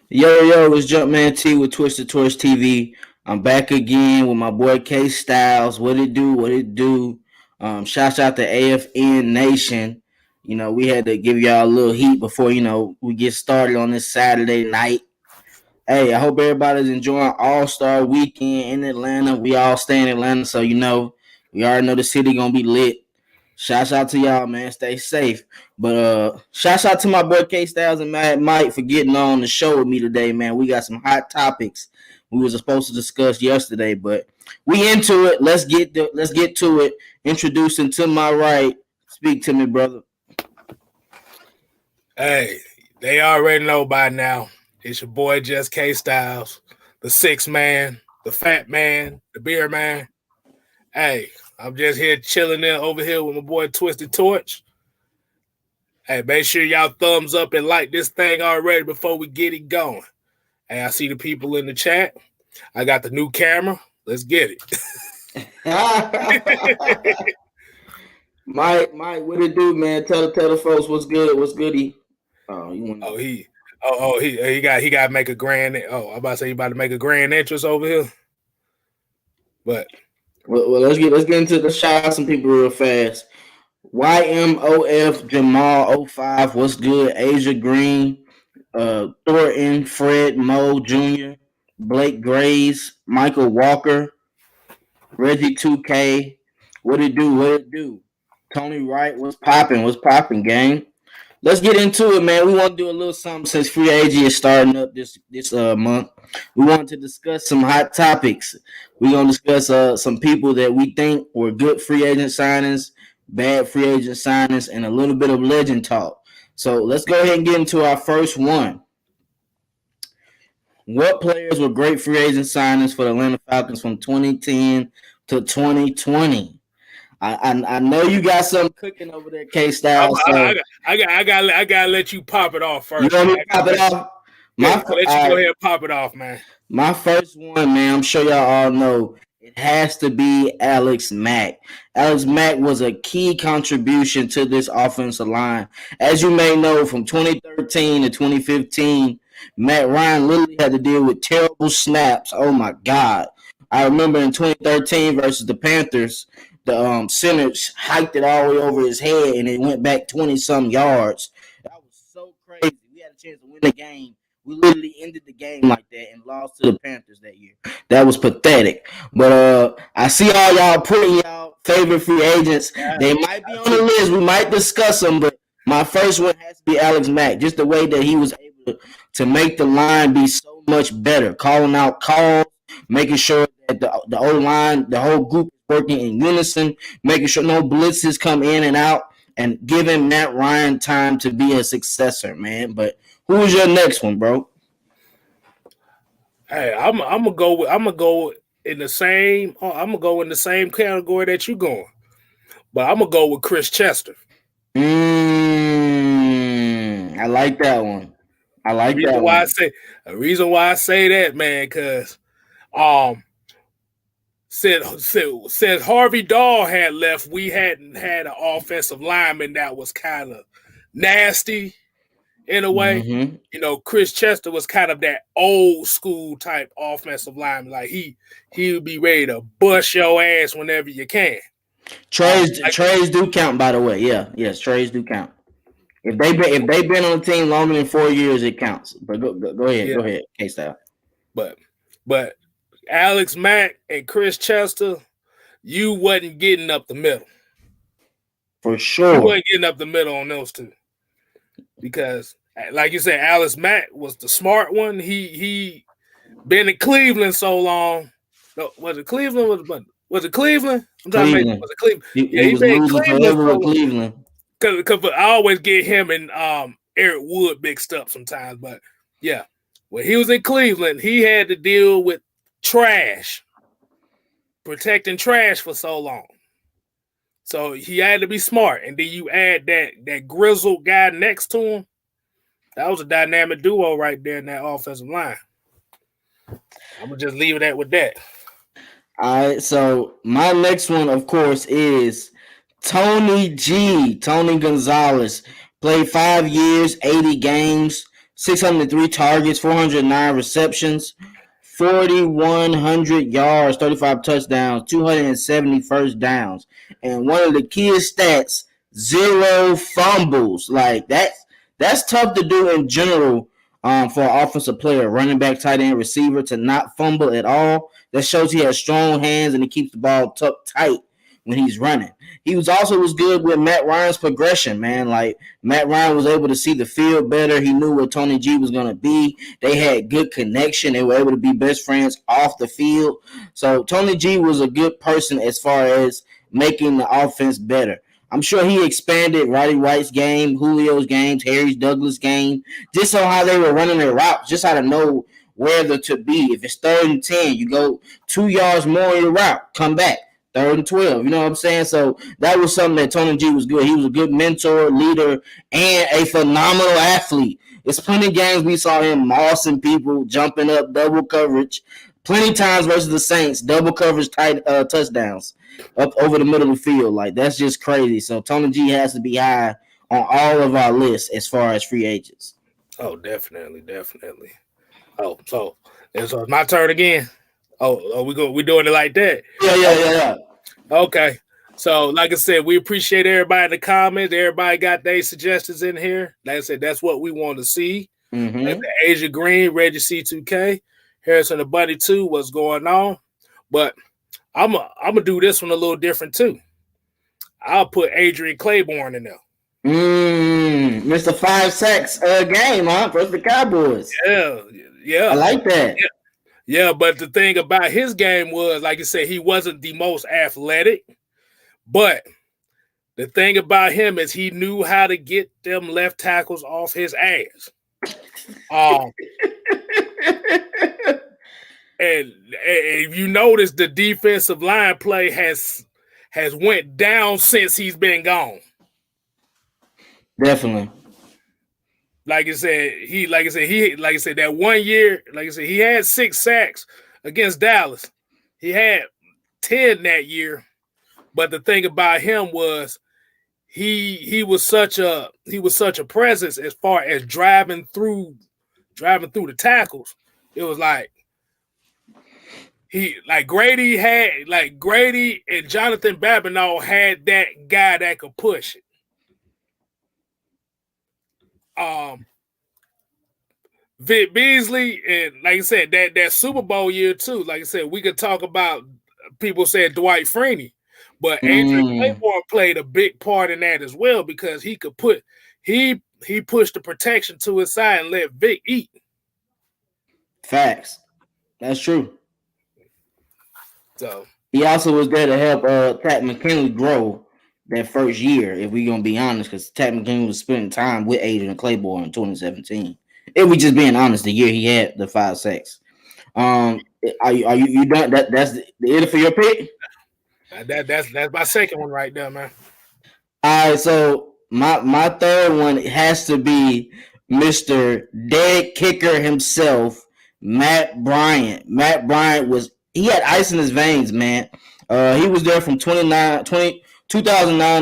Yo, it's Jumpman T with Twisted Torch TV. I'm back again with my boy KSTYLZ. What it do? What it do? Shouts out to AFN Nation. We had to give y'all a little heat before we get started on this Saturday night. Hey, I hope everybody's enjoying All Star Weekend in Atlanta. We all stay in Atlanta, so we already know the city gonna be lit. Shouts out to y'all, man. Stay safe. But shouts out to my boy Kstlyz and Mad Mike for getting on the show with me today, man. We got some hot topics we was supposed to discuss yesterday, but we into it. Let's get to it. Introducing to my right. Speak to me, brother. Hey, they already know by now. It's your boy Just Kstlyz, the six man, the fat man, the beer man. Hey, I'm just here chilling over here with my boy Twisted Torch. Hey, make sure y'all thumbs up and like this thing already before we get it going. Hey, I see the people in the chat. I got the new camera. Let's get it. Mike, what it do, man? Tell the folks what's good. What's goody? He got to make a grand. Oh, I'm about to say he about to make a grand entrance over here. But well, let's get into the shout out some people real fast. YMOF Jamal 05, what's good? Asia Green, Thornton, Fred Moe Jr., Blake Grays, Michael Walker, Reggie 2K. What it do? Tony Wright, what's popping, gang? Let's get into it, man. We want to do a little something since free agency is starting up this month. We want to discuss some hot topics. We're gonna discuss some people that we think were good free agent signings, bad free agent signings, and a little bit of legend talk. So let's go ahead and get into our first one. What players were great free agent signings for the Atlanta Falcons from 2010 to 2020? I know you got something cooking over there, Kstlyz. I gotta let you pop it off first. You want me to pop it off? Let you go ahead and pop it off, man. My first one, man, I'm sure y'all all know it has to be Alex Mack. Alex Mack was a key contribution to this offensive line. As you may know, from 2013 to 2015, Matt Ryan literally had to deal with terrible snaps. Oh my God. I remember in 2013 versus the Panthers, the center hiked it all the way over his head and it went back 20-some yards. That was so crazy. We had a chance to win the game. We literally ended the game like that and lost to the Panthers that year. That was pathetic. But I see all y'all putting y'all favorite free agents. They might be on the list. We might discuss them, but my first one has to be Alex Mack. Just the way that he was able to make the line be so much better. Calling out calls, making sure that the O-line, the whole group is working in unison, making sure no blitzes come in and out, and giving Matt Ryan time to be a successor, man. But who's your next one, bro? Hey, I'm gonna go in the same. I'm gonna go in the same category that you going, but I'm gonna go with Chris Chester. I like that one. The reason why I say that, man, because since Harvey Dahl had left, we hadn't had an offensive lineman that was kind of nasty in a way. Mm-hmm. Chris Chester was kind of that old school type offensive lineman. Like he would be ready to bust your ass whenever you can. Trays do count, by the way. Yes, trays do count. If they've been on the team longer than 4 years, it counts. But go ahead, K-Style. But Alex Mack and Chris Chester, you wasn't getting up the middle. For sure. You wasn't getting up the middle on those two. Because, like you said, Alex Mack was the smart one. He been in Cleveland so long. No, was it Cleveland? Was it Cleveland? I'm trying to make. Was it Cleveland? He was been in Cleveland. Because I always get him and Eric Wood mixed up sometimes. But yeah, when he was in Cleveland, he had to deal with trash, protecting trash for so long. So he had to be smart. And then you add that grizzled guy next to him. That was a dynamic duo right there in that offensive line. I'm going to just leave it with that. All right, so my next one, of course, is Tony Gonzalez. Played 5 years, 80 games, 603 targets, 409 receptions, 4,100 yards, 35 touchdowns, 270 first downs. And one of the keyest stats, 0 fumbles. Like that's tough to do in general for an offensive player, running back, tight end, receiver, to not fumble at all. That shows he has strong hands and he keeps the ball tucked tight when he's running. He was good with Matt Ryan's progression, man. Like Matt Ryan was able to see the field better. He knew what Tony G was going to be. They had good connection. They were able to be best friends off the field. So Tony G was a good person as far as making the offense better. I'm sure he expanded Roddy White's game, Julio's games, Harry Douglas' game, just on how they were running their routes, just how to know where to be. If it's 3rd and 10, you go 2 yards more in your route, come back. 3rd and 12, you know what I'm saying? So that was something that Tony G was good. He was a good mentor, leader, and a phenomenal athlete. It's plenty of games we saw him mossing people, jumping up, double coverage. Plenty times versus the Saints, double coverage tight touchdowns up over the middle of the field. Like, that's just crazy. So Tony G has to be high on all of our lists as far as free agents. Oh, definitely. Oh, so it's my turn again. Oh, we doing it like that? Yeah. Okay. So, like I said, we appreciate everybody in the comments. Everybody got their suggestions in here. Like I said, that's what we want to see. Mm-hmm. Asia Green, Reggie C2K, Harrison the Buddy 2, what's going on? But I'm gonna do this one a little different too. I'll put Adrian Claiborne in there. Mr. 5 sacks a game, huh? For the Cowboys. Yeah. I like that. Yeah, but the thing about his game was, like you said, he wasn't the most athletic. But the thing about him is he knew how to get them left tackles off his ass. And if you notice, the defensive line play has went down since he's been gone. Definitely. Like I said, that 1 year, like I said, he had 6 sacks against Dallas. He had 10 that year. But the thing about him was he was such a presence as far as driving through the tackles. It was like Grady and Jonathan Babineau had that guy that could push it. Vic Beasley, and like I said, that Super Bowl year too. Like I said, we could talk about, people said Dwight Freeney, but Adrian Claiborne played a big part in that as well, because he could he pushed the protection to his side and let Vic eat. Facts. That's true. So he also was there to help Pat McKinley grow that first year, if we're gonna be honest, because Pat McKinley was spending time with Adrian Claiborne in 2017. If we just being honest, the year he had the 5 sacks. Are you done? That's the end for your pick? That's my second one right there, man. All right, so my third one has to be Mr. Dead Kicker himself, Matt Bryant. Matt Bryant he had ice in his veins, man. He was there from 2009 to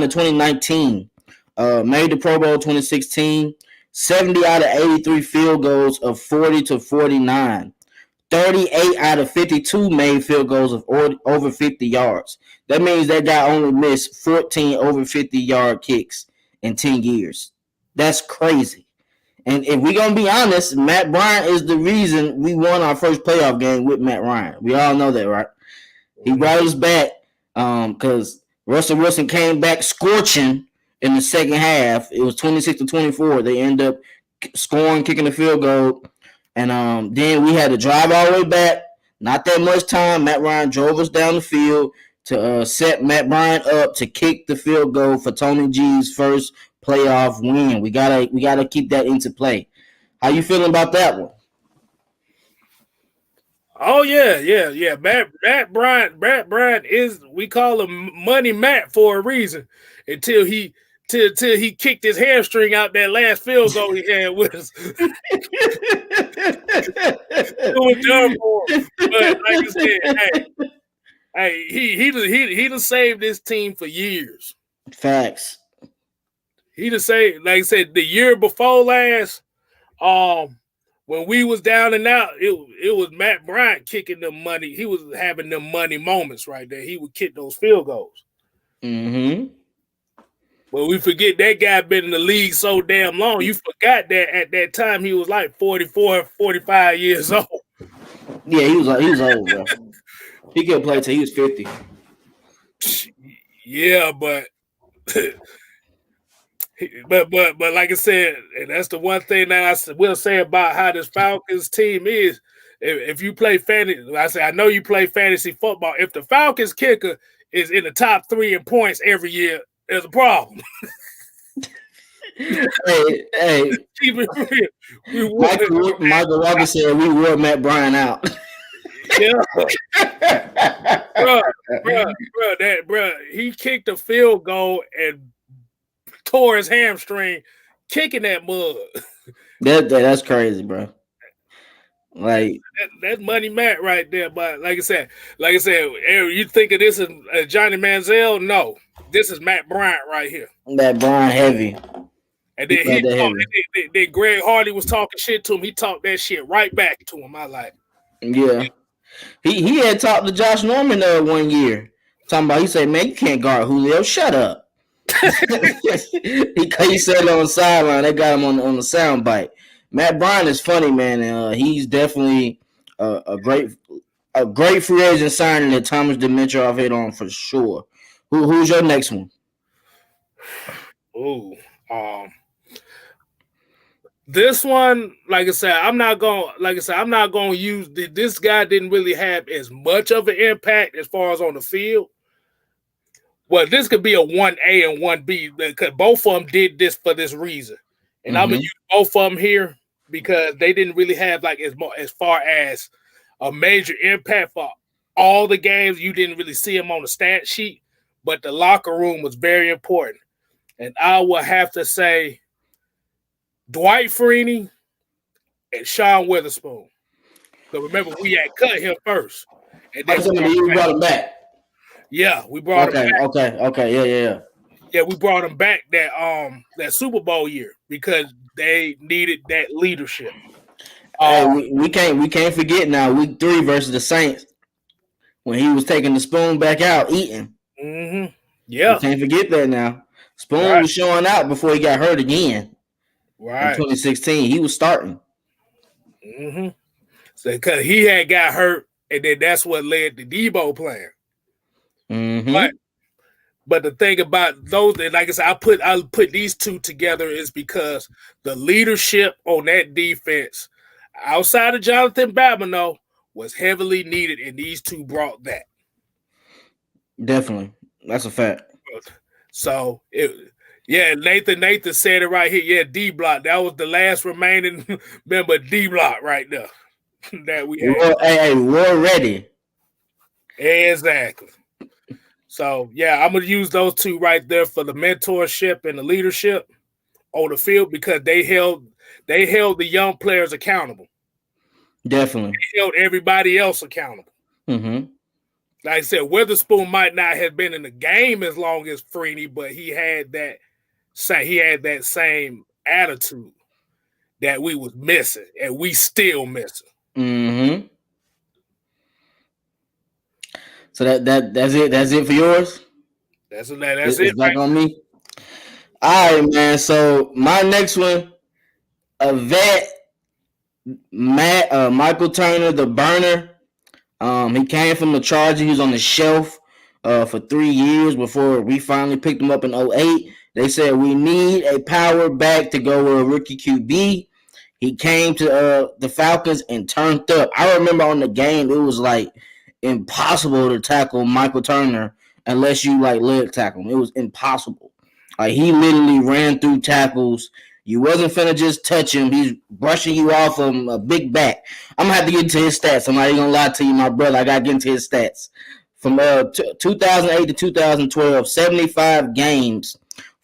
2019. Made the Pro Bowl 2016. 70 out of 83 field goals of 40 to 49. 38 out of 52 made field goals of over 50 yards. That means that guy only missed 14 over 50-yard kicks in 10 years. That's crazy. And if we're going to be honest, Matt Bryant is the reason we won our first playoff game with Matt Ryan. We all know that, right? He brought us back because Russell Wilson came back scorching in the second half. It was 26-24. They ended up scoring, kicking the field goal. And then we had to drive all the way back. Not that much time. Matt Ryan drove us down the field to set Matt Bryant up to kick the field goal for Tony G's first playoff win. We gotta keep that into play. How you feeling about that one? Oh yeah. Matt Bryant is, we call him Money Matt for a reason. Until he kicked his hamstring out that last field goal he had with us. It was done for him. But like I said, he done saved this team for years. Facts. He done saved, like I said, the year before last, when we was down and out, it was Matt Bryant kicking them money. He was having them money moments right there. He would kick those field goals. Mm-hmm. But we forget that guy been in the league so damn long. You forgot that at that time he was like 44, 45 years old. Yeah, he was old, bro. He could play till he was 50. Yeah, but like I said, and that's the one thing that I will say about how this Falcons team is. If you play fantasy, I know you play fantasy football. If the Falcons kicker is in the top 3 in points every year, there's a problem. Hey, keep it real. Michael Walker said we wore Matt Bryant out. Yeah, bro, he kicked a field goal and tore his hamstring kicking that mud. That's crazy, bro. Like that's money Matt right there. But like I said, you think of this as Johnny Manziel? No, this is Matt Bryant right here. Matt Bryant heavy. And then then Greg Hardy was talking shit to him. He talked that shit right back to him. I like. Yeah. He had talked to Josh Norman 1 year. Talking about, he said, man, you can't guard Julio. Shut up. he said it on the sideline. They got him on the sound bite. Matt Bryant is funny, man. And he's definitely a great free agent signing that Thomas Dimitroff hit on for sure. Who's your next one? This one, like I said, I'm not gonna use this guy didn't really have as much of an impact as far as on the field. Well, this could be a 1A and 1B because both of them did this for this reason. And I'm gonna use both of them here because they didn't really have like as far as a major impact for all the games. You didn't really see them on the stat sheet, but the locker room was very important. And I will have to say Dwight Freeney and Sean Witherspoon. So remember, we had cut him first. And then we brought him back. Yeah, we brought him back. Okay. Yeah. Yeah, we brought him back that Super Bowl year because they needed that leadership. Hey, we can't forget now, week 3 versus the Saints when he was taking the spoon back out, eating. Mm-hmm. Yeah. We can't forget that now. Spoon was showing out before he got hurt again. Right. In 2016, he was starting. Mm-hmm. So because he had got hurt, and then that's what led to Debo playing. Mm-hmm. But the thing about those, like I said, I put these two together is because the leadership on that defense, outside of Jonathan Babineau, was heavily needed, and these two brought that. Definitely, that's a fact. So Nathan said it right here. Yeah, D Block. That was the last remaining member D Block right there that we had. We're ready. Exactly. So yeah, I'm gonna use those two right there for the mentorship and the leadership on the field because they held the young players accountable. Definitely. They held everybody else accountable. Mm-hmm. Like I said, Witherspoon might not have been in the game as long as Freeney, but he had that same attitude that we was missing, and we still missing. Mm-hmm. So that's it. That's it for yours. That's it. It's back on me. All right, man. So my next one, a vet, Michael Turner, the burner. He came from the Chargers. He was on the shelf for 3 years before we finally picked him up in 2008. They said we need a power back to go with a rookie QB. He came to the Falcons and turned up. I remember on the game, it was like impossible to tackle Michael Turner unless you like leg tackle him. It was impossible. Like he literally ran through tackles. You wasn't finna just touch him. He's brushing you off of a big back. I'm gonna have to get into his stats. I'm not even gonna lie to you, my brother. I gotta get into his stats. From 2008 to 2012, 75 games,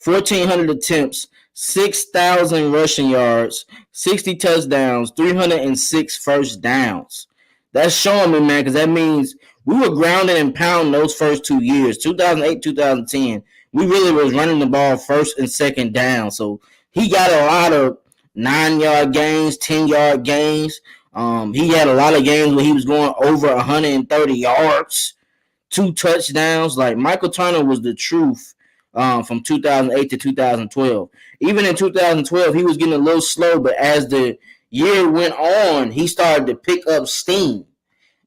1,400 attempts, 6,000 rushing yards, 60 touchdowns, 306 first downs. That's showing me, man, because that means we were grounded and pounding those first 2 years, 2008, 2010. We really was running the ball first and second down. So he got a lot of 9-yard gains, 10-yard gains. He had a lot of games where he was going over 130 yards, 2 touchdowns. Like Michael Turner was the truth from 2008 to 2012. Even in 2012, he was getting a little slow, but as the year went on, he started to pick up steam.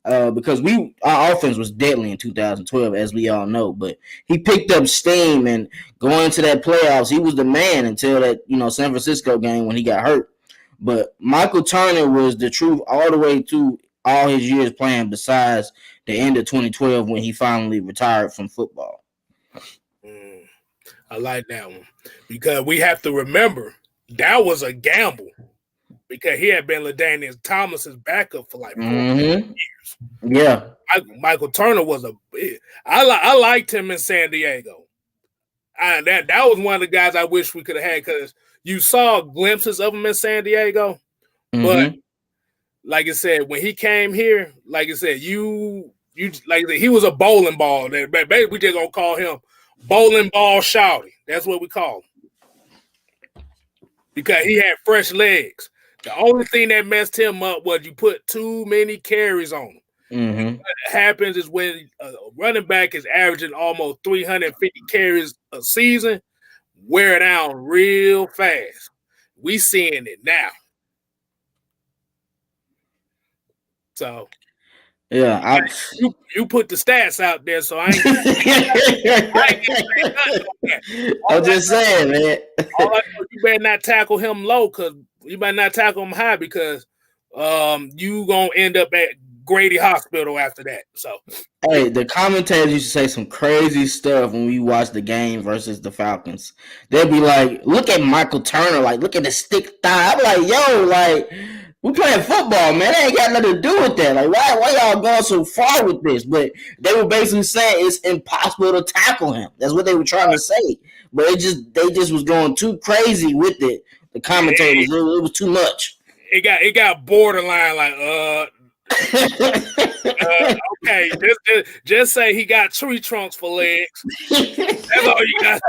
Because our offense was deadly in 2012, as we all know. But he picked up steam, and going into that playoffs, he was the man until that San Francisco game when he got hurt. But Michael Turner was the truth all the way through all his years playing, besides the end of 2012 when he finally retired from football. I like that one because we have to remember that was a gamble. Because he had been LaDainian Thomas's backup for like 4 years. Yeah. Michael Turner was I liked him in San Diego. That was one of the guys I wish we could have had because you saw glimpses of him in San Diego. But like I said, when he came here, like I said, you like he was a bowling ball. Basically, we just gonna call him bowling ball shouty. That's what we call him. Because he had fresh legs. The only thing that messed him up was you put too many carries on him. What happens is when a running back is averaging almost 350 carries a season, wear down real fast. We seeing it now. So, yeah, you put the stats out there, so I ain't I'm just saying, man. All I know, you better not tackle him low because you better not tackle him high because you gonna end up at Grady Hospital after that. So hey, the commentators used to say some crazy stuff when we watched the game versus the Falcons. They'd be like, look at Michael Turner, like look at the stick thigh. I'm like, yo, like we playing football, man. That ain't got nothing to do with that. Like, why y'all going so far with this? But they were basically saying it's impossible to tackle him. That's what they were trying to say. But they just was going too crazy with it. The commentators, it was too much. It got borderline like okay, just say he got tree trunks for legs. That's all you got.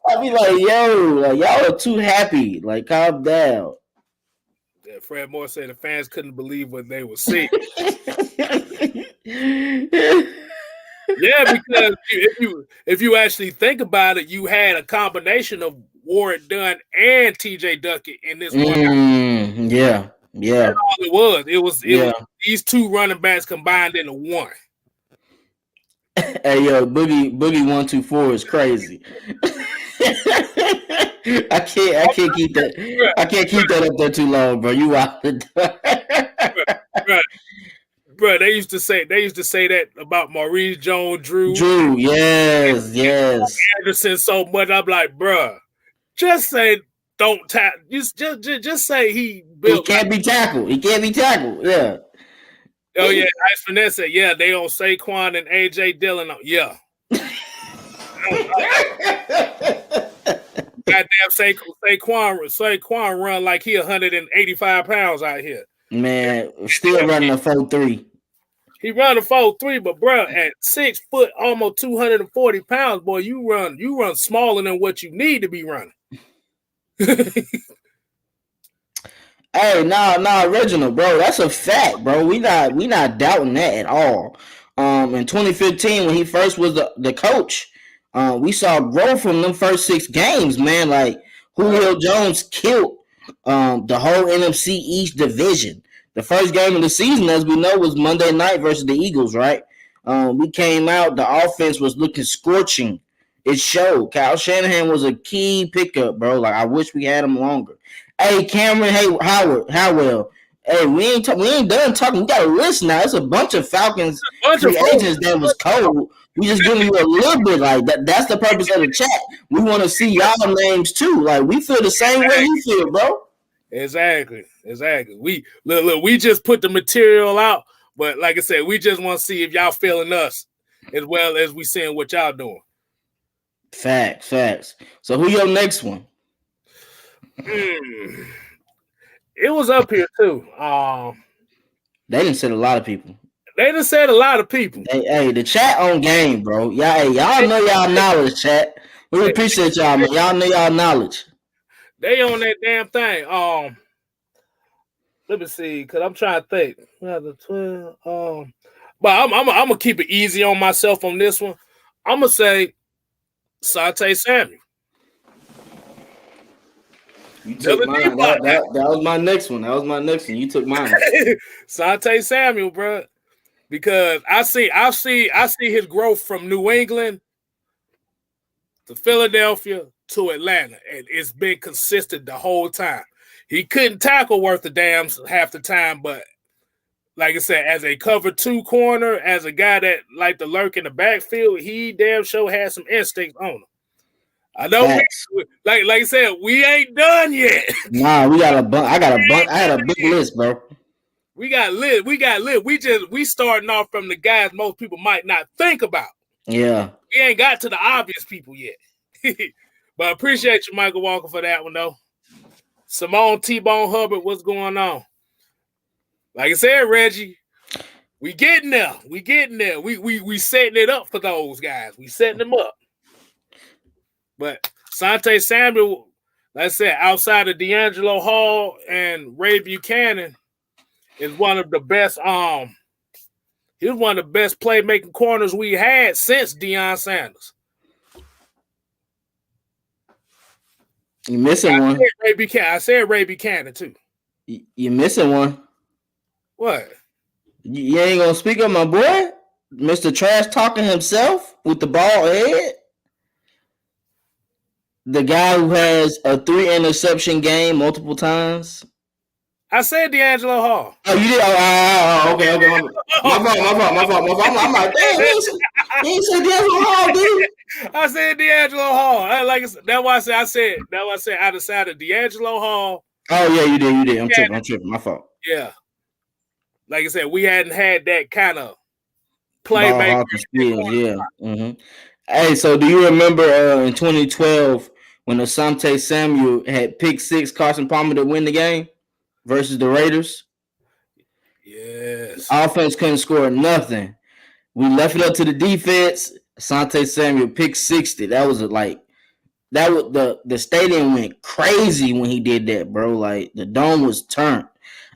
I be like, yo, like, y'all are too happy. Like, calm down. Yeah, Fred Moore said the fans couldn't believe what they were seeing. Yeah, because if you actually think about it, you had a combination of Warren Dunn and T.J. Duckett in this one. Yeah. That's all it was. It was these two running backs combined into one. Hey yo, Boogie 124 is crazy. I can't keep that. I can't keep that up there too long, bro. You out the door. Bro, they used to say that about Maurice Jones-Drew. Yes. Anderson so much. I'm like, bro, just say don't tackle. Just say he can't be tackled. He can't be tackled. Yeah. Oh yeah, Ice Finesse said, yeah, they on Saquon and AJ Dillon. Yeah. Goddamn Saquon run like he 185 pounds out here. Man, still running a 4.3. He run a 4.3, but bro, at 6 foot, almost 240 pounds, boy, you run smaller than what you need to be running. Hey, nah, original, bro. That's a fact, bro. We not doubting that at all. In 2015, when he first was the coach, we saw growth from them first 6 games, man. Like Julio Jones killed the whole NFC East division. The first game of the season, as we know, was Monday night versus the Eagles, right? We came out, the offense was looking scorching. It showed. Kyle Shanahan was a key pickup, bro. Like, I wish we had him longer. Hey, Cameron, hey, Howell. Hey, we ain't done talking. We got a list now. It's a bunch of Falcons free agents that was cold. We just giving you a little bit like that. That's the purpose of the chat. We want to see y'all names too. Like, we feel the same way you feel, bro. Exactly. We look. We just put the material out, but like I said, we just want to see if y'all feeling us as well as we seeing what y'all doing. Facts. So who your next one? It was up here too. They didn't say a lot of people. Hey, the chat on game, bro. Y'all know y'all knowledge, chat. We appreciate y'all, man. Y'all know y'all knowledge. They on that damn thing. Let me see, cause I'm trying to think. But I'm gonna keep it easy on myself on this one. I'm gonna say Sante Samuel. You took mine. That was my next one. You took mine. Sante Samuel, bro. Because I see his growth from New England to Philadelphia to Atlanta, and it's been consistent the whole time. He couldn't tackle worth a damn half the time, but like I said, as a cover 2 corner, as a guy that liked to lurk in the backfield, he damn sure had some instincts on him. I know, like I said, we ain't done yet. Nah, we got a bunch. I had a big list, bro. We got lit. We starting off from the guys most people might not think about. Yeah. We ain't got to the obvious people yet. But I appreciate you, Michael Walker, for that one, though. Simone T-Bone Hubbard, what's going on? Like I said, Reggie, we getting there. We setting it up for those guys. We setting them up. But Sante Samuel, like I said, outside of D'Angelo Hall and Ray Buchanan, is one of the best. He was one of the best playmaking corners we had since Deion Sanders. You missing one. I said Ray Buchanan too. You missing one. What? You ain't gonna speak up, my boy, Mr. Trash talking himself with the bald head. The guy who has a 3 interception game multiple times. I said D'Angelo Hall. Oh, you did? Oh, okay. My fault. I'm like, damn, you ain't said D'Angelo Hall, dude. I said D'Angelo Hall. That's why I said I decided D'Angelo Hall. Oh, yeah, you did. I'm tripping. My fault. Yeah. Like I said, we hadn't had that kind of playmaker skills. Yeah. Mm-hmm. Hey, so do you remember in 2012 when Asante Samuel had pick 6 Carson Palmer to win the game versus the Raiders? Yes. Offense couldn't score nothing. We left it up to the defense. Asante Samuel picked 60. That was the stadium went crazy when he did that, bro. Like the dome was turned.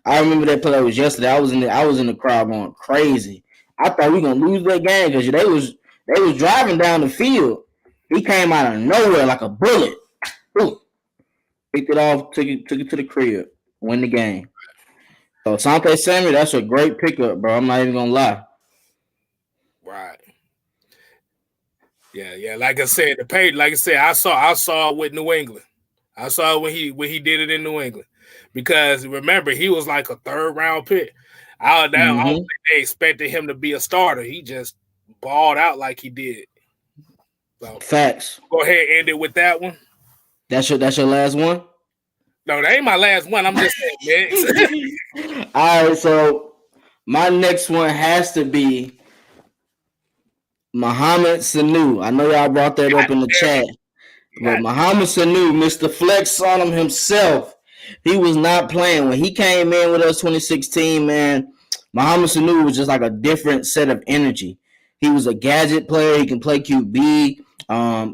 I remember that play was yesterday. I was in the crowd going crazy. I thought we were gonna lose that game because they was driving down the field. He came out of nowhere like a bullet. Ooh. Picked it off, took it to the crib, win the game. So Asante Samuel, that's a great pickup, bro. I'm not even gonna lie. Right. Yeah. Like I said, I saw it with New England. I saw it when he did it in New England. Because remember, he was like a 3rd round pick. I don't think they expected him to be a starter. He just balled out like he did. So, facts. Go ahead and end it with that one. That's your last one? No, that ain't my last one. I'm just saying next. All right, so my next one has to be Mohamed Sanu. I know y'all brought that up in the chat. But Mohamed Sanu, Mr. Flex on him himself. He was not playing. When he came in with us 2016, man, Mohamed Sanu was just like a different set of energy. He was a gadget player. He can play QB.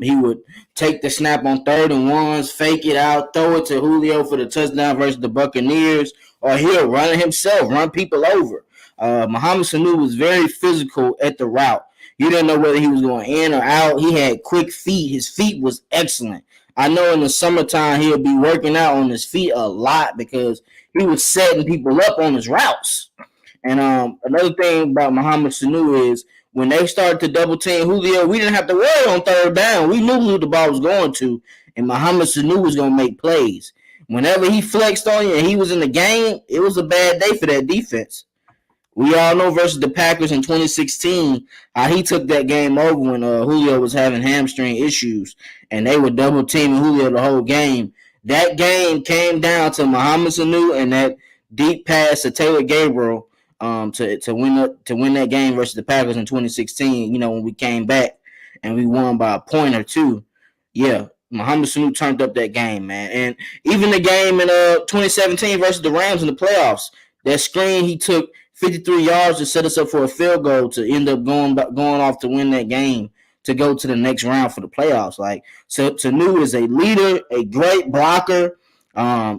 He would take the snap on 3rd and 1s, fake it out, throw it to Julio for the touchdown versus the Buccaneers, or he'll run it himself, run people over. Mohamed Sanu was very physical at the route. You didn't know whether he was going in or out. He had quick feet. His feet was excellent. I know in the summertime he'll be working out on his feet a lot because he was setting people up on his routes. And another thing about Mohamed Sanu is when they started to double team Julio, we didn't have to worry on 3rd down. We knew who the ball was going to, and Mohamed Sanu was going to make plays. Whenever he flexed on you and he was in the game, it was a bad day for that defense. We all know versus the Packers in 2016 how he took that game over when Julio was having hamstring issues and they were double teaming Julio the whole game. That game came down to Mohamed Sanu and that deep pass to Taylor Gabriel to win that game versus the Packers in 2016. You know, when we came back and we won by a point or two. Yeah, Mohamed Sanu turned up that game, man. And even the game in 2017 versus the Rams in the playoffs, that screen he took 53 yards to set us up for a field goal to end up going off to win that game to go to the next round for the playoffs. Like, so Sanu is a leader, a great blocker.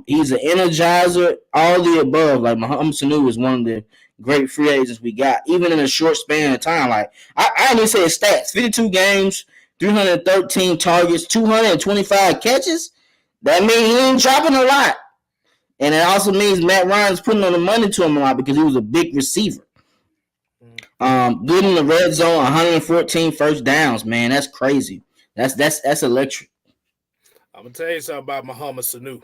He's an energizer, all the above. Like, Mohamed Sanu is one of the great free agents we got, even in a short span of time. Like, I didn't even say his stats: 52 games, 313 targets, 225 catches. That means he ain't dropping a lot. And it also means Matt Ryan's putting on the money to him a lot because he was a big receiver. Good in the red zone, 114 first downs, man. That's crazy. That's electric. I'm gonna tell you something about Mohamed Sanu.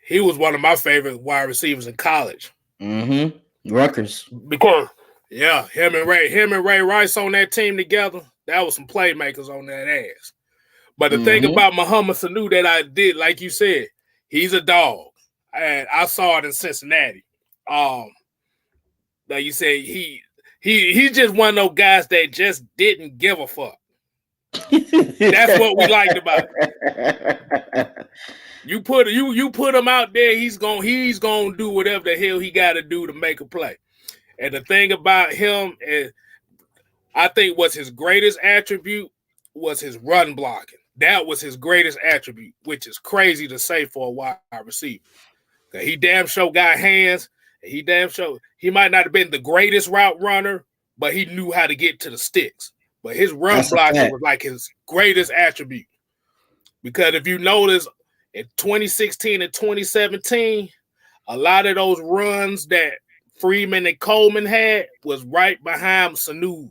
He was one of my favorite wide receivers in college. Rutgers. Because him and Ray Rice on that team together, that was some playmakers on that ass. But the thing about Mohamed Sanu that I did, like you said, he's a dog. And I saw it in Cincinnati. Like you said, he's just one of those guys that just didn't give a fuck. That's what we liked about it. You put him out there, he's gonna do whatever the hell he got to do to make a play. And the thing about him is, I think what's his greatest attribute was his run blocking. That was his greatest attribute, which is crazy to say for a wide receiver. He damn sure got hands. He damn sure he might not have been the greatest route runner, but he knew how to get to the sticks. But his run blocking was like his greatest attribute. Because if you notice, in 2016 and 2017, a lot of those runs that Freeman and Coleman had was right behind Sanu.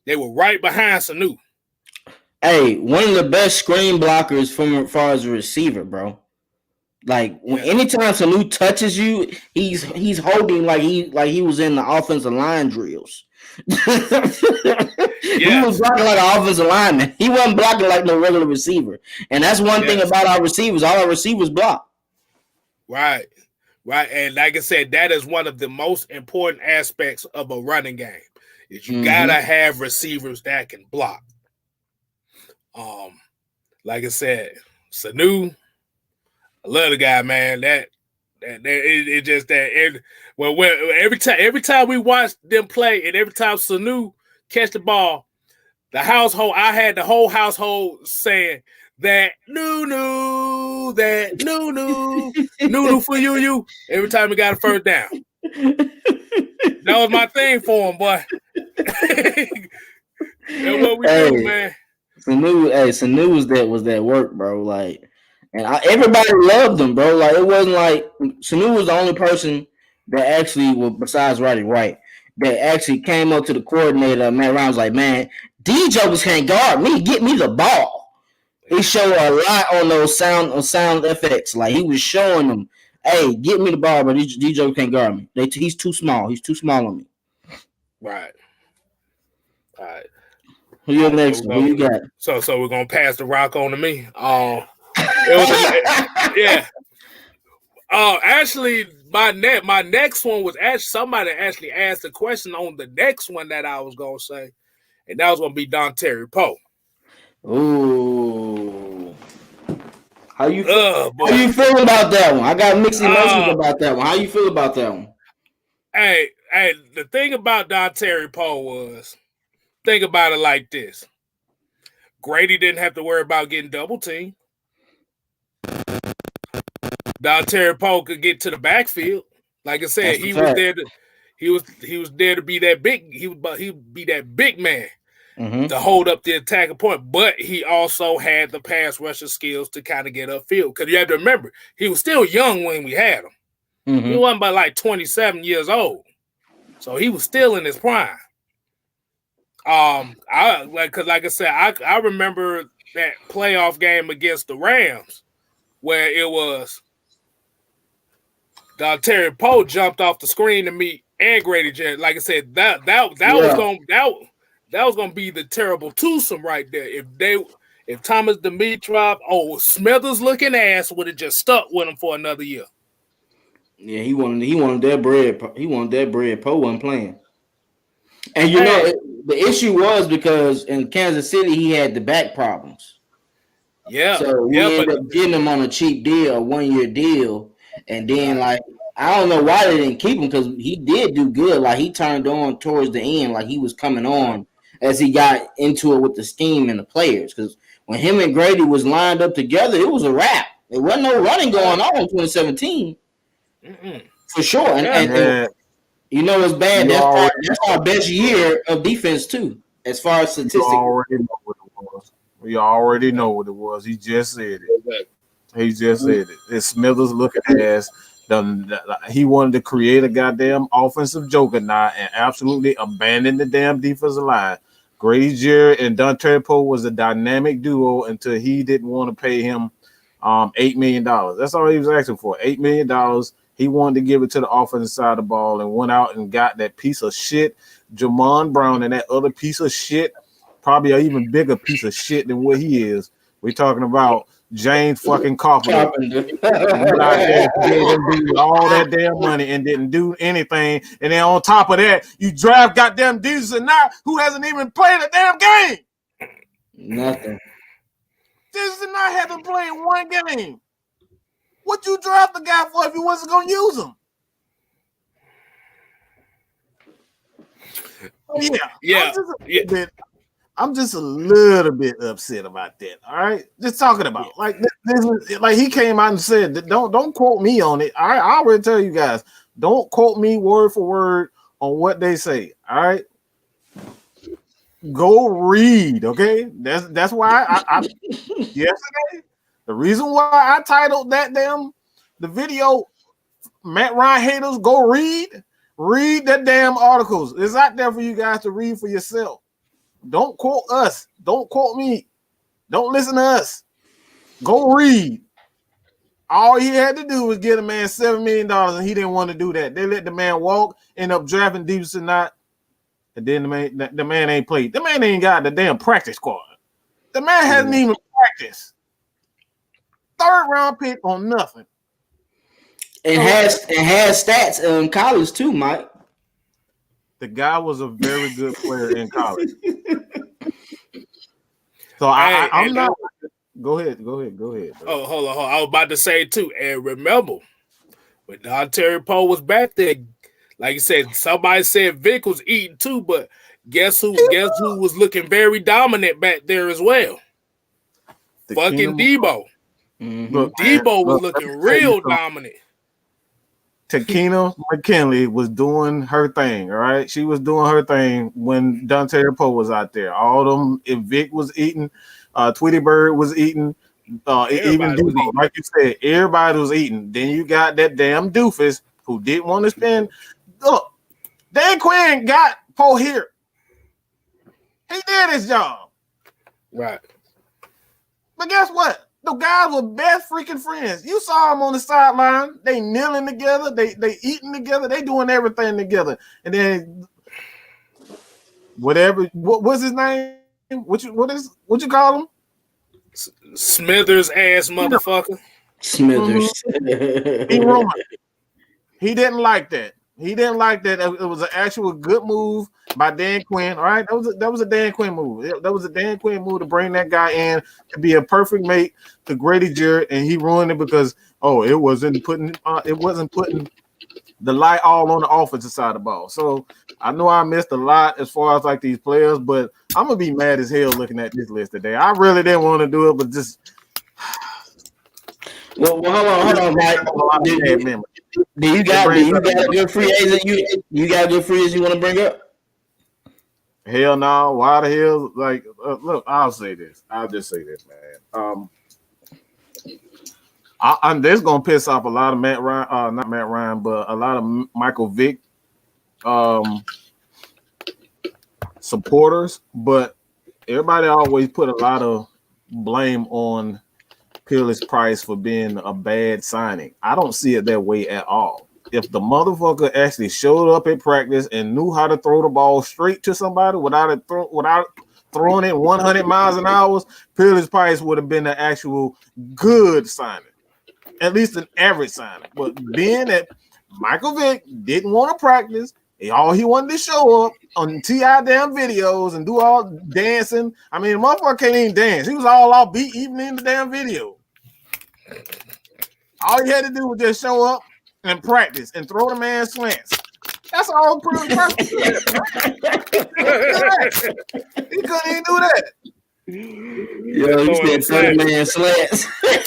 They were right behind Sanu. Hey, one of the best screen blockers from as far as a receiver, bro. Like anytime Sanu touches you, he's holding like he was in the offensive line drills. He was blocking like an offensive lineman. He wasn't blocking like no regular receiver. And that's one thing about our receivers. All our receivers block. Right. And like I said, that is one of the most important aspects of a running game. Is you gotta have receivers that can block. Like I said, Sanu, I love the guy, man. It just that every time we watch them play, and every time Sanu catch the ball, I had the whole household saying that no for you. Every time we got a first down, that was my thing for him, boy. That's what we do, man. Sanu was that work, bro. Like. And everybody loved him, bro. Like, it wasn't like Sanu was the only person that actually, besides Roddy White, that actually came up to the coordinator, Matt Ryan, was like, man, these jokers can't guard me. Get me the ball. He showed a lot on those sound effects. Like, he was showing them, hey, get me the ball, but these jokers can't guard me. He's too small. He's too small on me. Right. All right. Who you next? Who you got? So we're gonna pass the rock on to me. Actually, my next one was actually somebody actually asked a question on the next one that I was gonna say, and that was gonna be Dontari Poe. Ooh, how you feeling about that one? I got mixed emotions about that one. How you feel about that one? Hey, the thing about Dontari Poe was, think about it like this: Grady didn't have to worry about getting double teamed. Dontari Poe could get to the backfield. Like I said, he was there to be that big. He would be that big man to hold up the attacking point. But he also had the pass rusher skills to kind of get upfield. Because you have to remember, he was still young when we had him. He wasn't but like 27 years old, so he was still in his prime. Like I said, I remember that playoff game against the Rams where it was Dontari Poe jumped off the screen to meet and Grady Jarrett. Like I said, that was gonna be the terrible twosome right there. If Thomas Dimitrov, Smithers looking ass would have just stuck with him for another year. Yeah, he wanted that bread. He wanted that bread. Poe wasn't playing. And you know the issue was because in Kansas City he had the back problems. Yeah. So we ended up getting him on a cheap deal, a 1-year deal. And then, like, I don't know why they didn't keep him because he did do good. Like, he turned on towards the end, like he was coming on. as he got into it with the scheme and the players. Because when him and Grady was lined up together, it was a wrap. There wasn't no running going on in 2017. For sure. And you know it's bad. That's our best year of defense, too, as far as statistics. We already know what it was. He just said it. He just said it. It's Smithers looking ass. He wanted to create a goddamn offensive juggernaut and absolutely abandon the damn defensive line. Grady Jarrett and Dante Poe was a dynamic duo until he didn't want to pay him $8 million. That's all he was asking for, $8 million. He wanted to give it to the offensive side of the ball and went out and got that piece of shit, Jamon Brown, and that other piece of shit, probably an even bigger piece of shit than what he is. We're talking about James fucking Carpenter. Gave him all that damn money and didn't do anything. And then on top of that, you draft goddamn Jesus and not who hasn't even played a damn game. Nothing. Jesus and not haven't played one game. What you draft the guy for if you wasn't gonna use him? I'm just a little bit upset about that. All right, just talking about like he came out and said, "Don't quote me on it." All right, I already tell you guys, don't quote me word for word on what they say. All right, go read. Okay, that's why I yesterday. The reason why I titled the video, Matt Ryan haters, go read that damn articles. It's out there for you guys to read for yourself. Don't quote us. Don't quote me. Don't listen to us. Go read. All he had to do was get a man $7 million, and he didn't want to do that. They let the man walk, end up drafting Davis or not, and then the man ain't played. The man ain't got the damn practice squad. The man hasn't even practiced. Third round pick on nothing. It has stats in college too, Mike. The guy was a very good player in college. So I'm not. Go ahead. Bro. Oh, hold on. I was about to say too. And remember, when Dante Poe was back there, like you said, somebody said Vic was eating too, but guess who was looking very dominant back there as well? Fucking Debo. Mm-hmm. Look, Debo was looking real dominant. Takina McKinley was doing her thing, all right? She was doing her thing when Dante Poe was out there. All them, if Vic was eating, Tweety Bird was eating, even Debo, like you said, everybody was eating. Then you got that damn doofus who didn't want to spend. Look, Dan Quinn got Poe here. He did his job. Right. But guess what? The guys were best freaking friends. You saw them on the sideline. They kneeling together. They eating together. They doing everything together. And then whatever. What's his name? What you call him? Smithers ass motherfucker. Smithers. Mm-hmm. He didn't like that. He didn't like that. It was an actual good move by Dan Quinn. All right, that was a Dan Quinn move. That was a Dan Quinn move to bring that guy in to be a perfect mate to Grady Jarrett, and he ruined it because it wasn't putting the light all on the offensive side of the ball. So I know I missed a lot as far as like these players, but I'm gonna be mad as hell looking at this list today. I really didn't want to do it, but just. Well, hold on, Mike. Do you got a good free agent? You got a good free agent you want to bring up? Hell no. Why the hell? Like, look, I'll say this. I'll just say this, man. I'm this gonna piss off a lot of Matt Ryan, not Matt Ryan, but a lot of Michael Vick supporters. But everybody always put a lot of blame on Kstlyz Price for being a bad signing. I don't see it that way at all. If the motherfucker actually showed up at practice and knew how to throw the ball straight to somebody without throwing it 100 miles an hour, Kstlyz Price would have been an actual good signing, at least an average signing. But being that Michael Vick didn't want to practice, all he wanted to show up on T.I. damn videos and do all dancing. I mean, the motherfucker can't even dance. He was all off beat even in the damn video. All he had to do was just show up and practice and throw the man slants. That's all Pearly Price could do. He couldn't even do that. Yo, you said 30-man slants. He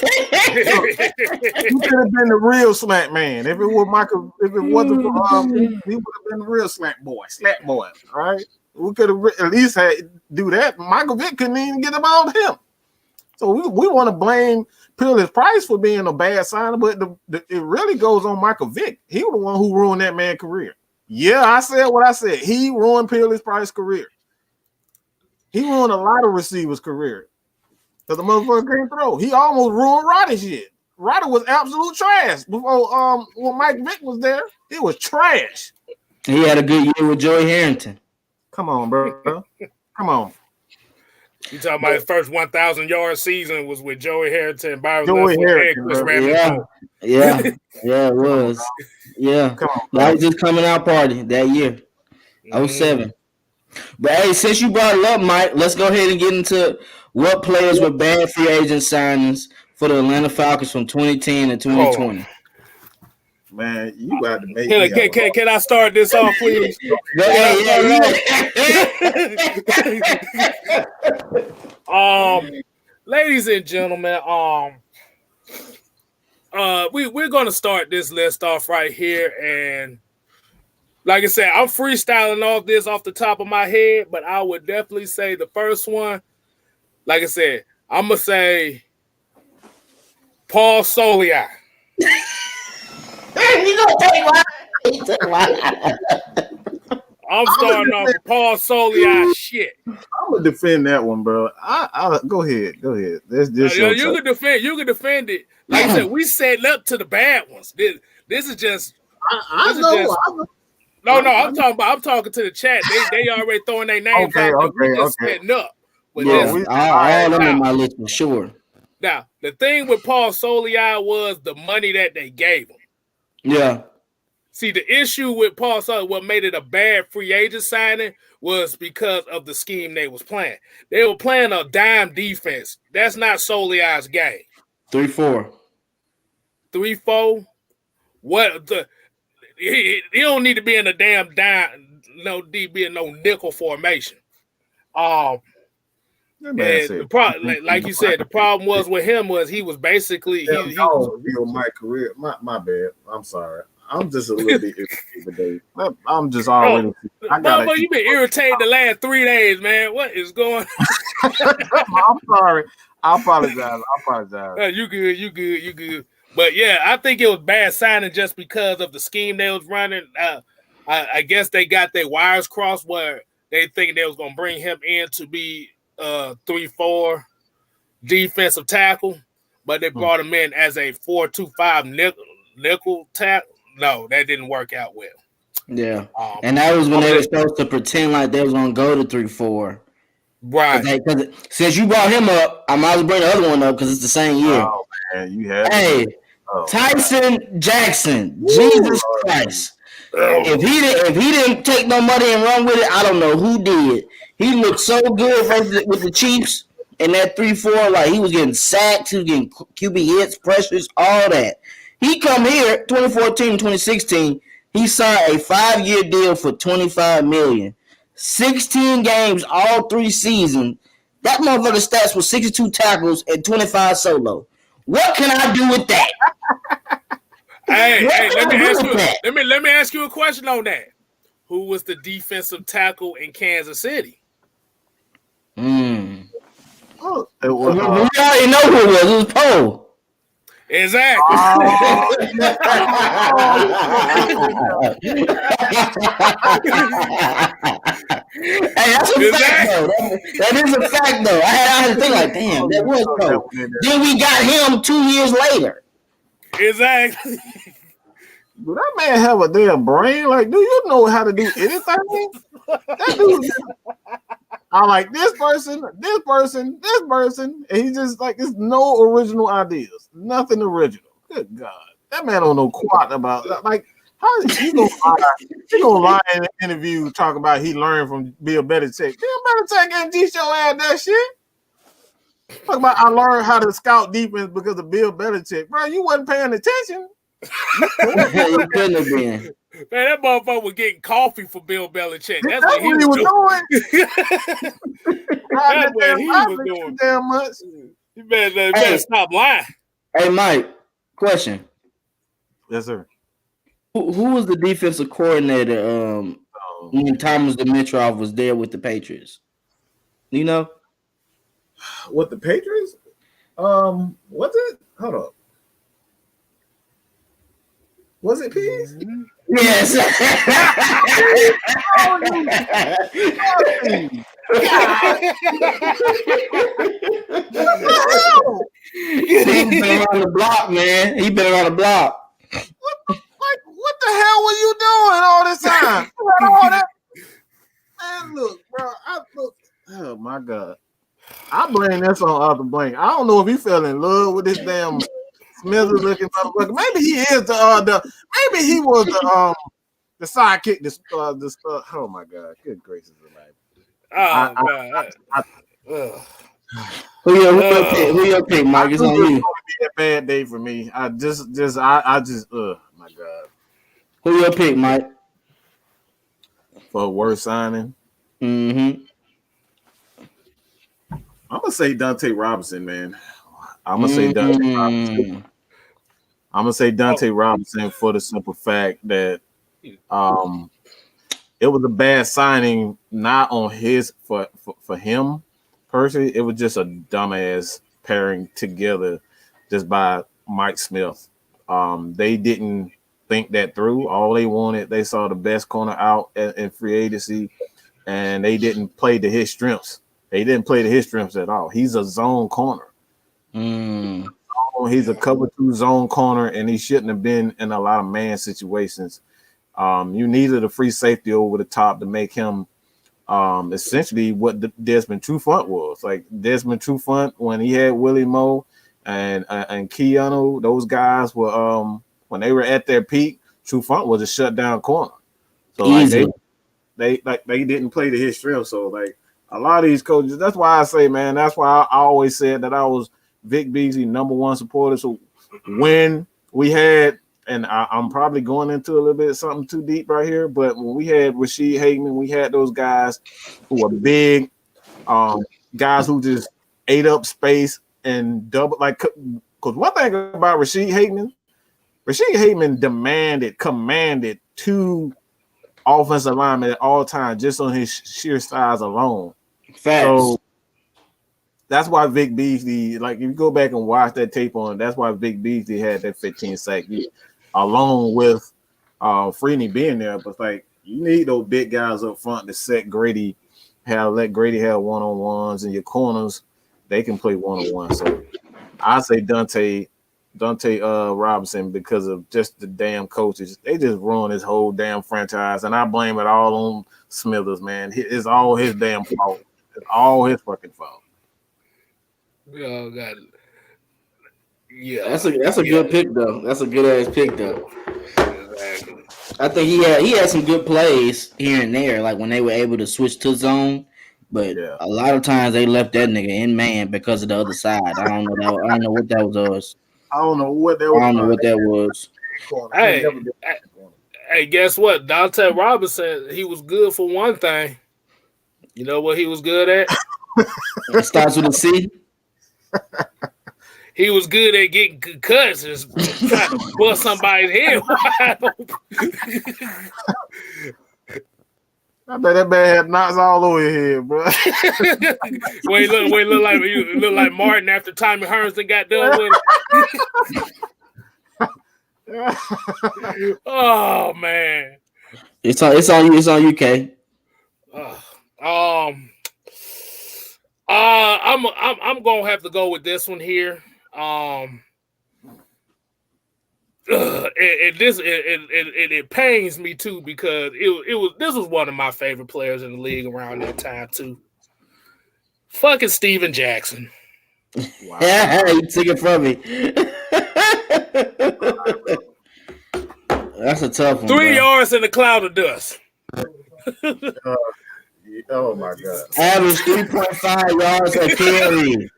could have been the real slant man. If it was Michael, if it wasn't he would have been the real slap boy. All right. We could have at least had do that. Michael Vick couldn't even get about him. So we want to blame Kstlyz Price for being a bad signer, but it really goes on Michael Vick. He was the one who ruined that man's career. Yeah, I said what I said. He ruined Kstlyz Price's career. He ruined a lot of receivers' career. Because the motherfucker can't throw. He almost ruined Roddy shit. Roddy was absolute trash. Before when Mike Vick was there, it was trash. He had a good year with Joey Harrington. Come on, bro. Come on. You talking about his first 1,000-yard season was with Joey Harrington. Joey Harrington, yeah, it was. Yeah, come on, that was his coming out party that year, 07. But hey, since you brought it up, Mike, let's go ahead and get into what players were bad free agent signings for the Atlanta Falcons from 2010 to 2020. Oh. Man, you got to make Can I start this off, please? Ladies and gentlemen, we're gonna start this list off right here, and like I said, I'm freestyling off this off the top of my head, but I would definitely say the first one, like I said, I'm gonna say Paul Soliai. You gonna take one? I'm starting off with Paul Soliai shit. I'm gonna defend that one, bro. I go ahead. That's just you can defend it. Like I said, we set up to the bad ones. This is just. I'm talking to the chat. They already throwing their names out. We just setting up. But all them in my list for sure. Now the thing with Paul Soliai was the money that they gave him. Yeah. See, the issue with Paul Soliai, what made it a bad free agent signing was because of the scheme they was playing. They were playing a dime defense. That's not Soliai's game. 3-4. 3-4. What the? He don't need to be in a damn dime. No DB and no nickel formation. The problem, like you said, the problem was with him was he was basically he was my career. My bad. I'm sorry. I'm just a little bit irritated today. I'm just already. But you've been irritated the last 3 days, man. What is going on? I'm sorry. I apologize. You good. But yeah, I think it was bad signing just because of the scheme they was running. I guess they got their wires crossed where they think they was gonna bring him in to be 3-4 defensive tackle, but they brought him in as a 4-2-5 nickel tackle. No, that didn't work out well. Yeah, and that was when they were supposed to pretend like they was gonna go to 3-4. Right. Because since you brought him up, I might as well bring the other one up because it's the same year. Oh man, you have. Hey, Tyson Jackson, Jesus Christ! If he didn't take no money and run with it, I don't know who did. He looked so good with the Chiefs in that 3-4. Like he was getting sacks, he was getting QB hits, pressures, all that. He come here 2014, 2016. He signed a 5-year deal for $25 million. 16 games, all 3 seasons. That motherfucker stats was 62 tackles and 25 solo. What can I do with that? Hey, let me ask you a question on that. Who was the defensive tackle in Kansas City? We already know who it was. It was Poe. Exactly. Hey, that's a fact, though. That is a fact, though. I had to think like, damn, that was Poe. Then we got him 2 years later. Exactly. Do that man have a damn brain? Like, do you know how to do anything? That dude. I like this person, and he just like there's no original ideas, nothing original. Good God, that man don't know quite about that. Like, how is he gonna lie? He gonna lie in an interview talking about he learned from Bill Belichick. Bill Belichick ain't teach your ass that shit. Talk about I learned how to scout defense because of Bill Belichick, bro. You wasn't paying attention. He couldn't have been. Man, that motherfucker was getting coffee for Bill Belichick. That's That's what he was doing. That's what he was doing. Damn much. You better stop lying. Hey, Mike, question. Yes, sir. Who was the defensive coordinator when Thomas Dimitroff was there with the Patriots? You know? What, the Patriots? What's it? Hold up. Was it Peas? Yes. He's been around the block, man. He's been around the block. What the hell were you doing all this time? All that? Man, look, bro. Oh my God. I blame this on Arthur Blank. I don't know if he fell in love with this damn Smithers looking motherfucker. Maybe he is maybe he was the sidekick. Oh my God. Good gracious alive. Who your pick, Mike? It's on you. It's gonna be a bad day for me. I just my God. Who your pick, Mike? For a worst signing? Mm-hmm. I'm gonna say Dante Robinson, man. I'm gonna say Dante Robinson. I'm gonna say Dante Robinson for the simple fact that it was a bad signing, not on his for him personally. It was just a dumbass pairing together just by Mike Smith. They didn't think that through. All they wanted, they saw the best corner out in free agency, and they didn't play to his strengths. They didn't play to his strengths at all. He's a zone corner. He's a cover 2 zone corner, and he shouldn't have been in a lot of man situations. You needed a free safety over the top to make him essentially what Desmond Trufant was. Like Desmond Trufant, when he had Willie Moe and Keanu, those guys were when they were at their peak, Trufant was a shutdown corner. So like they didn't play to his strength. So like a lot of these coaches, that's why I say, man, that's why I always said that I was Vic Beasley #1 supporter. So when we had, and I'm probably going into a little bit of something too deep right here, but when we had Rashid Hageman, we had those guys who were big, guys who just ate up space and double, like, because one thing about Rashid Hageman commanded 2 offensive linemen at all times just on his sheer size alone. Facts. So that's why Vic Beasley, like if you go back and watch that tape on, that's why Vic Beasley had that 15 sack year, along with Freeney being there. But like you need those big guys up front to set Grady, let Grady have one-on-ones, and your corners, they can play one-on-one. So I say Dante Robinson because of just the damn coaches. They just ruined his whole damn franchise, and I blame it all on Smithers, man. It's all his damn fault. It's all his fucking fault. Oh God. Yeah, that's a good pick though. That's a good ass pick though. Exactly. I think he had some good plays here and there, like when they were able to switch to zone. But a lot of times they left that nigga in man because of the other side. I don't know what that was. I don't know what that was. Hey, guess what? Dante Robinson, he was good for one thing. You know what he was good at? It starts with a C. He was good at getting cuts and trying to bust somebody's head wide open. I bet that man had knots all over your head, bro. Wait, look like Martin after Tommy Hearns got done with it. Oh man, it's on you. It's on you, K. I'm gonna have to go with this one here. It pains me too because this was one of my favorite players in the league around that time too. Fucking Steven Jackson. Wow. Yeah, you took it from me. That's a tough one. 3 yards in a cloud of dust. Oh my God! Average 3.5 yards a carry.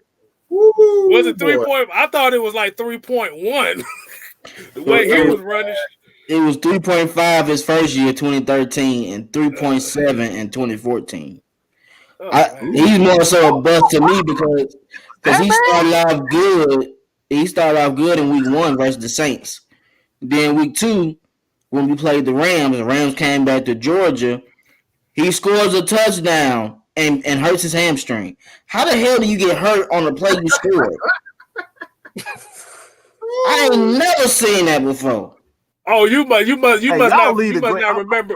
Was it 3 point? I thought it was like 3.1. The way he was running. It was 3.5 his first year, 2013, and 3.7 in 2014. He's more so a bust to me because he started off good. He started off good in week 1 versus the Saints. Then week 2, when we played the Rams came back to Georgia. He scores a touchdown and hurts his hamstring. How the hell do you get hurt on the play you scored? I ain't never seen that before. Oh, you must not remember.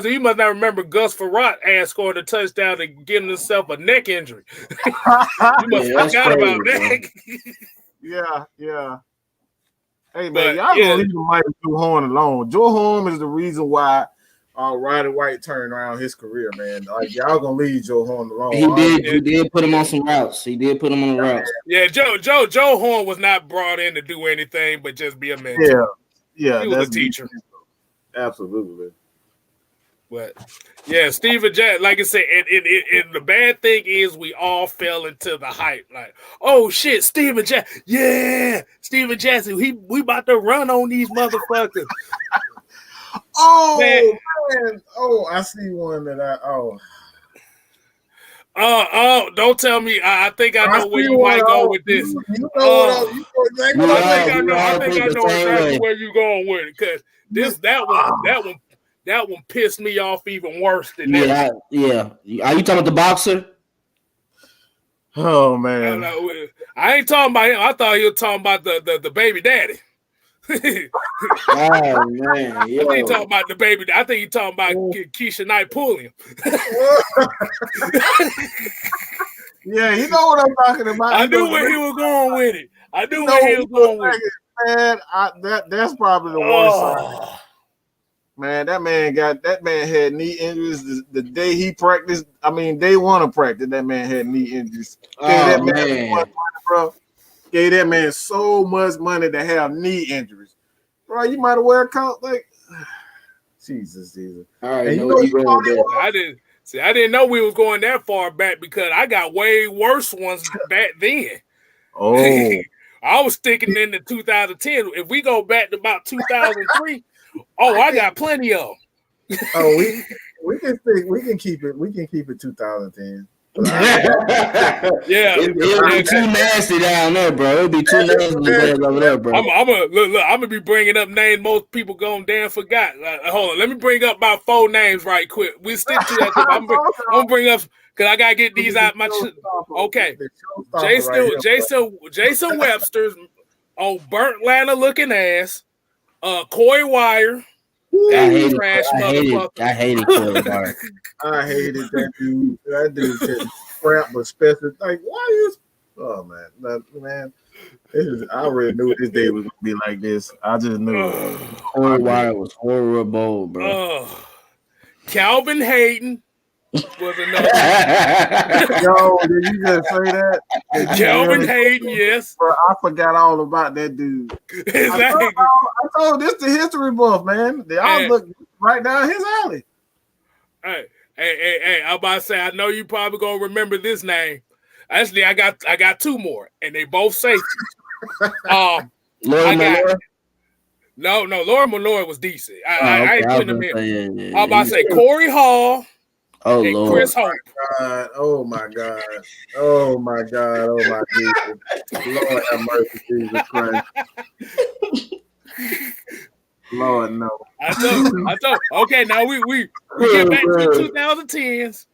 You must not remember Gus Farrat ass scored a touchdown and giving himself a neck injury. You must forgot about that. Yeah. Hey man, y'all gonna leave the mic with Joe Horn alone. Joe Horn is the reason why Roddy White turned around his career, man. Like y'all gonna leave Joe Horn alone. He did put him on some routes. He did put him on the routes. Yeah, Joe Horn was not brought in to do anything but just be a mentor. Yeah, he was a teacher. Absolutely. But yeah, Steven Jackson, like I said, and the bad thing is we all fell into the hype. Like, oh shit, Steven Jackson, we about to run on these motherfuckers. Oh man. Oh, I see one that don't tell me. I think I know where you might go with this. You know I think I know exactly where you going with it because that one pissed me off even worse than that. Yeah. Are you talking about the boxer? Oh man, I ain't talking about him. I thought you were talking about the baby daddy. Oh man, yo. I think you talking about the baby. I think you talking about Keisha Knight Pulliam. Yeah, you know what I'm talking about. I knew where he was going with it. Man, that's probably the worst. Man, that man had knee injuries the day he practiced. I mean, day 1 of practice, that man had knee injuries. Gave that man so much money to have knee injuries. Bro, you might have wear a coat like Jesus. All right, I didn't know we was going that far back because I got way worse ones back then. Oh. I was sticking in the 2010. If we go back to about 2003, I got plenty of them. Oh, we can keep it 2010. Yeah, it'll be too nasty down there, bro. It'll be too nasty over there, bro. I'm gonna be bringing up names most people damn forgot. Hold on, let me bring up about 4 names right quick. We stick to that. I'm gonna bring up because I gotta get these out my. Okay, Jason Webster's burnt Lana looking ass. Coy Wire. I hated Coy Wire. I hated that dude. That dude said crap, but special. Like, why is? Oh man. I already knew this day was gonna be like this. I just knew. Coy Wire was horrible, bro. Calvin Hayden was another. Yo, did you just say that? Calvin Hayden, yes. Bro, I forgot all about that dude. I told this the history buff, man. They all look right down his alley. Hey, I'm about to say, I know you probably gonna remember this name. Actually, I got 2 more, and they both safeties. Laurie Malloy? No, Laurie Malloy was decent. I ain't putting him in. Yeah, I'm about to say Corey Hall. Oh and Lord! Chris Hope. Oh my God! Oh my Jesus! Lord have mercy, Jesus Christ! Lord no! I told. Okay, now we get back to the 2010s,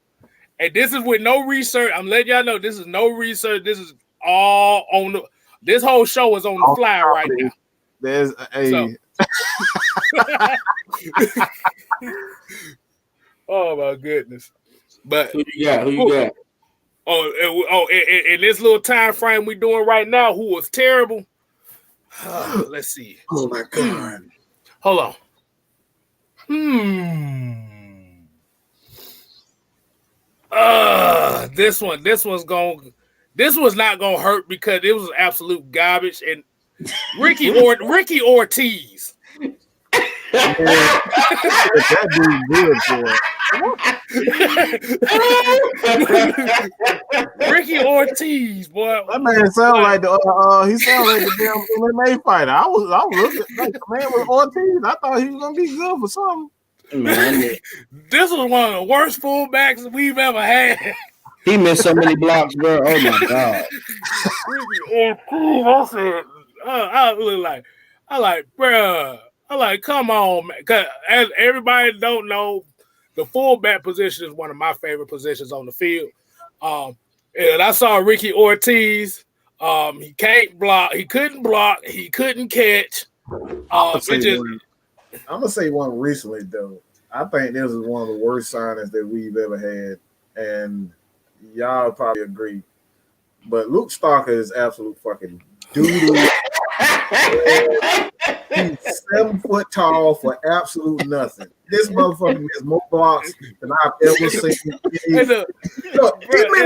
and this is with no research. I'm letting y'all know this is no research. This is all on the. This whole show is on the fly right now. There's a. Oh my goodness! But who you got? In this little time frame we doing right now, who was terrible? Let's see. Oh my God! Hold on. This was not gonna hurt because it was absolute garbage. And Ricky Ortiz. That dude's good for it. Ricky Ortiz, boy. That man sound like the he sound like the damn MMA fighter. I was looking like the man with Ortiz. I thought he was gonna be good for something. Man, this was one of the worst fullbacks we've ever had. He missed so many blocks, bro. Oh my god. I said, bruh. I like, come on, man. Cause as everybody don't know, the fullback position is one of my favorite positions on the field. And I saw Ricky Ortiz. He can't block. He couldn't block. He couldn't catch. I'm gonna say one recently though. I think this is one of the worst signings that we've ever had, and y'all probably agree. But Luke Stalker is absolute fucking doo-doo. He's 7 foot tall for absolute nothing. This motherfucker has more blocks than I've ever seen. He makes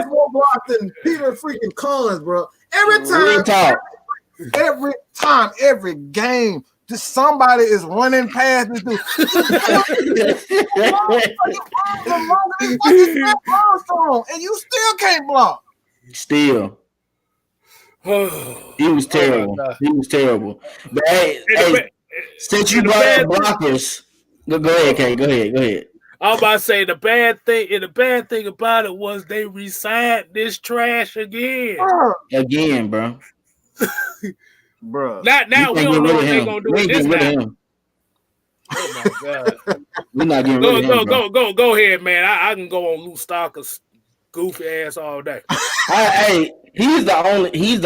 more blocks than Peter freaking Collins, bro. Every game, just somebody is running past this dude. And you still can't block. Still. He was terrible. He was terrible. But hey, since you brought up blockers, go ahead, Kay. Go ahead. I was about to say the bad thing about it was they re-signed this trash again. Again, bro. Bro. Now we don't know what they're gonna do with this time. Oh my god. We're not getting rid of him. Go ahead, man. I can go on Luke Stalker's goofy ass all day. Hey, he's the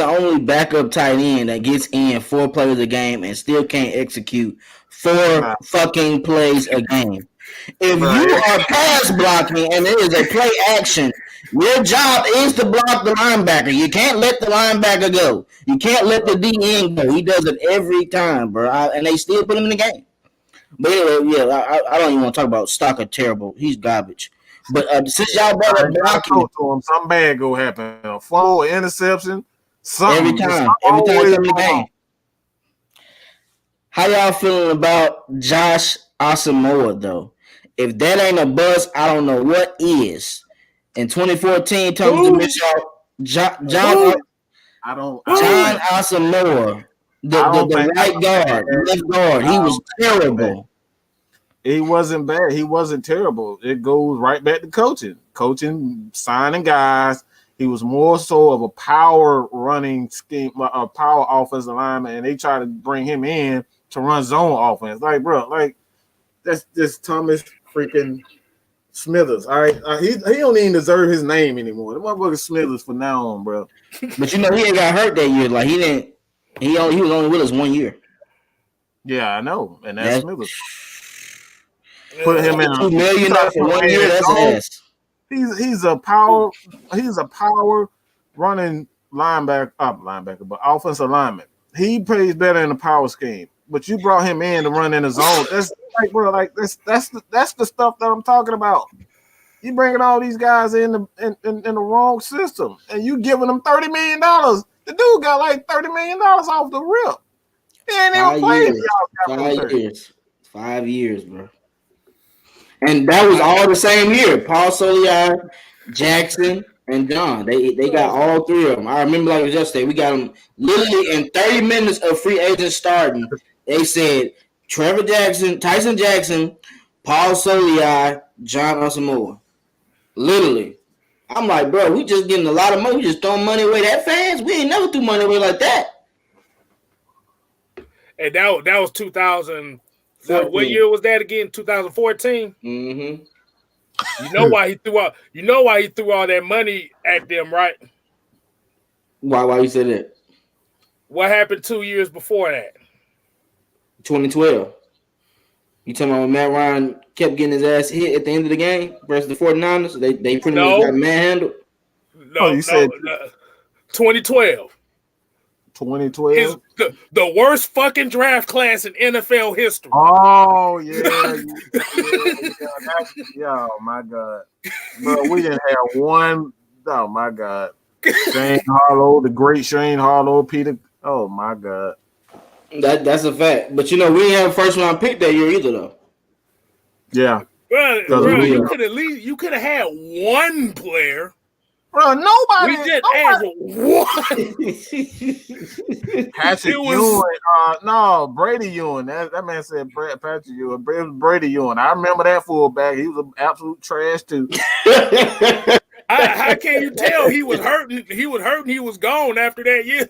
only backup tight end that gets in 4 plays a game and still can't execute 4 fucking plays a game. If you are pass blocking and it is a play action, your job is to block the linebacker. You can't let the linebacker go. You can't let the DN go. He does it every time, bro. And they still put him in the game. But anyway, yeah, I don't even want to talk about Stalker. Terrible. He's garbage. But since y'all brought up blocking, something bad go happen. A fumble, interception, something. Every time in the game. How y'all feeling about Josh Asamoah, though? If that ain't a buzz, I don't know what is. In 2014, John Asamoah, the right guard, left guard, he was terrible. He wasn't bad. He wasn't terrible. It goes right back to coaching, signing guys. He was more so of a power running scheme, a power offensive lineman, and they try to bring him in to run zone offense. Like, bro, like that's just Thomas freaking Smithers. All right, he don't even deserve his name anymore. The motherfucker Smithers for now on, bro. But you know he ain't got hurt that year. Like he didn't. He was only with us 1 year. Yeah, I know, and that's Smithers. Put him in $2 million for 1 year. That's ass. He's a power running linebacker, but offensive lineman. He plays better in the power scheme. But you brought him in to run in the zone. That's like, bro, like that's the stuff that I'm talking about. You bringing all these guys in the wrong system, and you giving them $30 million. The dude got like $30 million off the rip. He ain't even played. 5 years, bro. And that was all the same year. Paul Soliai, Jackson, and John. They got all 3 of them. I remember like it was yesterday. We got them literally in 30 minutes of free agents starting. They said Trevor Jackson, Tyson Jackson, Paul Soliai, John Asamoah. Literally. I'm like, bro, we just getting a lot of money. We just throwing money away that fast. We ain't never threw money away like that. And that was 2000. So what year was that again? 2014. Mm-hmm. You know why he threw all that money at them, right? Why you said that? What happened 2 years before that? 2012. You talking about when Matt Ryan kept getting his ass hit at the end of the game versus the 49ers? They pretty much got manhandled. No, you said 2012. 2012. The worst fucking draft class in NFL history. Oh yeah. Oh my god, bro, we didn't have one. Oh my god, Shane Harlow, the great Shane Harlow, Peter. Oh my god, that's a fact. But you know we didn't have a first round pick that year either, though. Yeah, Bro, you could have had one player. Bro, nobody. We just asked one. Patrick Ewing. No, Brady Ewing. That man said Patrick Ewing. It was Brady Ewing. I remember that fullback. He was an absolute trash too. How can you tell he was hurting? He was gone after that year.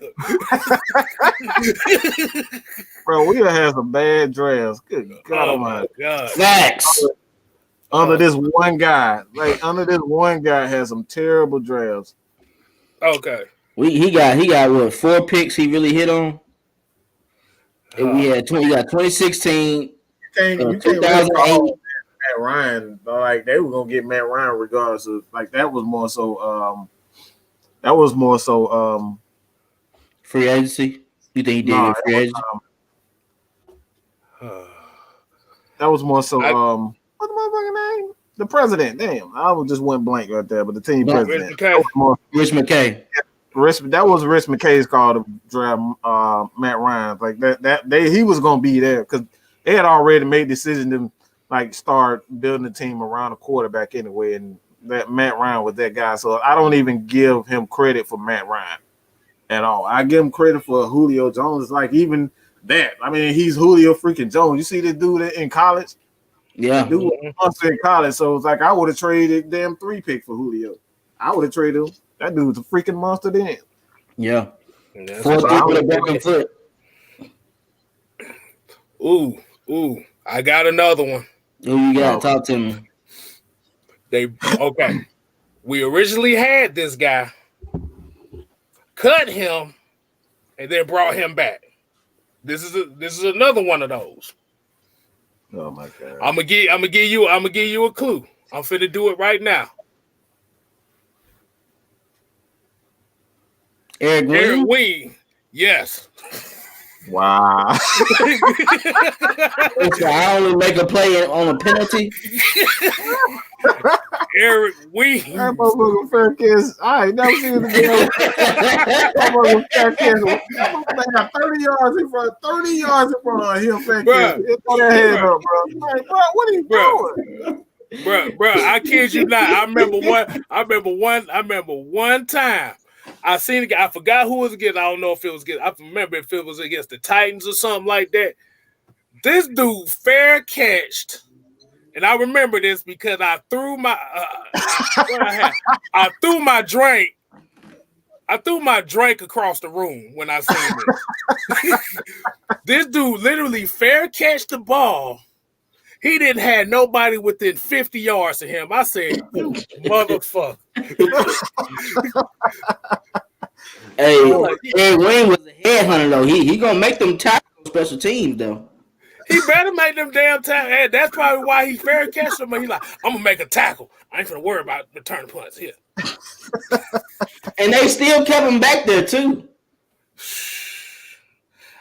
Bro, we have had some bad drafts. Good God Almighty. God. Facts. Under this one guy has some terrible drafts. Okay. He got what 4 picks he really hit on. And we had 2016. You can't 2008. Matt Ryan. Like they were gonna get Matt Ryan regardless of like that was more so free agency. You think he did it free agency? That was more so what's the motherfucking name? The president. Damn, I just went blank right there. But the team president, Rich McKay. That was Rich McKay's call to draft Matt Ryan. Like he was gonna be there because they had already made the decision to like start building a team around a quarterback anyway, and that Matt Ryan was that guy. So I don't even give him credit for Matt Ryan at all. I give him credit for Julio Jones. Like even that. I mean, he's Julio freaking Jones. You see this dude in college? Yeah. Dude was monster in college. So it's like I would have traded damn 3 pick for Julio. I would have traded him. That dude's a freaking monster then. Yeah. 4 with a broken foot. Ooh. I got another one. Who you got? Talk to me. Okay. We originally had this guy, cut him, and then brought him back. This is another one of those. Oh my God! I'm gonna give you a clue. I'm finna do it right now. Eric Wing. Yes. Wow. I only make a play on a penalty. Eric Wing. That motherfucker fair kiss. I ain't never seen the deal. That motherfucker fair kiss. They got 30 yards in front of him. Fair kiss. Throw that head up, bro. Like, bro, what are you doing? Bro, I kid you not. I remember one time. I seen a guy. I forgot who it was against. I don't know if it was against. I remember if it was against the Titans or something like that. This dude fair catched, and I remember this because I threw my I threw my drink. I threw my drink across the room when I seen this. This dude literally fair catched the ball. He didn't have nobody within 50 yards of him. I said, "You motherfucker." Hey, Wayne was a headhunter though. He gonna make them tackle special teams though. He better make them damn tackle. Hey, that's probably why he fair catched him. He's like, I'm gonna make a tackle. I ain't gonna worry about return punts here. And they still kept him back there too.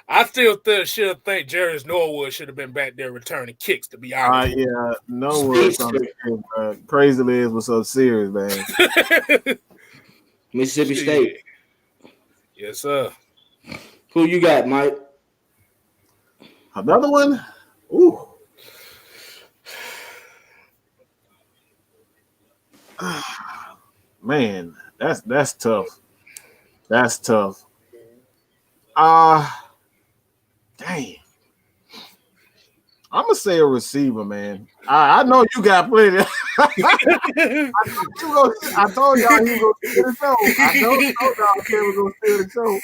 I still should think Jerry Norwood should have been back there returning kicks, to be honest. Yeah, Norwood. Kstlyz was so serious, man. Mississippi State. Yes, sir. Who you got, Mike? Another one? Ooh. Man, that's tough. That's tough. Dang. I'm gonna say a receiver, man. I know you got plenty. I told y'all he was gonna steal the show. I told y'all he was gonna steal the show.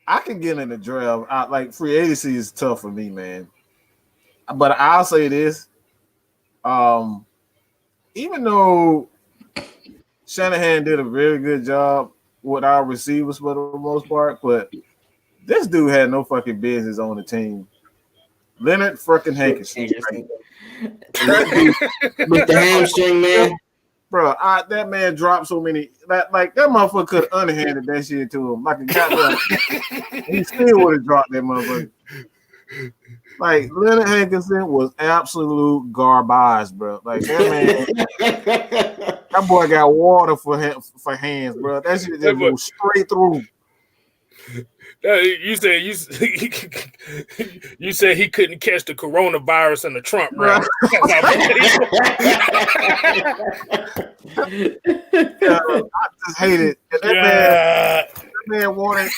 I can get in the draft. Like free agency is tough for me, man. But I'll say this. Even though Shanahan did a very good job with our receivers for the most part, but this dude had no fucking business on the team. Leonard freaking Hankerson. With the hamstring, man. Bro, that man dropped so many. That motherfucker could have underhanded that shit to him. Like a goddamn. He still would have dropped that motherfucker. Like Leonard Hankerson was absolute garbage, bro. Like that man, that boy got water for hands, bro. That shit just goes straight through. You said you said he couldn't catch the coronavirus in the Trump rally. I just hate it. That man wanted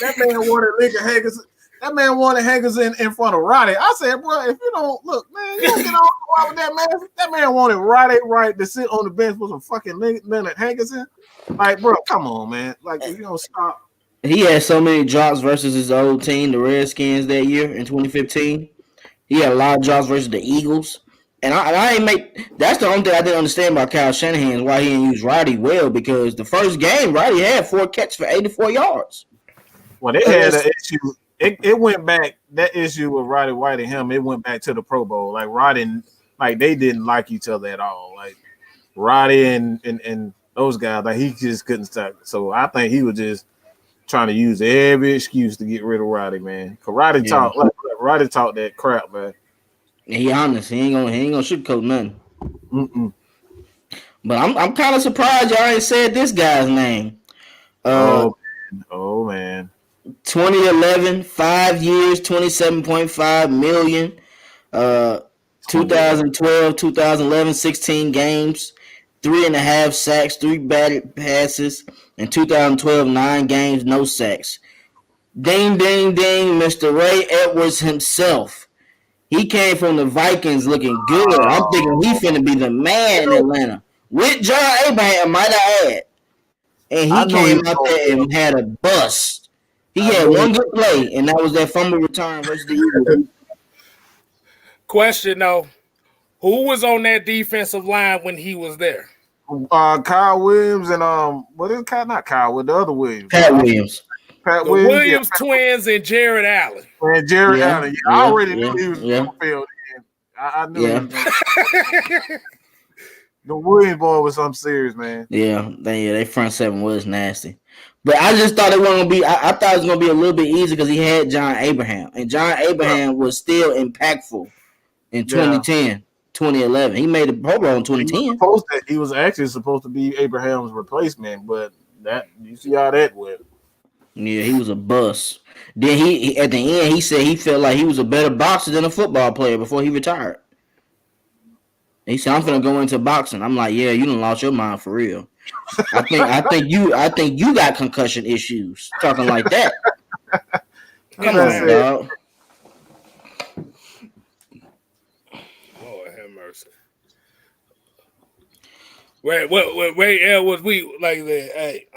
Lincoln Haggis. That man wanted Haggis in front of Roddy. I said, bro, if you don't look, man, you don't get on with that man. That man wanted Roddy to sit on the bench with some fucking Leonard Haggis in. Like, bro, come on, man. Like, if you don't stop. He had so many drops versus his old team, the Redskins, that year in 2015. He had a lot of drops versus the Eagles. And I ain't make that's the only thing I didn't understand about Kyle Shanahan is why he didn't use Roddy well, because the first game Roddy had 4 catches for 84 yards. Well, they had an issue. It went back, that issue with Roddy White and him, it went back to the Pro Bowl. Like Roddy, like they didn't like each other at all. Like Roddy and those guys, like he just couldn't stop. So I think he was just trying to use every excuse to get rid of Roddy, man. Cause Roddy talked that crap, man. He honest. He ain't gonna sugarcoat nothing. But I'm kind of surprised y'all ain't said this guy's name. Oh man. 2011, 5 years, 27.5 million. 2012, 2011, 16 games, 3.5 sacks, 3 batted passes. In 2012, 9 games, no sacks. Ding, ding, ding, Mr. Ray Edwards himself. He came from the Vikings looking good. I'm thinking he finna be the man in Atlanta. With John Abraham, might I add. And he came out there and had a bust. He had one good play, and that was that fumble return versus the Eagles. Question, though. Who was on that defensive line when he was there? Kyle Williams and what is Kyle? Not Kyle, with the other Williams. Pat Williams. The Williams twins and Jared Allen. And Jared Allen. Yeah, I already knew he was on the field. I knew he was the Williams boy was something serious, man. Yeah, they front seven was nasty. But I just thought it wasn't gonna be. I thought it was gonna be a little bit easier because he had John Abraham, and John Abraham was still impactful in 2010, 2011. He made the Pro Bowl in 2010. He was actually supposed to be Abraham's replacement, but that you see how that went. Yeah, he was a bust. Then he at the end he said he felt like he was a better boxer than a football player before he retired. He said, "I'm gonna go into boxing." I'm like, "Yeah, you done lost your mind for real." I think you got concussion issues talking like that. Come on, dog. Lord have mercy. Wait, was we like that? Hey,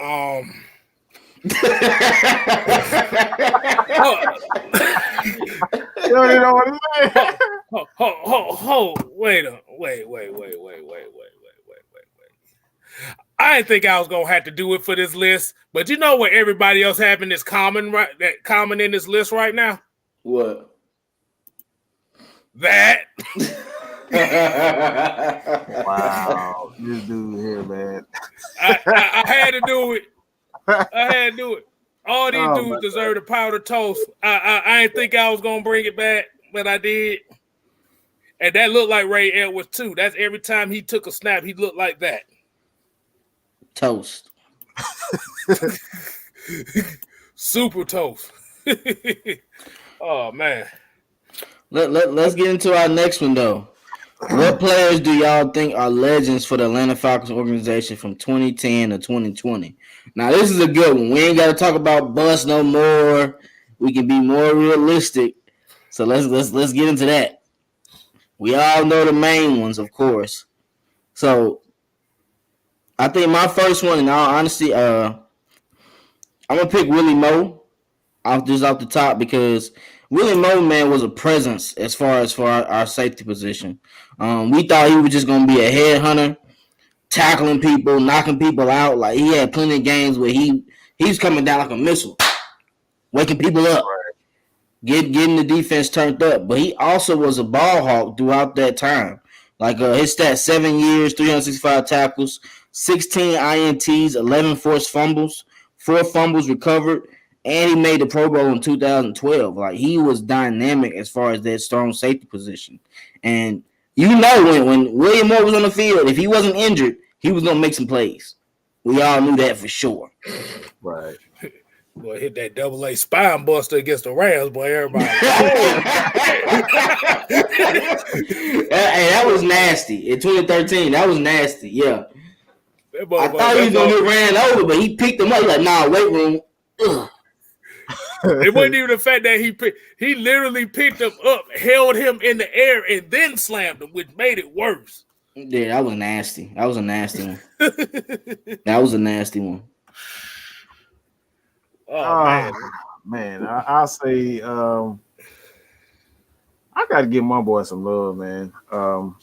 You don't know what I'm saying. Wait. I didn't think I was gonna have to do it for this list, but you know what everybody else having this common in this list right now? What? That. Wow, this dude here, man. I had to do it. All these dudes deserve a powder toast. I didn't think I was gonna bring it back, but I did. And that looked like Ray Edwards too. That's every time he took a snap, he looked like that. Toast. Super toast. Oh man. Let's get into our next one though. What players do y'all think are legends for the Atlanta Falcons organization from 2010 to 2020? Now this is a good one. We ain't got to talk about bust no more. We can be more realistic. So let's get into that. We all know the main ones, of course. So I think my first one, in all honesty, I'm gonna pick Willie Moe off the top because Willie Moe, man, was a presence as far as for our safety position. We thought he was just gonna be a headhunter, tackling people, knocking people out. Like he had plenty of games where he was coming down like a missile, waking people up, getting the defense turned up. But he also was a ball hawk throughout that time. Like his stats: 7 years, 365 tackles, 16 INTs, 11 forced fumbles, 4 fumbles recovered, and he made the Pro Bowl in 2012. Like he was dynamic as far as that strong safety position. And you know when William Moore was on the field, if he wasn't injured, he was gonna make some plays. We all knew that for sure. Right. Boy, hit that double-A spine buster against the Rams, boy. Everybody. Hey, that was nasty. In 2013, that was nasty. Yeah. I thought he was going to get ran over, but he picked him up. He's like, nah, weight room. Ugh. It wasn't even the fact that he literally picked him up, held him in the air, and then slammed him, which made it worse. Yeah, that was nasty. That was a nasty one. That was a nasty one. Oh, man. I'll say I gotta give my boy some love, man. I'm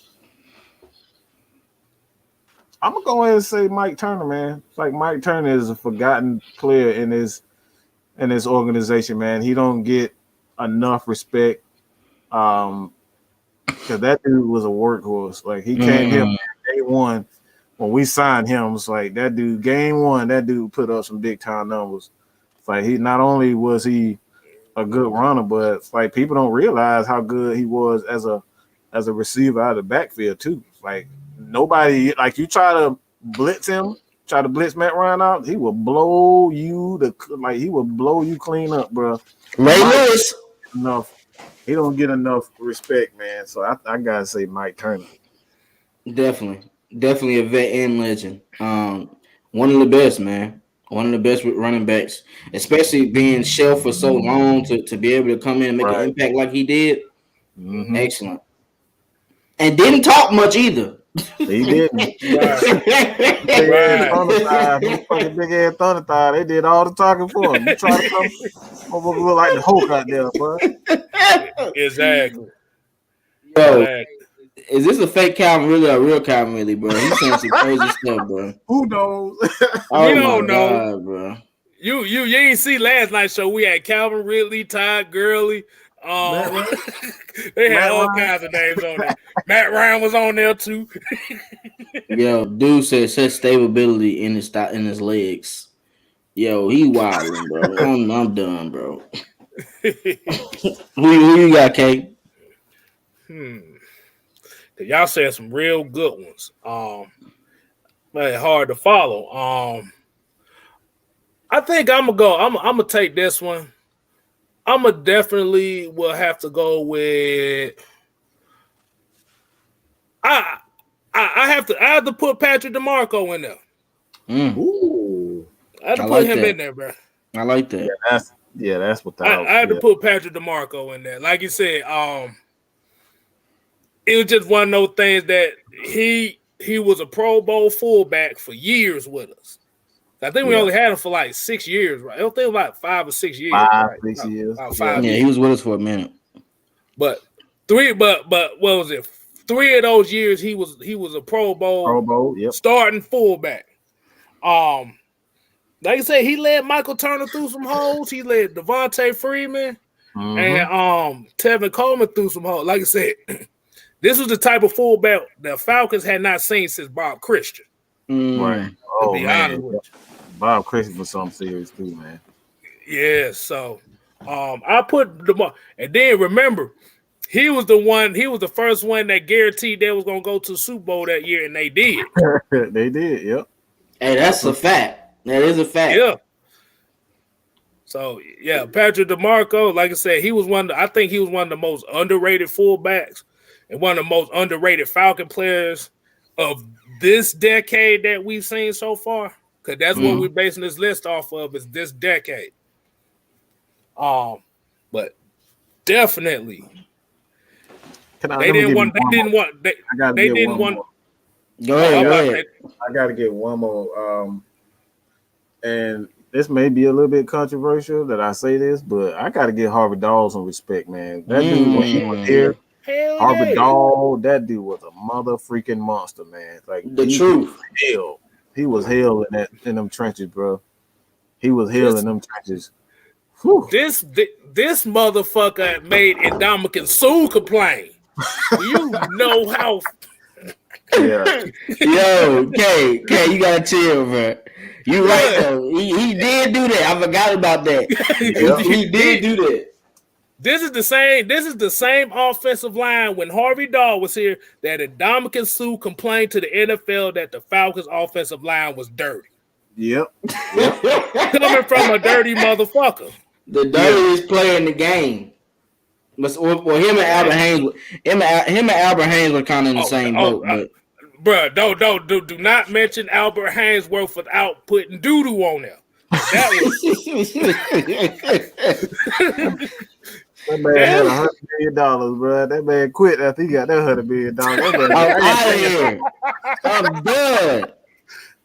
gonna go ahead and say Mike Turner, man. It's like Mike Turner is a forgotten player in his organization, man. He don't get enough respect. Because that dude was a workhorse. Like he came here day one when we signed him. It's like that dude, game one, that dude put up some big time numbers. It's like he not only was he a good runner, but it's like people don't realize how good he was as a receiver out of the backfield too. Like nobody, like you try to blitz him, try to blitz Matt Ryan out, he will blow you clean up, bro. Ray Lewis. He don't get enough respect, man. So I gotta say Mike Turner. Definitely a vet and legend. One of the best, man. One of the best running backs, especially being shelved for so long to be able to come in and make an impact like he did. Mm-hmm. Excellent. And didn't talk much either. He didn't. Big ass thunder thigh. They did all the talking for him. You try to come look like the Hulk out there, bro. Exactly. Yo, is this a fake Calvin really or a real Calvin really, bro? He's saying some crazy stuff, bro. Who knows? Oh, you don't know, God, bro. You ain't see last night's show. We had Calvin Ridley, Todd Gurley. They had all kinds of names on there. Matt Ryan was on there too. Yo, dude said stability in his legs. Yo, he wilding, bro. I'm done, bro. Who you got, K? Y'all said some real good ones. But hard to follow. I think I'm gonna take this one. I'm gonna definitely will have to go with. I have to put Patrick DeMarco in there. Ooh, I have to put him in there, bro. I like that. That's what I had to put Patrick DeMarco in there. Like you said, it was just one of those things that he was a Pro Bowl fullback for years with us. I think we only had him for like 6 years, right? I don't think about 5 or 6 years. About 5 years. Yeah, he was with us for a minute. But what was it? 3 of those years he was a Pro Bowl starting fullback. Like I said, he led Michael Turner through some holes. He led Devontae Freeman and Tevin Coleman through some holes. Like I said, this was the type of fullback the Falcons had not seen since Bob Christian. Right. To be honest with you. Bob Christian was something serious too, man. Yeah, so I put DeMarco, and then remember, he was the first one that guaranteed they was gonna go to the Super Bowl that year, and they did. They did, yep. Hey, that's a fact. That is a fact. Yeah. So yeah, Patrick DeMarco, like I said, I think he was one of the most underrated fullbacks and one of the most underrated Falcon players of this decade that we've seen so far. Because that's what we're basing this list off of, is this decade. But definitely, they didn't want. Go ahead. I got to get one more. And this may be a little bit controversial that I say this, but I got to give Harvey Dahl some respect, man. That dude when he was here, Harvey Dahl, that dude was a mother freaking monster, man. Like the truth. He was hell in them trenches, bro. He was hell in them trenches. Whew. This motherfucker made Ndamukong Suh complain. You know how? Yeah. Yo, K, you gotta chill, bro. You right though. He did do that. I forgot about that. He did do that. This is the same offensive line when Harvey Dahl was here that Ndamukong Suh complained to the NFL that the Falcons offensive line was dirty. Yep. Coming from a dirty motherfucker. The dirtiest player in the game. Well, him and Albert Haynes, him and Albert Haynes were kind of in the same boat, but. Bruh, do not mention Albert Haynesworth without putting doo-doo on there. That man had $100 million, bro. That man quit after he got that $100 million. I'm out of here. I'm done.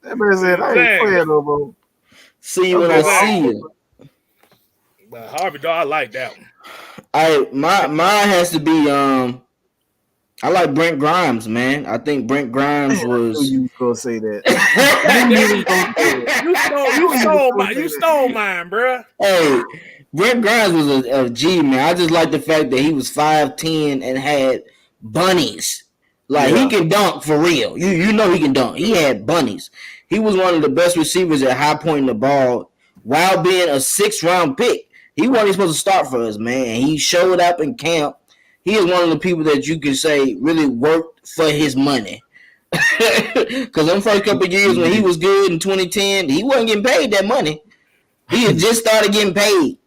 That man said, I ain't playing no more. See you when I see you. But Harvey, dog, I like that one. Mine has to be I like Brent Grimes, man. I think Brent Grimes was. You gonna say that? you stole mine, bro. Hey, Brent Grimes was a G, man. I just like the fact that he was 5'10" and had bunnies. Like he can dunk for real. You know he can dunk. He had bunnies. He was one of the best receivers at high pointing the ball while being a 6th-round pick. He wasn't supposed to start for us, man. He showed up in camp. He is one of the people that you can say really worked for his money. Because them first couple of years when he was good in 2010, he wasn't getting paid that money. He had just started getting paid.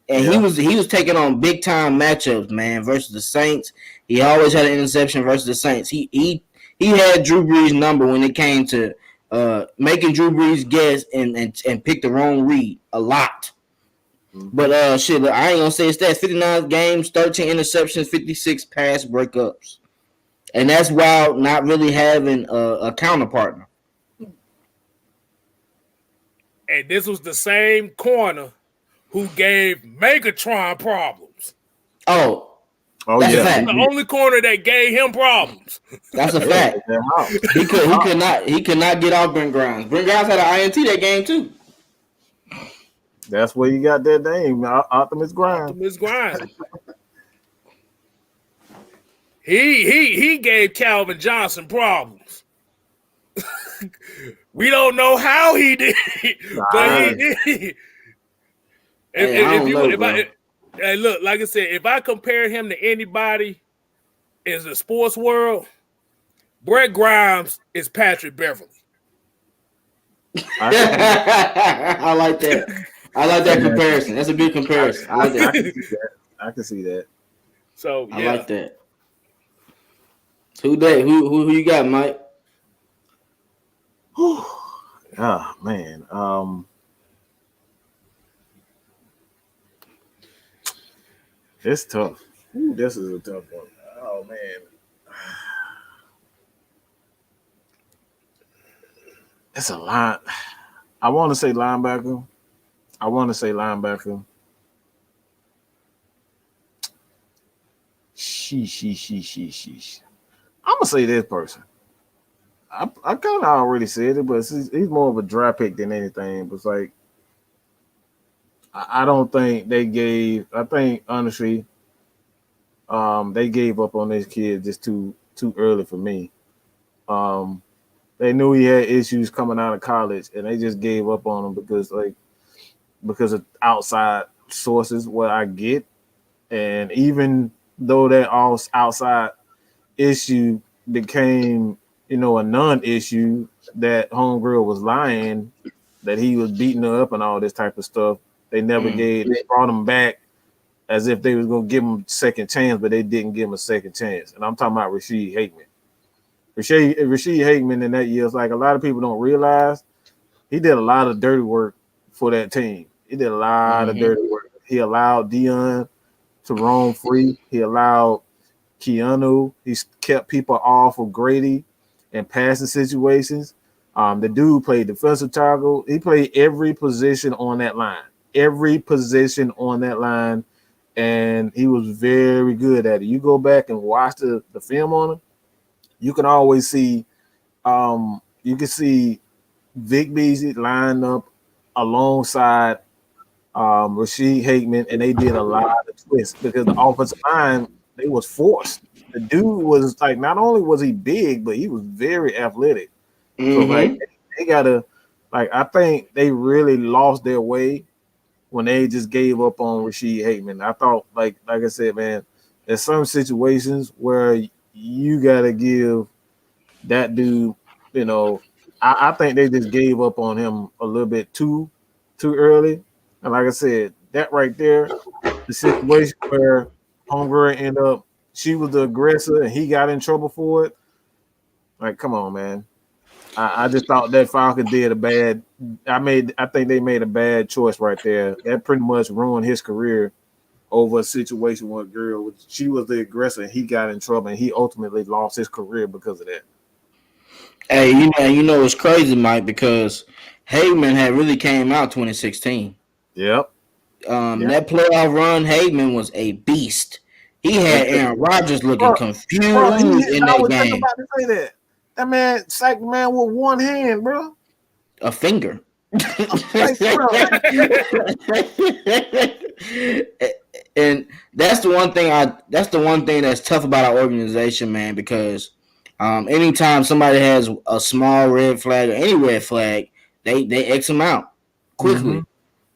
And he was taking on big time matchups, man, versus the Saints. He always had an interception versus the Saints. He had Drew Brees' number when it came to making Drew Brees guess and pick the wrong read a lot. But shit, look, I ain't gonna say it's that 59 games, 13 interceptions, 56 pass breakups, and that's while not really having a counterpartner. And this was the same corner who gave Megatron problems. Oh that's a fact. The only corner that gave him problems. That's a fact. He could not get off Brent Grimes. Brent Grimes had an INT that game too. That's where you got that name, Optimus Grimes. Optimus Grimes. He gave Calvin Johnson problems. We don't know how he did, but he did. Hey, look, like I said, if I compare him to anybody in the sports world, Brett Grimes is Patrick Beverly. I like that. I like that comparison. That's a good comparison. I like that. I can see that. So yeah. I like that. Who you got, Mike? Oh man. It's tough. Ooh, this is a tough one. Oh man. It's a lot. I want to say linebacker. Sheesh. I'm gonna say this person. I kind of already said it, but he's more of a draft pick than anything. But it's like I don't think they gave. I think honestly, they gave up on this kid just too early for me. They knew he had issues coming out of college, and they just gave up on him because of outside sources. What I get, and even though that all outside issue became, a non-issue, that homegirl was lying, that he was beating her up and all this type of stuff. They never they brought him back as if they was going to give him a second chance, but they didn't give him a second chance. And I'm talking about Rashid Hickman. Rashid Hickman in that year, it's like a lot of people don't realize he did a lot of dirty work for that team. He did a lot of dirty work. He allowed Dion to roam free. He allowed Keanu. He kept people off of Grady and passing situations. The dude played defensive tackle. He played every position on that line. And he was very good at it. You go back and watch the film on him, you can always see Vic Beasley lined up alongside Rashid Hickman, and they did a lot of twists because the offensive line, they was forced. The dude was like, not only was he big, but he was very athletic. So like they gotta, like, I think they really lost their way when they just gave up on Rashid Hickman. I thought, like I said, man, there's some situations where you gotta give that dude, I think they just gave up on him a little bit too early. And like I said, that right there, the situation where homegirl ended up, she was the aggressor and he got in trouble for it. Like, come on, man. I just thought that Falcons did a bad. I think they made a bad choice right there. That pretty much ruined his career over a situation with a girl. She was the aggressor and he got in trouble and he ultimately lost his career because of that. Hey, you know it's crazy, Mike, because Hagman had really came out 2016. Yep. That playoff run, Hagman was a beast. He had Aaron Rodgers looking confused in that game. About to say that. That man sacked the man with one hand, bro. A finger. And that's the one thing that's tough about our organization, man, because anytime somebody has a small red flag or any red flag, they X them out quickly. Mm-hmm.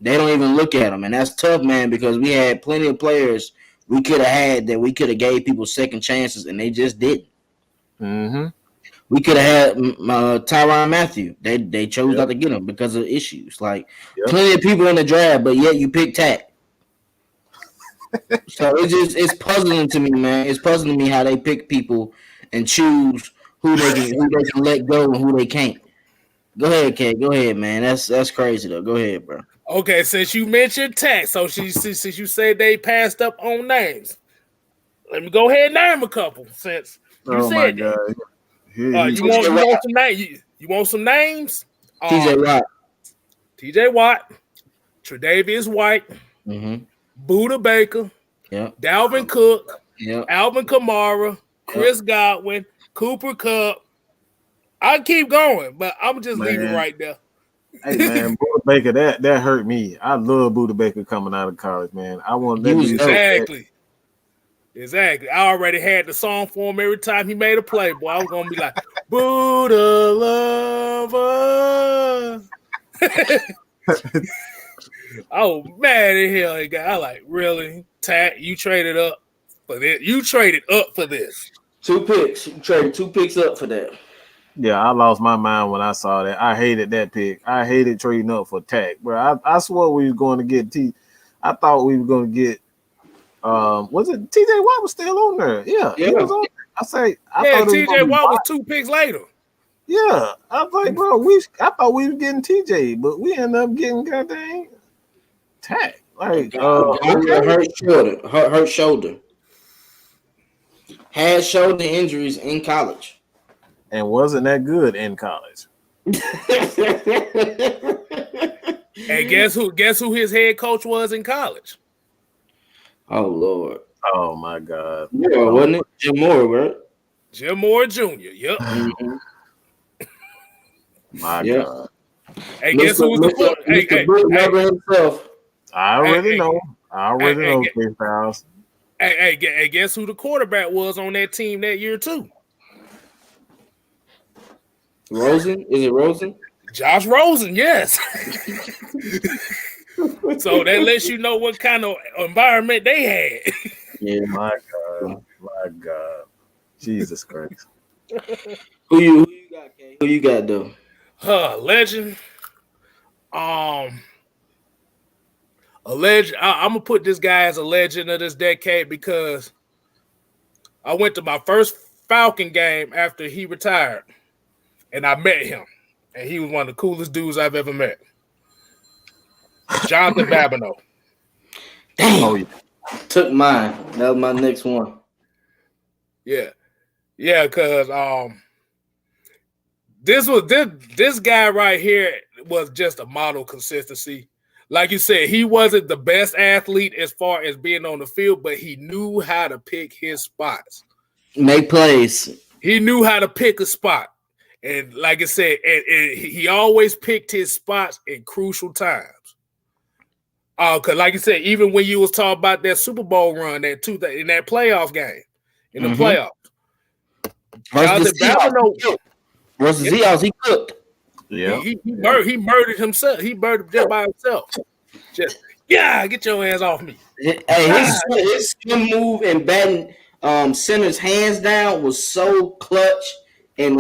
They don't even look at them, and that's tough, man, because we had plenty of players we could have had that we could have gave people second chances, and they just didn't. Mm-hmm. We could have had Tyrann Mathieu. They chose not to get him because of issues. Like plenty of people in the draft, but yet you pick Tack. So it's puzzling to me, man. It's puzzling to me how they pick people and choose who they can let go and who they can't. Go ahead, Kay. Go ahead, man. That's crazy though. Go ahead, bro. Okay, since you mentioned Tack, so since you said they passed up on names, let me go ahead and name a couple. Since you said that. You want some names? You want some names? TJ Watt, Tre'Davious White, Buda Baker, Dalvin Cook, Alvin Kamara, Chris Godwin, Cooper Kupp. I keep going, but I'm just leaving right there. Hey man, Buda Baker, that hurt me. I love Buda Baker coming out of college, man. I want to Exactly. I already had the song for him every time he made a play, boy. I was gonna be like, Buddha lover. Oh man, in hell, I like really Tack. You traded up for this. You traded up for this. 2 picks. You traded 2 picks up for that. Yeah, I lost my mind when I saw that. I hated that pick. I hated trading up for Tack, bro. I swore we were going to get I thought we were going to get. Was it TJ Watt was still on there? Yeah. He was on there. I thought TJ Watt was 2 picks later. Yeah, I was like, bro, I thought we were getting TJ, but we ended up getting goddamn Tack. Like, hurt shoulder. Had shoulder injuries in college, and wasn't that good in college. And guess who his head coach was in college? Oh Lord! Oh my God! Yeah, wasn't it Jim Moore, right? Jim Moore Jr. Yep. Mm-hmm. My God! Hey, guess who was the himself? I already know. I already know. KSTYLZ. Hey, guess who the quarterback was on that team that year too? Rosen? Is it Rosen? Josh Rosen, yes. So that lets you know what kind of environment they had. Yeah, my God. Jesus Christ. Who you got, Kay? Who you got though? Legend. A legend. I'm gonna put this guy as a legend of this decade because I went to my first Falcon game after he retired, and I met him, and he was one of the coolest dudes I've ever met. Jonathan Babineau. Damn. Oh, yeah. Took mine. That was my next one. Yeah, because this guy right here was just a model consistency. Like you said, he wasn't the best athlete as far as being on the field, but he knew how to pick his spots. Make plays. He knew how to pick a spot. And like I said, and he always picked his spots in crucial times. Because like you said, even when you was talking about that Super Bowl run, in that playoff game, in the playoffs. Versus Seahawks, he cooked. Yeah, he murdered himself. He murdered just by himself. Just get your hands off me. Hey, his swim move and batting center's hands down was so clutch. in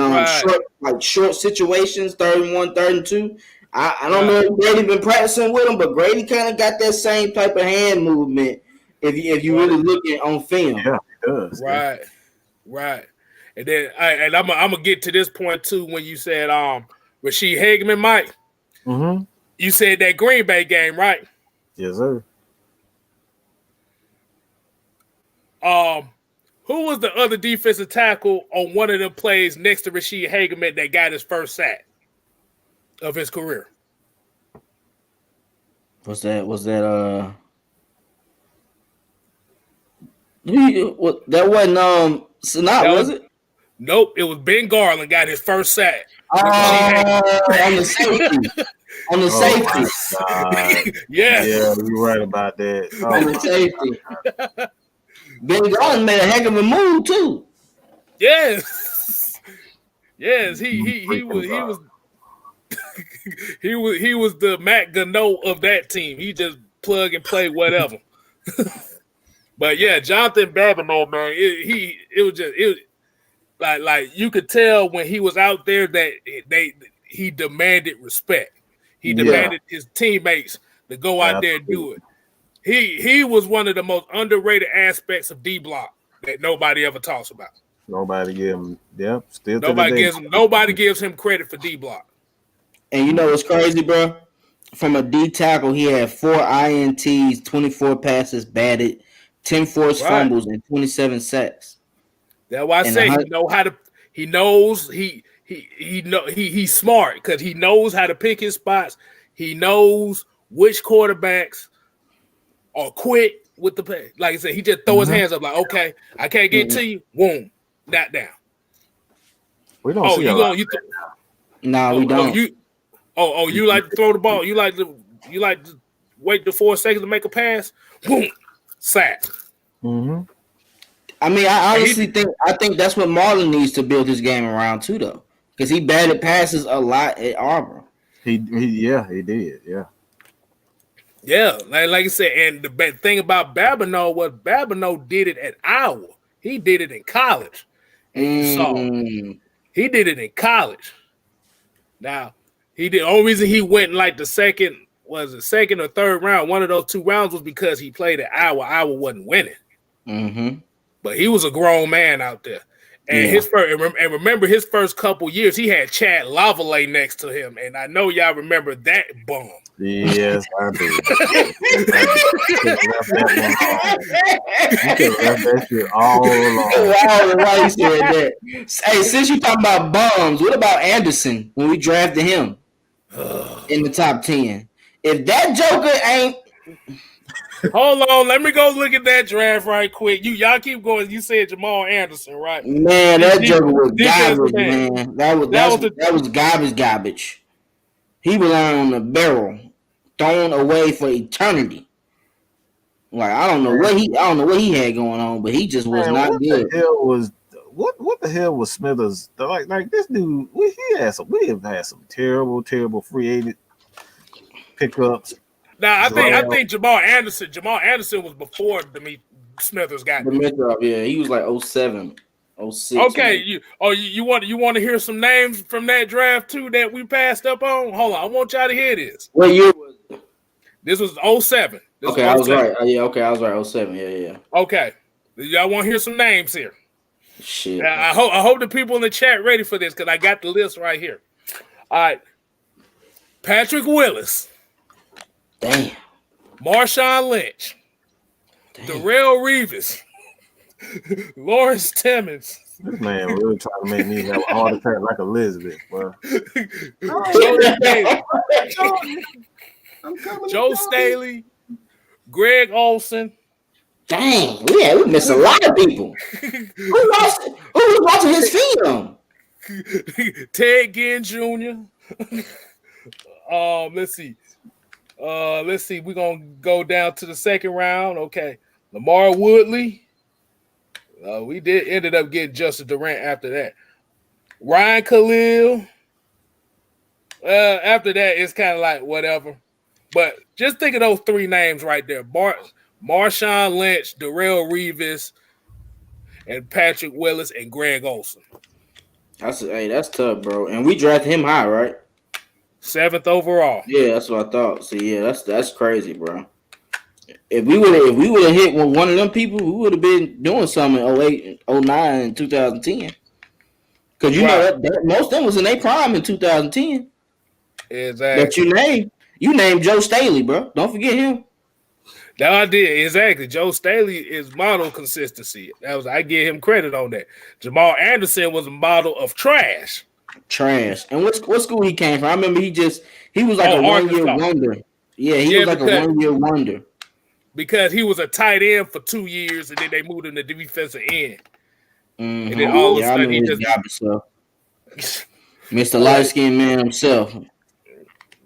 short situations, 31, 32. I don't know if Grady been practicing with him, but Grady kind of got that same type of hand movement. If you really look at on film, yeah, it does. Right. And then I'm gonna get to this point too when you said Rasheed Hageman, Mike. Mm-hmm. You said that Green Bay game, right? Yes, sir. Who was the other defensive tackle on one of them plays next to Rasheed Hageman that got his first sack of his career? Was that that wasn't Sinat, was it? Nope, it was Ben Garland got his first sack. On the safety. On the safety. Yeah, you're right about that. On the safety. Ben Garland made a heck of a move too. Yes. Yes, he was he was the Matt Gano of that team. He just plug and play whatever. But yeah, Jonathan Babineau, man, it was like you could tell when he was out there that he demanded respect. He demanded his teammates to go out there and do it. He was one of the most underrated aspects of D Block that nobody ever talks about. Nobody gives him, still nobody gives him credit for D Block. And you know what's crazy, bro? From a D tackle, he had 4 INTs, 24 passes batted, 10 forced fumbles, and 27 sacks. That's why I say he's smart because he knows how to pick his spots. He knows which quarterbacks are quick with the play. Like I said, he just throw his hands up like, okay, I can't get to you. Boom, not down. We don't see a lot. We don't. You like to throw the ball. You like to wait the 4 seconds to make a pass. Boom, sack. Mm-hmm. I mean, I honestly think that's what Marlon needs to build his game around too, though, because he batted passes a lot at Auburn. He did, yeah. Like I said, and the bad thing about Babineau was Babineau did it at Iowa. He did it in college. And he did it in college. Now the only reason he went in like the second or third round, one of those 2 rounds, was because he played at Iowa. Iowa wasn't winning. Mm-hmm. But he was a grown man out there. And remember his first couple years, he had Chad Lavallee next to him. And I know y'all remember that bum. Yes, I do. You could have left that shit all along. Why you said that? Hey, since you talking about bums, what about Anderson when we drafted him in the top 10? If that Joker ain't... Hold on, let me go look at that draft right quick. Y'all keep going. You said Jamal Anderson, right? Man, that Joker was garbage, man. That was garbage. He was on the barrel, thrown away for eternity. Like I don't know what he had going on, but he just was not good. What the hell was Smithers like? This dude, we have had some terrible free agent pickups. Now I think Jamal Anderson was before Smithers got the yeah, he was like 07, 06. Okay, you want to hear some names from that draft too that we passed up on? Hold on, I want y'all to hear this. What year was it? This was 07. I was right. Yeah, okay, I was right. 07. Yeah. Okay, y'all want to hear some names here? Shit. I hope the people in the chat ready for this because I got the list right here. All right, Patrick Willis. Damn. Marshawn Lynch. Darrell Reeves. Lawrence Timmons. This man really trying to make me have a heart attack like Elizabeth, bro. Joe Staley. Greg Olsen. Dang, we missed a lot of people. Who was watching his film? Ted Ginn Jr. Let's see. We're gonna go down to the second round. Okay. Lamar Woodley. We ended up getting Justin Durant after that. Ryan Khalil. After that, it's kind of like whatever. But just think of those 3 names right there. Marshawn Lynch, Darrell Reeves, and Patrick Willis, and Greg Olsen. That's tough, bro. And we drafted him high, right? 7th overall. Yeah, that's what I thought. So yeah, that's crazy, bro. If we would have hit one of them people, we would have been doing something in 08, 09, and 2010. Because you know that most of them was in their prime in 2010. Exactly. That you named Joe Staley, bro. Don't forget him. That I did, exactly. Joe Staley is model consistency. I give him credit on that. Jamal Anderson was a model of trash. And what school he came from? I remember he was like a 1-year wonder. Yeah, he was like a 1-year wonder. Because he was a tight end for 2 years, and then they moved him to defensive end. Mm-hmm. And then all of a sudden he just got himself. Mr. Light Skinned Man himself.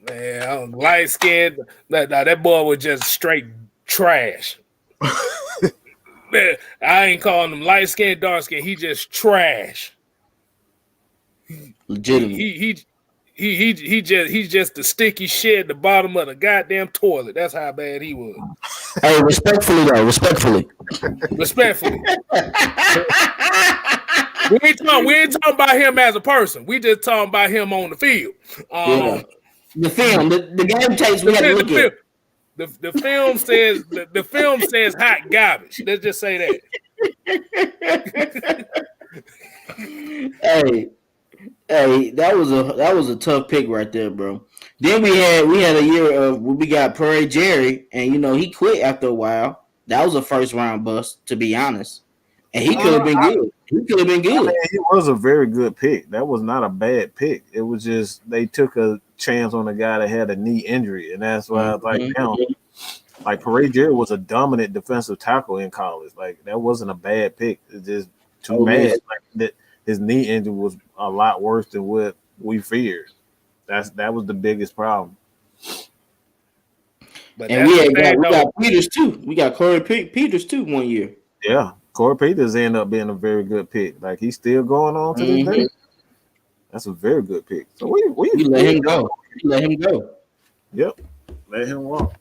Man, light skinned. That boy was just straight trash. Man, I ain't calling him light skinned, dark skinned. He just trash. Legitimate. He's just the sticky shit at the bottom of the goddamn toilet. That's how bad he was. Hey, respectfully though, respectfully. We ain't talking about him as a person. We just talking about him on the field. The film, the game tapes we had to look at. The film says the film says hot garbage. Let's just say that. Hey, that was a tough pick right there, bro. Then we had a year of we got Prairie Jerry, and he quit after a while. That was a first round bust, to be honest. And he could have been good. He could have been good. I mean, he was a very good pick. That was not a bad pick. It was just they took a chance on a guy that had a knee injury, and that's why I was like, now, like Parade Jerry was a dominant defensive tackle in college. Like that wasn't a bad pick. It's just too bad. Like that, his knee injury was a lot worse than what we feared. That was the biggest problem. But and we got Peters too. We got Corey Peters too 1 year. Yeah. Corey Peters ended up being a very good pick. Like he's still going on to this day. That's a very good pick. So we let him go. Let him go. Yep, let him walk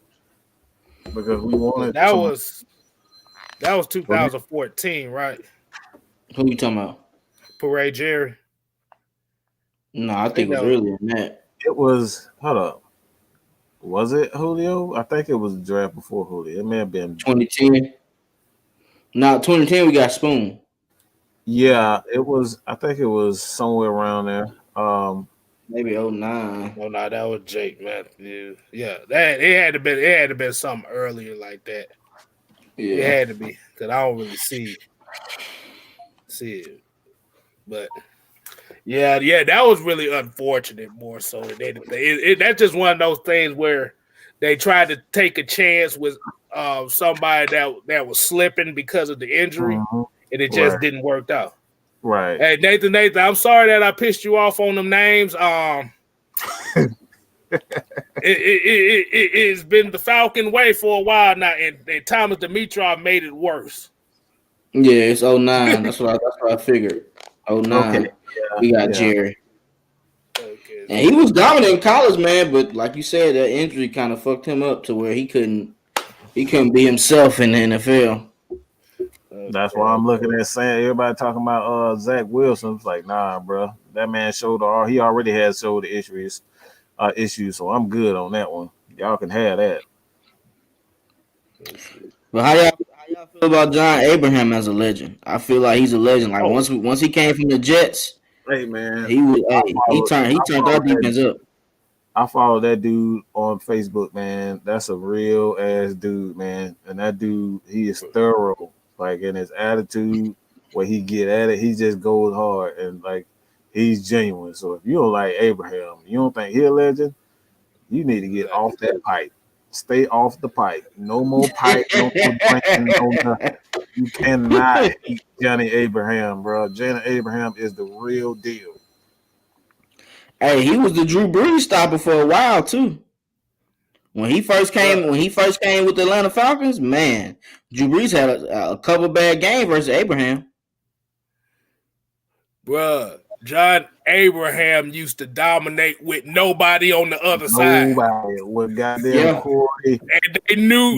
because we wanted. That was 2014, right? Who you talking about? Parade Jerry. No, I think it was earlier than that. It was. Hold up. Was it Julio? I think it was the draft before Julio. It may have been 2010. No, 2010 we got Spoon. Yeah, it was. I think it was somewhere around there. Maybe 09. Oh no, that was Jake Matthews. Yeah, it had to been something earlier like that. Yeah, it had to be because I don't really see it. But yeah, that was really unfortunate. More so than anything, that's just one of those things where they tried to take a chance with somebody that was slipping because of the injury, and it just didn't work out. Right. Hey, Nathan, I'm sorry that I pissed you off on them names. It's been the Falcon way for a while now, and Thomas Dimitrov made it worse. Yeah, it's 09. That's what I figured. 09. Okay. Yeah, we got Jerry. Okay. And he was dominant in college, man, but like you said, that injury kind of fucked him up to where he couldn't be himself in the NFL. That's why I'm looking at saying everybody talking about Zach Wilson. It's like, nah, bro. That man he already had shoulder issues, so I'm good on that one. Y'all can have that. But how y'all feel about John Abraham as a legend? I feel like he's a legend. Like once he came from the Jets, hey man, he turned our defense up. I follow that dude on Facebook, man. That's a real ass dude, man. And that dude, he is thorough. Like in his attitude, where he get at it, he just goes hard and like he's genuine. So if you don't like Abraham, you don't think he's a legend, you need to get off that pipe. Stay off the pipe. No more pipe. No more drinking. You cannot eat Johnny Abraham, bro. Johnny Abraham is the real deal. Hey, he was the Drew Brees stopper for a while too. When he first came with the Atlanta Falcons, man, Drew Brees had a couple bad games versus Abraham. Bruh, John Abraham used to dominate with nobody on the other side. Nobody with goddamn Corey. And they knew.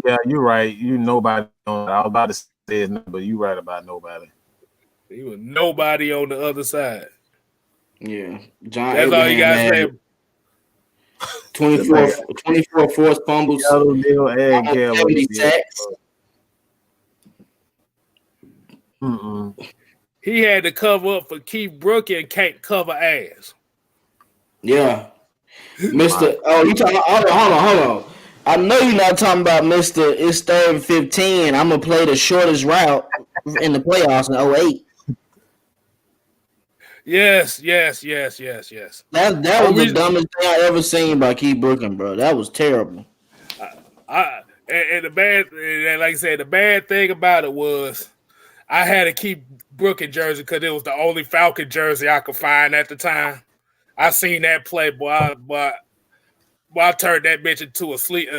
Yeah, you're right. Nobody. I was about to say it, but you're right about nobody. He was nobody on the other side. Yeah, John That's all you Abraham gotta had say. 24 forced fumbles, Neal and 70 sacks. He had to cover up for Keith Brook and can't cover ass. Yeah. Mr. Oh, you talking? Hold on. I know you're not talking about Mr. It's 3rd and 15. I'm gonna play the shortest route in the playoffs in 08. Yes. That was the dumbest thing I ever seen by Keith Brooklyn, bro. That was terrible. And like I said, the bad thing about it was I had to keep Brooklyn jersey because it was the only Falcon jersey I could find at the time. I seen that play, boy. I turned that bitch into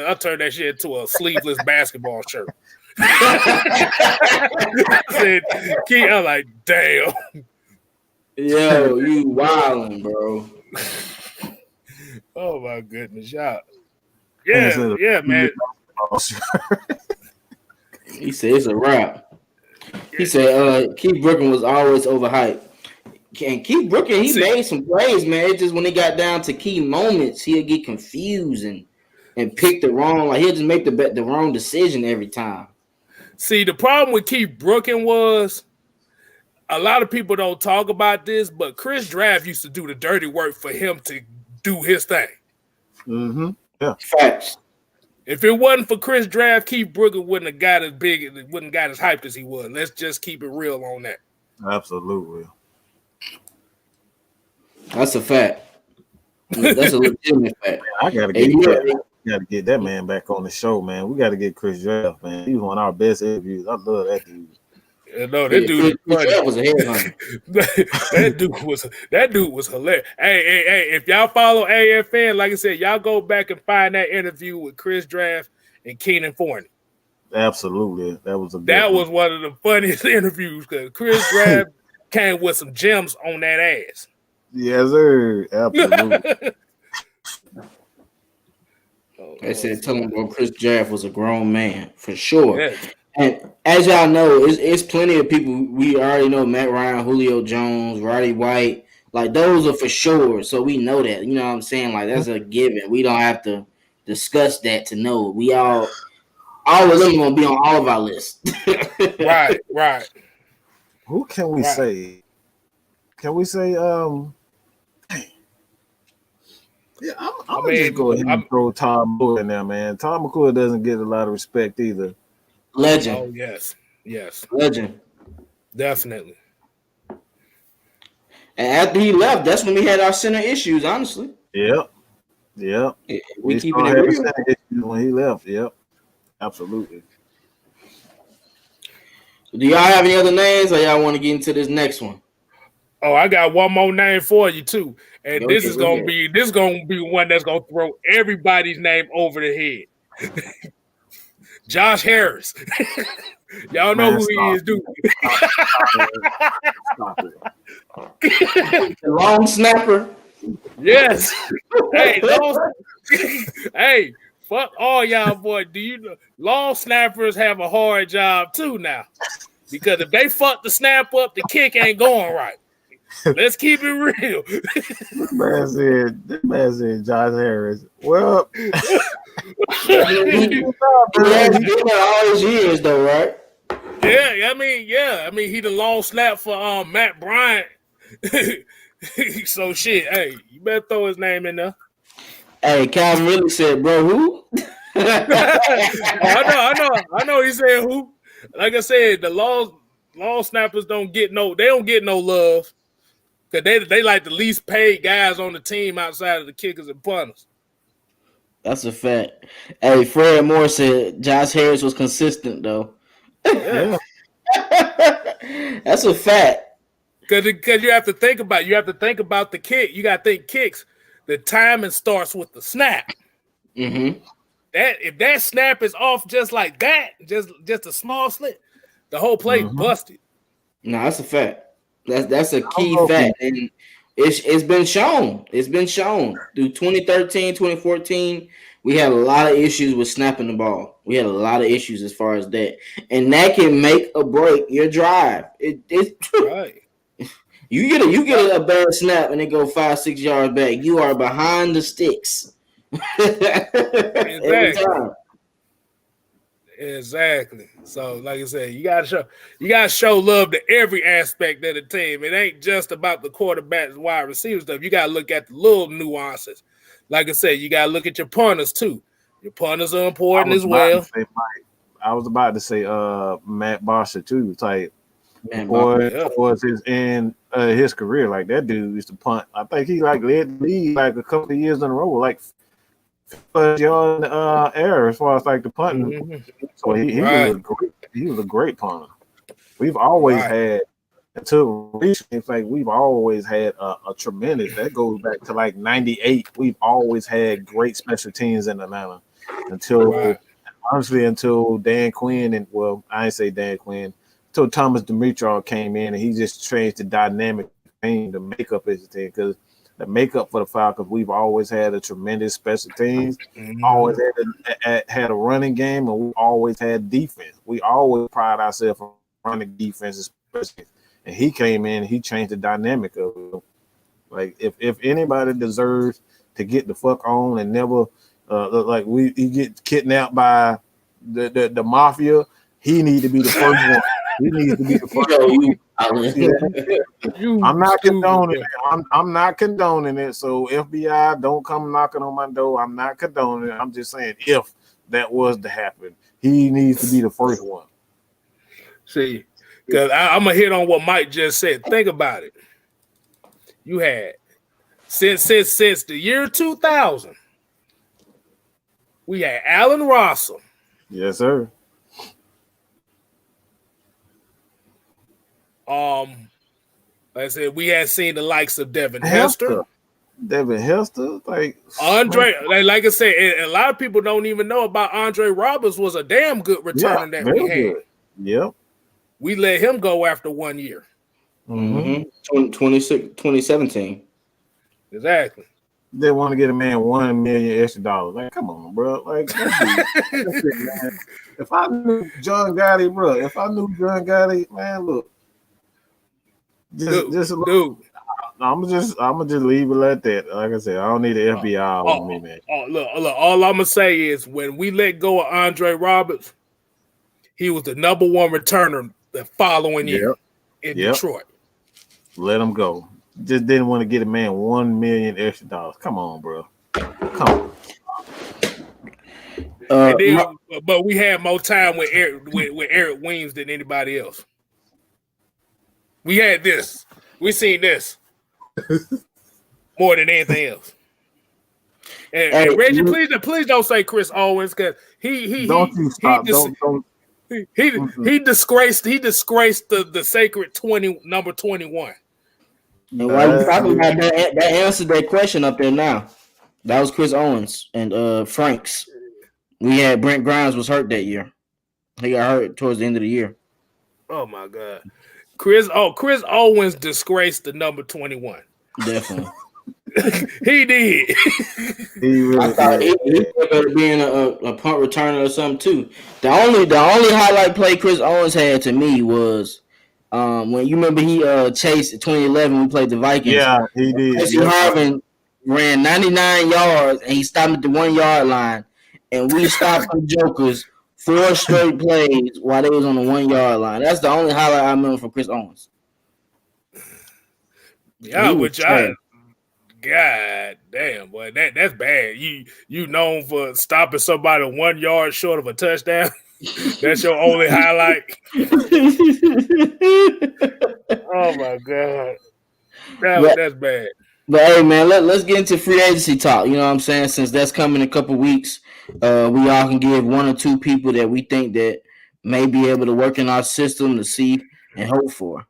I turned that shit into a sleeveless basketball shirt. I said, I'm like, damn. Yo, you wildin', bro. Oh my goodness, y'all. Yeah, man. He said it's a wrap. He said Keith Brooklyn was always overhyped. And Keith Brooklyn, he made some plays, man. It's just when it got down to key moments, he'll get confused and pick the wrong. Like he'll just make the wrong decision every time. See, the problem with Keith Brooklyn was a lot of people don't talk about this, but Chris Draft used to do the dirty work for him to do his thing. Mm-hmm. Yeah. Facts. If it wasn't for Chris Draft, Keith Brooklyn wouldn't have got as big, wouldn't got as hyped as he was. Let's just keep it real on that. Absolutely. That's a fact. That's a legitimate fact. I gotta get that man back on the show, man. We gotta get Chris Draft, man. He was one of our best interviews. I love that dude. No, that dude was a headhunter. that dude was hilarious. Hey, if y'all follow AFN, like I said, y'all go back and find that interview with Chris Draft and Keenan Forney. Absolutely. That was one of the funniest interviews because Chris Draft came with some gems on that ass. Yes, sir. Absolutely. I said, tell him, bro, Chris Draft was a grown man for sure. Yeah. And as y'all know, it's plenty of people. We already know Matt Ryan, Julio Jones, Roddy White. Like, those are for sure. So we know that. You know what I'm saying? Like, that's a given. We don't have to discuss that to know. We all of them going to be on all of our lists. Right. Who can we say? Can we say, yeah, I'm going to just go ahead and throw Tom McCoy in there, man. Tom McCoy doesn't get a lot of respect either. Legend. Oh, yes. Legend. Definitely. And after he left, that's when we had our center issues, honestly. Yep. We keeping it real. When he left, yep. Absolutely. Do y'all have any other names or y'all want to get into this next one? Oh, I got one more name for you too. And this is gonna be one that's gonna throw everybody's name over the head. Josh Harris. Y'all know who he is, dude. Stop it. The long snapper. Yes. Hey, fuck all y'all, boy. Do you know long snappers have a hard job too now? Because if they fuck the snap up, the kick ain't going right. Let's keep it real. This man said Josh Harris. Well, he has been there all his years, though, right? Yeah. I mean, he the long snap for Matt Bryant. So shit. Hey, you better throw his name in there. Hey, Calvin really said, bro, who? I know. He said who. Like I said, the long snappers don't get no love. Because they like the least paid guys on the team outside of the kickers and punters. That's a fact. Hey, Fred Moore said Josh Harris was consistent, though. Yeah. That's a fact. Because you have to think about the kick. You got to think kicks. The timing starts with the snap. Mm-hmm. If that snap is off just like that, just a small slip, the whole play's busted. No, that's a fact. That's a key fact, and it's been shown. It's been shown through 2013, 2014 We had a lot of issues with snapping the ball. We had a lot of issues as far as that, and that can make or break your drive. It Right. you get a bad snap and it go 5-6 yards back. You are behind the sticks every time. Exactly. So, like I said, you gotta show love to every aspect of the team. It ain't just about the quarterbacks and wide receiver stuff. You gotta look at the little nuances. Like I said, you gotta look at your punters too. Your punters are important as well. I was about to say Matt Barsha too. It's like towards his end his career, like that dude used to punt. I think he like led the league like a couple of years in a row, like yard error as far as like the punting. Mm-hmm. So he was a great punter. We've always had until recently, in fact, we've always had a tremendous. That goes back to like '98. We've always had great special teams in Atlanta until Dan Quinn and I didn't say Dan Quinn. Until Thomas Dimitrov came in and he just changed the dynamic thing, the makeup of the team, because the makeup for the Falcons, we've always had a tremendous special teams, always had a running game, and we always had defense. We always pride ourselves on running defense, especially. And he came in, he changed the dynamic of it. Like if anybody deserves to get the fuck on and never he get kidnapped by the mafia, he need to be the first one. He needs to be the first one. I'm not condoning it. I'm not condoning it. So FBI, don't come knocking on my door. I'm not condoning it. I'm just saying if that was to happen, he needs to be the first one. See, because I'm gonna hit on what Mike just said. Think about it. You had since the year 2000, we had Allen Russell. Yes, sir. Like I said, we had seen the likes of Devin Hester, like Andre. Like I said, a lot of people don't even know about Andre Roberts was a damn good returner that we had. Good. Yep. We let him go after 1 year. 2017. Exactly. They want to get a man $1 million extra. Like, come on, bro. Like, that's it, man. If I knew John Gotti, man, look. Just a little, dude. I'm just leave it like that. Like I said, I don't need the FBI on me, man. Look, all I'm gonna say is when we let go of Andre Roberts, he was the number one returner the following year in Detroit. Let him go. Just didn't want to get a man $1 million extra. Come on, bro. Come on. But we had more time with Eric Weems than anybody else. We had this. We seen this more than anything else. And Reggie, please don't say Chris Owens because he disgraced the sacred number 21. And while you talking about that answered that question up there now. That was Chris Owens and Franks. We had Brent Grimes was hurt that year. He got hurt towards the end of the year. Oh my God. Chris Owens disgraced the number 21. Definitely. He did. I thought he better being a punt returner or something too. The only highlight play Chris Owens had to me was when you remember he chased 2011 we played the Vikings. Yeah, he did. Jesse Harvin ran 99 yards and he stopped at the 1 yard line, and we stopped the Jokers 4 straight plays while they was on the 1 yard line. That's the only highlight I remember from Chris Owens. Yeah, God damn, boy, that's bad. You known for stopping somebody 1 yard short of a touchdown. That's your only highlight. Oh my God, that's bad. But hey, man, let's get into free agency talk. You know what I'm saying? Since that's coming in a couple weeks, we all can give 1 or 2 people that we think that may be able to work in our system to see and hope for.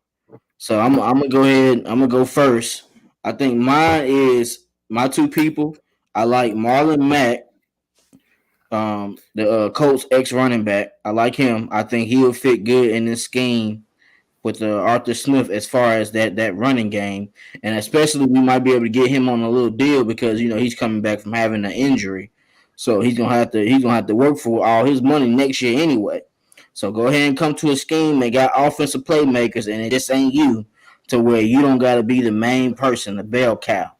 So I'm gonna go ahead. I'm gonna go first. I think mine is my 2 people. I like Marlon Mack, the Colts ex-running back. I like him. I think he'll fit good in this scheme with Arthur Smith as far as that running game. And especially we might be able to get him on a little deal because, you know, he's coming back from having an injury. So he's gonna have to work for all his money next year anyway. So go ahead and come to a scheme that got offensive playmakers, and it just ain't you to where you don't got to be the main person, the bell cow.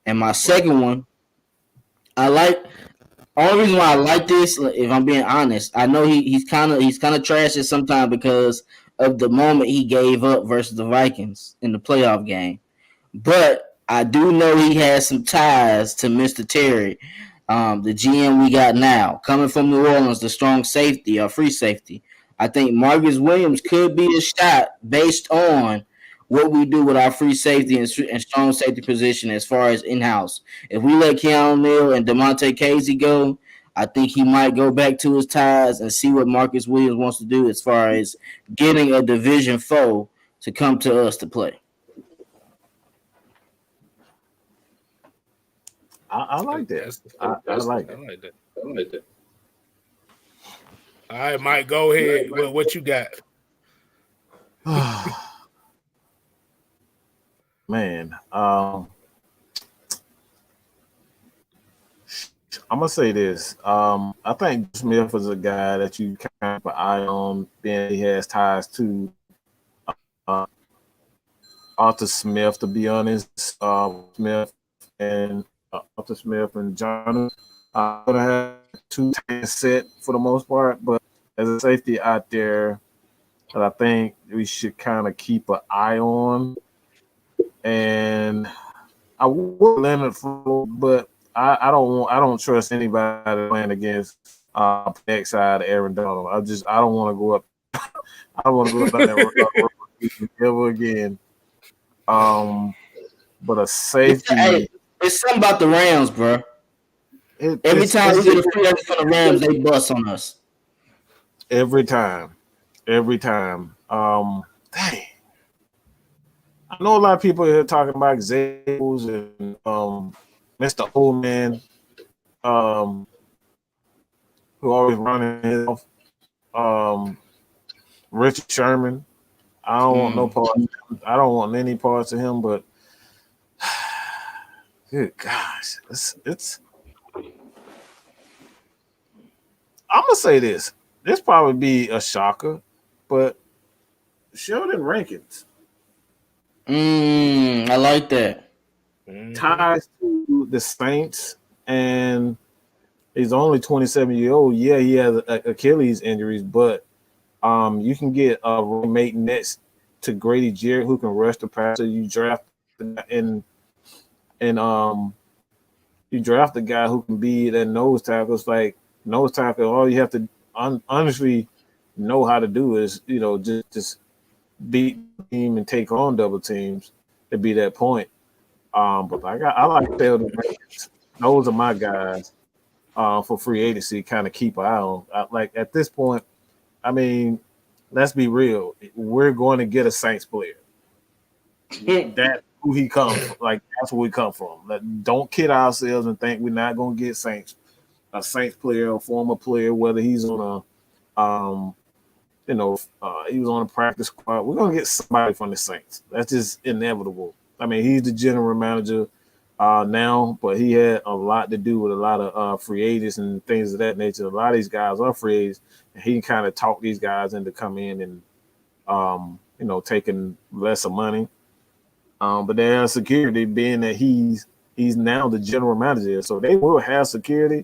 And my second one, I like. Only reason why I like this, if I'm being honest, I know he's kind of trashy sometimes because of the moment he gave up versus the Vikings in the playoff game. But I do know he has some ties to Mr. Terry, the GM we got now, coming from New Orleans, the strong safety or free safety. I think Marcus Williams could be a shot based on what we do with our free safety and strong safety position as far as in house. If we let Keanu Neal and Demonte Casey go, I think he might go back to his ties and see what Marcus Williams wants to do as far as getting a division foe to come to us to play. I like that. I like it. I like that. All right, Mike, go ahead. What you got? Man, I'm gonna say this. I think Smith is a guy that you kind of keep an eye on, being he has ties to Arthur Smith. To be honest, Smith and Arthur Smith and John gonna have two tight set for the most part, but as a safety out there that I think we should kind of keep an eye on. And I would Leonard Floyd, but I don't trust anybody playing against next side of Aaron Donald. I don't want to go up. I don't want to go up that ever again. But a safety. It's something about the Rams, bro. Every time we get a free agent for the Rams, they bust on us. Every time. Dang. I know a lot of people here talking about examples and Mr. Old Man, who always running his off. Richard Sherman. I don't want no part. I don't want any parts of him, but good gosh, it's. I'm gonna say this. This probably be a shocker, but Sheldon Rankins. I like that. Ties to the Saints, and he's only 27-year-old. Yeah, he has Achilles injuries, but you can get a roommate next to Grady Jarrett who can rush the passer. You draft and you draft a guy who can be that nose tackle. It's like nose tackle. All you have to honestly know how to do is just beat team and take on double teams to be that point. But I like Sheldon Rankins. Those are my guys for free agency. Kind of keep an eye on. Like at this point, I mean, let's be real. We're going to get a Saints player. That's who he comes from. Like that's where we come from. Don't kid ourselves and think we're not going to get a Saints player, a former player, whether he's on a he was on a practice squad. We're gonna get somebody from the Saints. That's just inevitable. I mean, he's the general manager now, but he had a lot to do with a lot of free agents and things of that nature. A lot of these guys are free agents, and he kind of talked these guys into come in and taking lesser money. But they have security, being that he's now the general manager, so they will have security.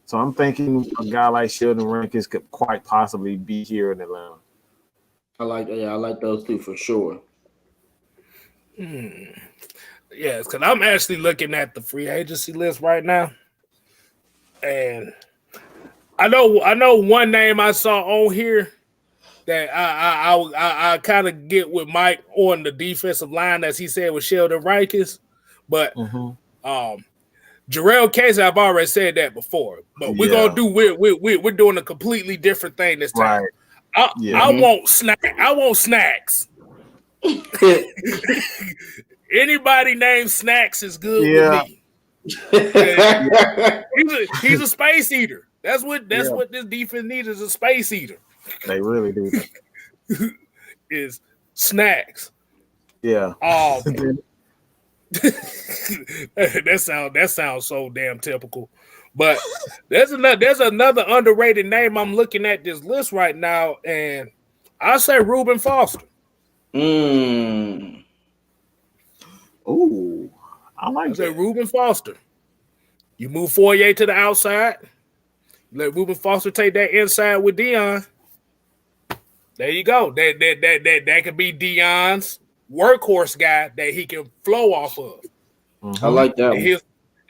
So I'm thinking a guy like Sheldon Rankins could quite possibly be here in Atlanta. I like those two for sure. Yes, because I'm actually looking at the free agency list right now, and I know one name I saw on here that I kind of get with Mike on the defensive line, as he said with Sheldon Rankins, but Jarrell Casey, I've already said that before, but we're gonna do we're doing a completely different thing this time. Right. I want snacks. Anybody named Snacks is good with me. He's a space eater. That's what this defense needs, is a space eater. They really do. Is Snacks. Yeah. That sounds so damn typical. But there's another underrated name. I'm looking at this list right now, and I say Reuben Foster. Mm. Ooh, I like I say that. Reuben Foster. You move Fourier to the outside. Let Reuben Foster take that inside with Dion. There you go. That could be Dion's workhorse guy that he can flow off of. I like that one.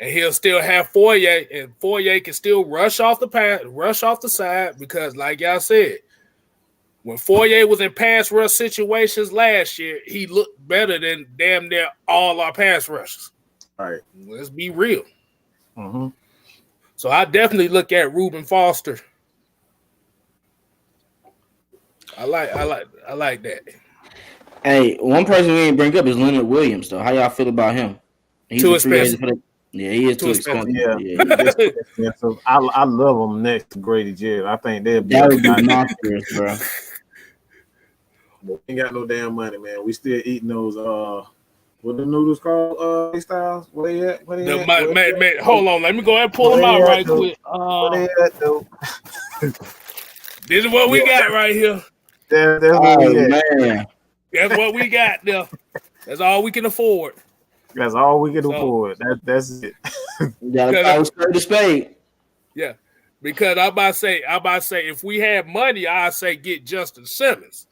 And he'll still have Fourier, and Fourier can still rush off the side, because, like y'all said, when Fourier was in pass rush situations last year, he looked better than damn near all our pass rushers. All right. Let's be real. Mm-hmm. So I definitely look at Reuben Foster. I like that. Hey, one person we didn't bring up is Leonard Williams, though. How y'all feel about him? He's Too a free agent expensive. for the. Yeah, he is too expensive. Yeah. So I love him next to Grady Jarrett. I think they'll be. That would be monstrous, bro. We ain't got no damn money, man. We still eating those what the noodles called? KSTYLZ? Where they at? Man, hold on. Let me go ahead and pull them out right quick. Where they at, though? This is what we got right here. That's what we at. Man. That's what we got there. That's all we can afford. That's all we can afford. That's it. You gotta call straight to spade. Yeah, because I about to say, if we had money, I'd say get Justin Simmons.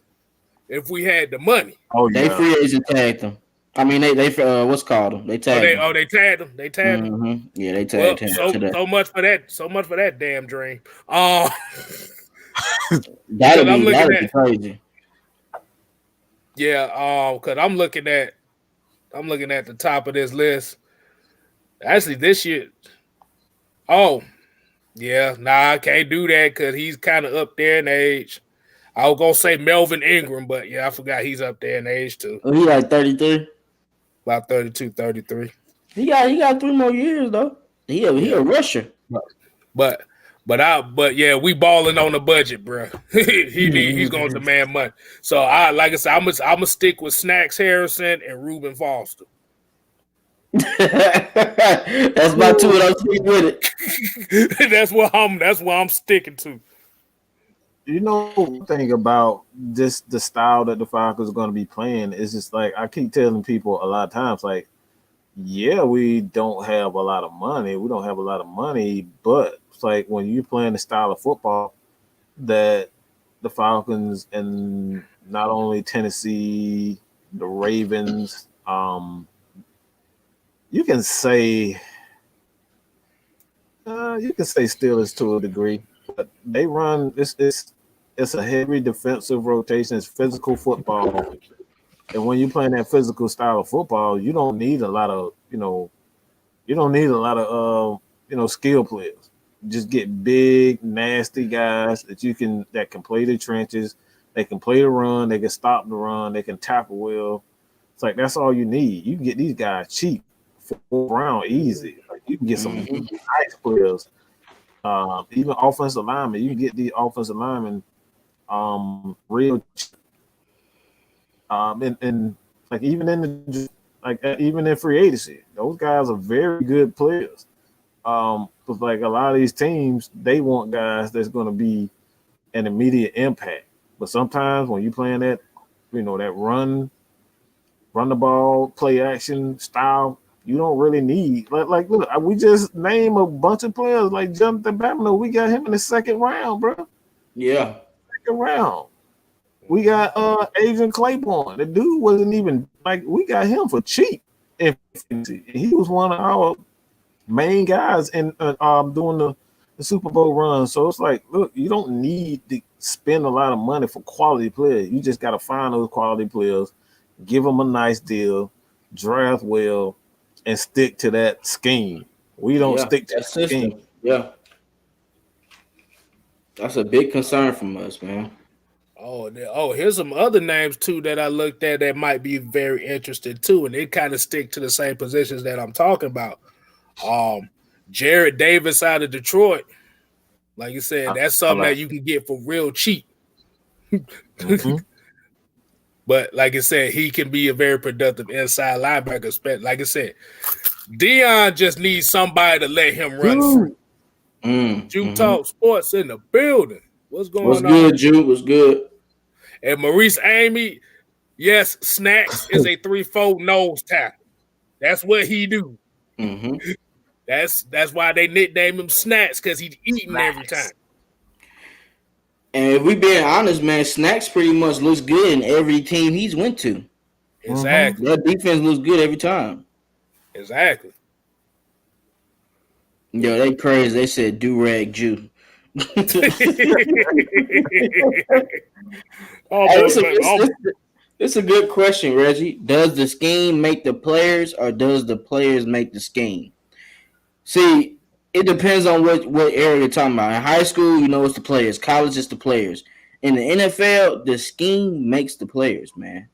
If we had the money. Oh, They free agent tagged him. I mean, they what's called them? They tagged him. They tagged him. They tagged him. Mm-hmm. Yeah, they tagged him. So much for that. So much for that damn dream. That'd be crazy. Yeah, because I'm looking at the top of this list. Actually, this year. Oh, yeah. Nah, I can't do that because he's kind of up there in age. I was gonna say Melvin Ingram, but yeah, I forgot he's up there in age too. Oh, he like 33. About 32, 33. He got 3 more years though. He a rusher. But yeah, we balling on the budget, bro. He's going to demand money. So like I said, I'm gonna stick with Snacks Harrison and Reuben Foster. That's my two, and I'm sticking with it. That's what I'm sticking to. You know, one thing about the style that the Falcons are going to be playing is just like I keep telling people a lot of times, like, yeah, we don't have a lot of money. We don't have a lot of money, but it's like when you're playing the style of football that the Falcons and not only Tennessee, the Ravens, you can say Steelers to a degree, but they run it's a heavy defensive rotation. It's physical football. And when you're playing that physical style of football, you don't need a lot of, skill players. You just get big, nasty guys that can play the trenches. They can play the run. They can stop the run. They can tackle well. It's like that's all you need. You can get these guys cheap, 4th round, easy. Like you can get some nice players. Even offensive linemen. You can get these offensive linemen real cheap. And like even in free agency, those guys are very good players. But like a lot of these teams, they want guys that's going to be an immediate impact. But sometimes when you playing that, that run the ball, play action style, you don't really need like look, we just name a bunch of players like Jonathan Bamino. We got him in the 2nd round, bro. Yeah, 2nd round. We got Adrian Claiborne. The dude wasn't even like we got him for cheap. He was one of our main guys in doing the Super Bowl run. So it's like, look, you don't need to spend a lot of money for quality players. You just got to find those quality players, give them a nice deal, draft well, and stick to that scheme. We don't stick to that scheme. Yeah, that's a big concern from us, man. Oh, here's some other names too that I looked at that might be very interesting too, and they kind of stick to the same positions that I'm talking about. Jared Davis out of Detroit, like you said, that's something that you can get for real cheap. Mm-hmm. But like I said, he can be a very productive inside linebacker. Like I said, Dion just needs somebody to let him run free. Juke Talk Sports in the building. What's going What's on? good, Juke? What's good? And Maurice Amy, yes, Snacks is a 3-4 nose tackle. That's what he do. That's why they nickname him Snacks, because he's eating every time. And if we being honest, man, Snacks pretty much looks good in every team he's went to. Exactly. That defense looks good every time. Exactly. Yo, they crazy. They said do-rag Jew. It's a good question, Reggie. Does the scheme make the players, or does the players make the scheme? See, it depends on what area you're talking about. In high school, it's the players. College, it's the players. In the NFL, the scheme makes the players, man.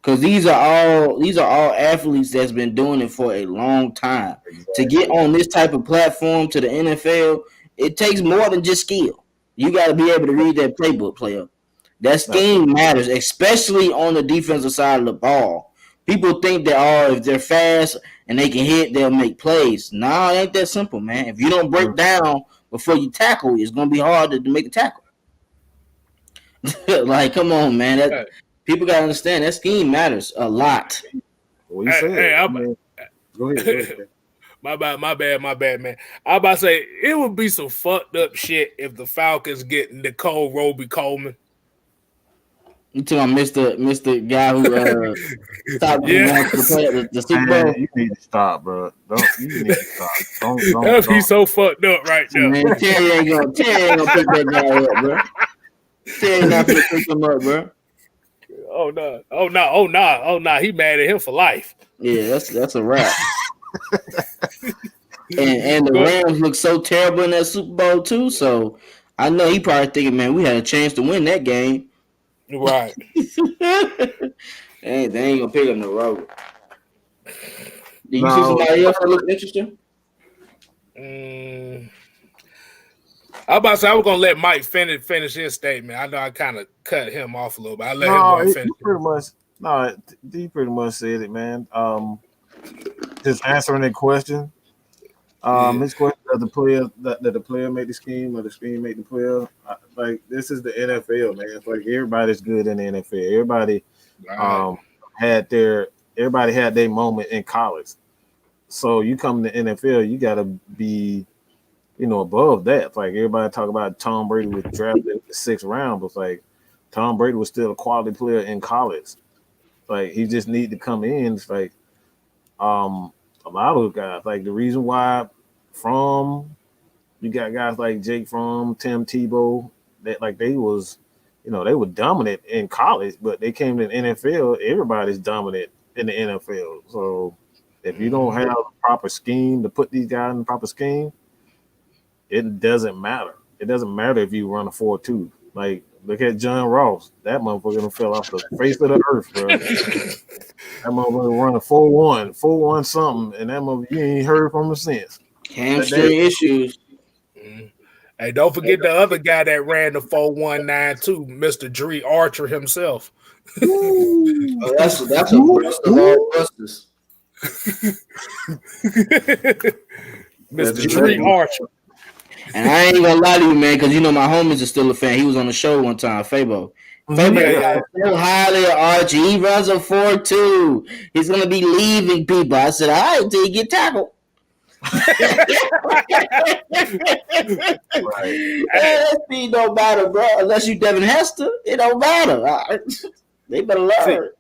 Because these are all athletes that's been doing it for a long time. Exactly. To get on this type of platform to the NFL, it takes more than just skill. You got to be able to read that playbook, player. That scheme matters, especially on the defensive side of the ball. People think that, if they're fast and they can hit, they'll make plays. Nah, it ain't that simple, man. If you don't break down before you tackle, it's going to be hard to make a tackle. Like, come on, man. People got to understand that scheme matters a lot. Well, you said go ahead. My bad, man. I about to say, it would be some fucked up shit if the Falcons get Nicole Roby Coleman. You talking about Mr. guy who stopped the Super Bowl? You need to stop, bro. You need to stop. Don't. That'd be so fucked up right now. Man, Terry ain't gonna pick that guy up, bro. Terry not gonna pick him up, bro. Oh no! He mad at him for life. Yeah, that's a wrap. and the Rams look so terrible in that Super Bowl too. So I know he probably thinking, man, we had a chance to win that game. Right. they ain't gonna pick up the road. Did you see somebody else that looked interesting? I about to say I was gonna let Mike finish his statement. I know I kind of cut him off a little bit. I let him finish. He pretty much said it, man. Just answering that question. His question: Does the player make the scheme, or the scheme make the player? Like, this is the NFL, man. It's like everybody's good in the NFL. Everybody had their moment in college. So you come to the NFL, you got to be, above that. It's like everybody talk about Tom Brady was drafted in the 6th round, but it's like Tom Brady was still a quality player in college. Like, he just need to come in. It's like a lot of those guys. Like, the reason why you got guys like Jake Fromm, Tim Tebow, that like they was, they were dominant in college, but they came to the NFL. Everybody's dominant in the NFL. So if you don't have a proper scheme to put these guys in the proper scheme, it doesn't matter. It doesn't matter if you run a 4-2. Like, look at John Ross. That motherfucker fell off the face of the earth, bro. That motherfucker run a 4-1 something, and that motherfucker, you ain't heard from him since. Hamstring issues. Hey, don't forget the other guy that ran the 4-1-9-2, Mr. Dree Archer himself. That's a bust of all busters. Mr. Dree Archer. And I ain't gonna lie to you, man, because my homies are still a fan. He was on the show one time, Fabo. Fabo got so highly of Archie. He runs a 4-2. He's gonna be leaving people. I said, all right, until you get tackled. That speed don't matter, bro. Unless you Devin Hester, it don't matter. They better learn.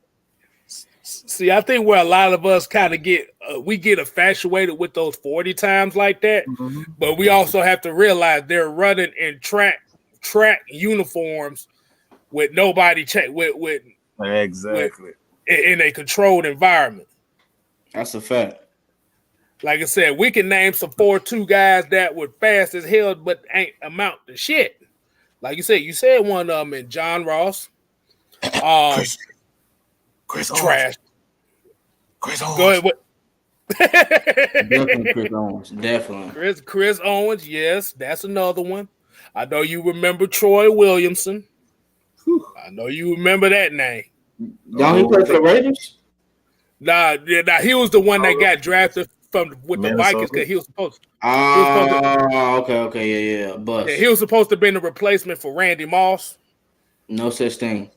See, I think where a lot of us kind of get infatuated with those 40 times like that, but we also have to realize they're running in track uniforms with nobody with exactly in a controlled environment. That's a fact. Like I said, we can name some 4-2 guys that were fast as hell, but ain't amount to shit. Like you said one of them in John Ross. Chris trash. Chris Owens. Go ahead. Definitely Chris Owens. Definitely. Chris Owens, yes, that's another one. I know you remember Troy Williamson. I know you remember that name. Don't he play for the Raiders? Nah, he was the one that got drafted with the Minnesota. Vikings because he was supposed to. Oh, okay, yeah. Bust. Yeah, he was supposed to be the replacement for Randy Moss. No such thing.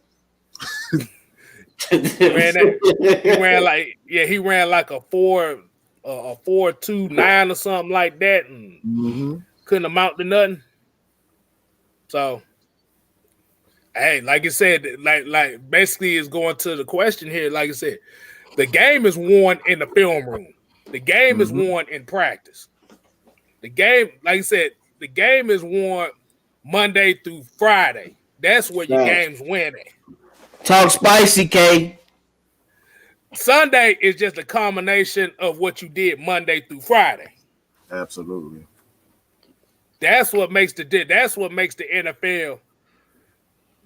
He ran like a 4.29 or something like that, and couldn't amount to nothing. So, hey, like I said, like basically is going to the question here. Like I said, the game is won in the film room. The game is won in practice. The game, like I said, the game is won Monday through Friday. That's where your game's winning. Talk spicy, K. Sunday is just a combination of what you did Monday through Friday. Absolutely. That's what makes the NFL.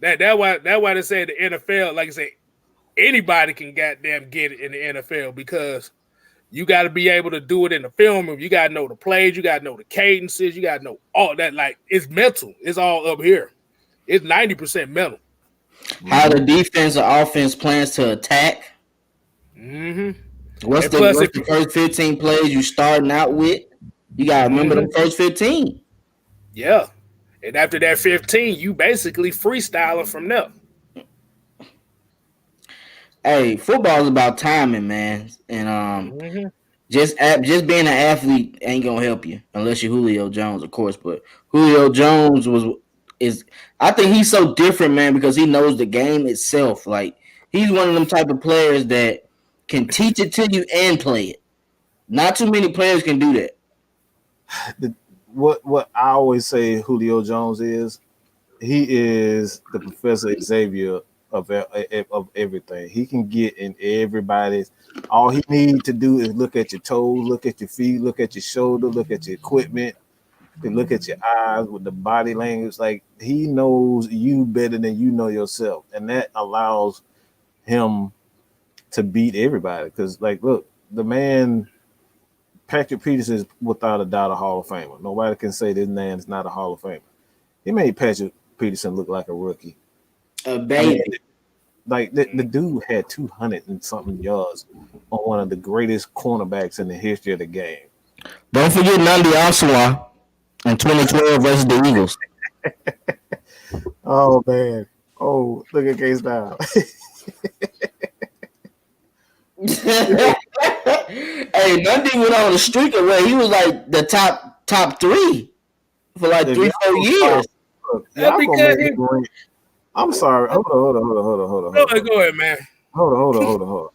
That's why they say the NFL, like I say, anybody can goddamn get it in the NFL because you got to be able to do it in the film room. You got to know the plays. You got to know the cadences. You got to know all that. Like, it's mental. It's all up here. It's 90% mental. How the defense or offense plans to attack. What's the first 15 plays you starting out with? You got to remember the first 15. Yeah. And after that 15, you basically freestyling from there. Hey, football is about timing, man. And just being an athlete ain't gonna help you unless you're Julio Jones, of course. But Julio Jones I think he's so different, man, because he knows the game itself. Like, he's one of them type of players that can teach it to you and play it. Not too many players can do that. What I always say Julio Jones is, he is the Professor Xavier of everything. He can get in everybody's. All he needs to do is look at your toes, look at your feet, look at your shoulder, look at your equipment, and look at your eyes with the body language. Like, he knows you better than you know yourself, and that allows him to beat everybody. Because, like, look, the man, Patrick Peterson, is without a doubt a Hall of Famer. Nobody can say this man is not a Hall of Famer. He made Patrick Peterson look like a rookie. A baby. Like, the dude had 200 and something yards on one of the greatest cornerbacks in the history of the game. Don't forget Nnamdi Asomugha in 2012 versus the Eagles. Oh, man. Oh, look at Kstlyz. Hey, Nnamdi went on a streak of where he was like the top 3 for like 3-4 years. I'm sorry. Hold on. Go ahead, man. Hold on.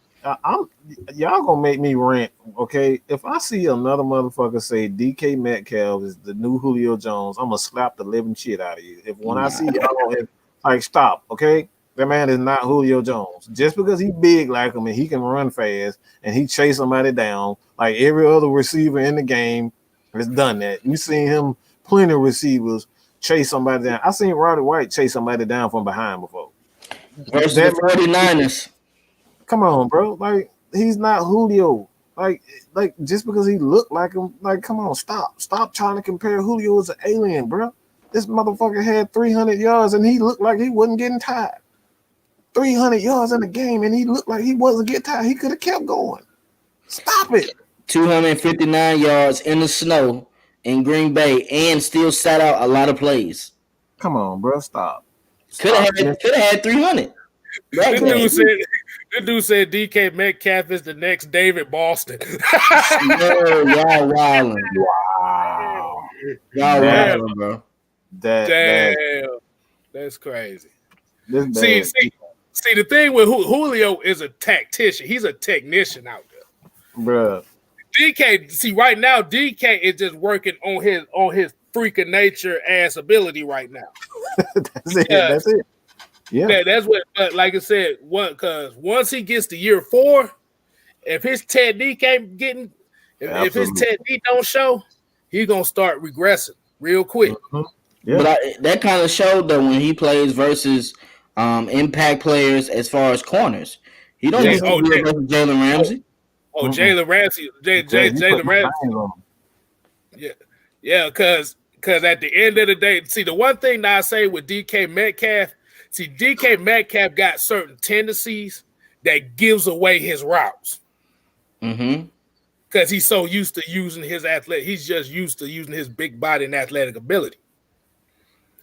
Y'all gonna make me rant, okay? If I see another motherfucker say DK Metcalf is the new Julio Jones, I'm gonna slap the living shit out of you. When I see y'all, like, stop, okay? That man is not Julio Jones. Just because he big like him and he can run fast and he chase somebody down like every other receiver in the game has done that. You seen him plenty of receivers chase somebody down. I seen Roddy White chase somebody down from behind before. Versus the 49ers. Come on, bro. Like, he's not Julio. Like just because he looked like him, like, come on, stop trying to compare Julio as an alien, bro. This motherfucker had 300 yards and he looked like he wasn't getting tired. 300 yards in the game and he looked like he wasn't getting tired. He could have kept going. Stop it. 259 yards in the snow in Green Bay and still sat out a lot of plays. Come on, bro. Stop. Could have had 300. This dude said DK Metcalf is the next David Boston. Y'all wildin'. Wow. Y'all wildin', bro. That's crazy. See, the thing with Julio is a tactician. He's a technician out there, bro. DK, see, right now, DK is just working on his freak of nature ass ability right now. That's it. Yeah, that's what. But like I said, because once he gets to year 4, if his technique ain't getting, if his technique don't show, he's gonna start regressing real quick. Yeah. But that kind of showed though when he plays versus impact players as far as corners. He don't versus Jalen Ramsey. Jalen Ramsey, Jalen Ramsey. Yeah, because at the end of the day, see, the one thing that I say with DK Metcalf, DK Metcalf got certain tendencies that gives away his routes. Because because he's so used to using his athletic. He's just used to using his big body and athletic ability.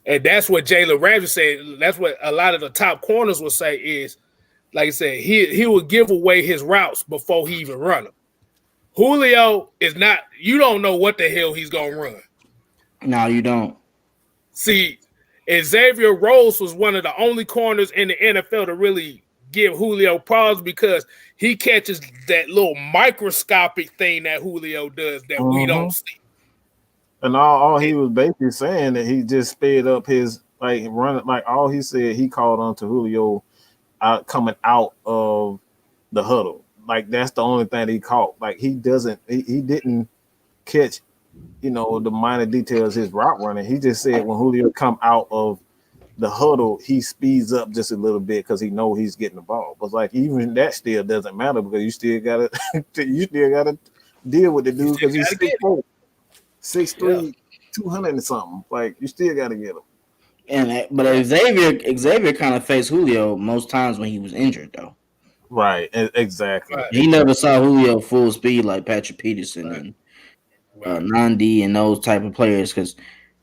And that's what Jalen Ramsey said. That's what a lot of the top corners will say is, like I said, he will give away his routes before he even run them. Julio is not, you don't know what the hell he's going to run. No, you don't. See, Xavier Rhodes was one of the only corners in the NFL to really give Julio pause because he catches that little microscopic thing that Julio does that we don't see. And all he was basically saying that he just sped up his running. Like all he said, he called on to Julio coming out of the huddle. Like that's the only thing he caught. Like he didn't catch, the minor details of his route running. He just said when Julio come out of the huddle, he speeds up just a little bit because he know he's getting the ball. But like even that still doesn't matter because you still gotta deal with the dude because he's 6'3", 200 and something. Like you still gotta get him. But Xavier kind of faced Julio most times when he was injured though. Right, exactly. Right. He never saw Julio full speed like Patrick Peterson and Nandi and those type of players. Because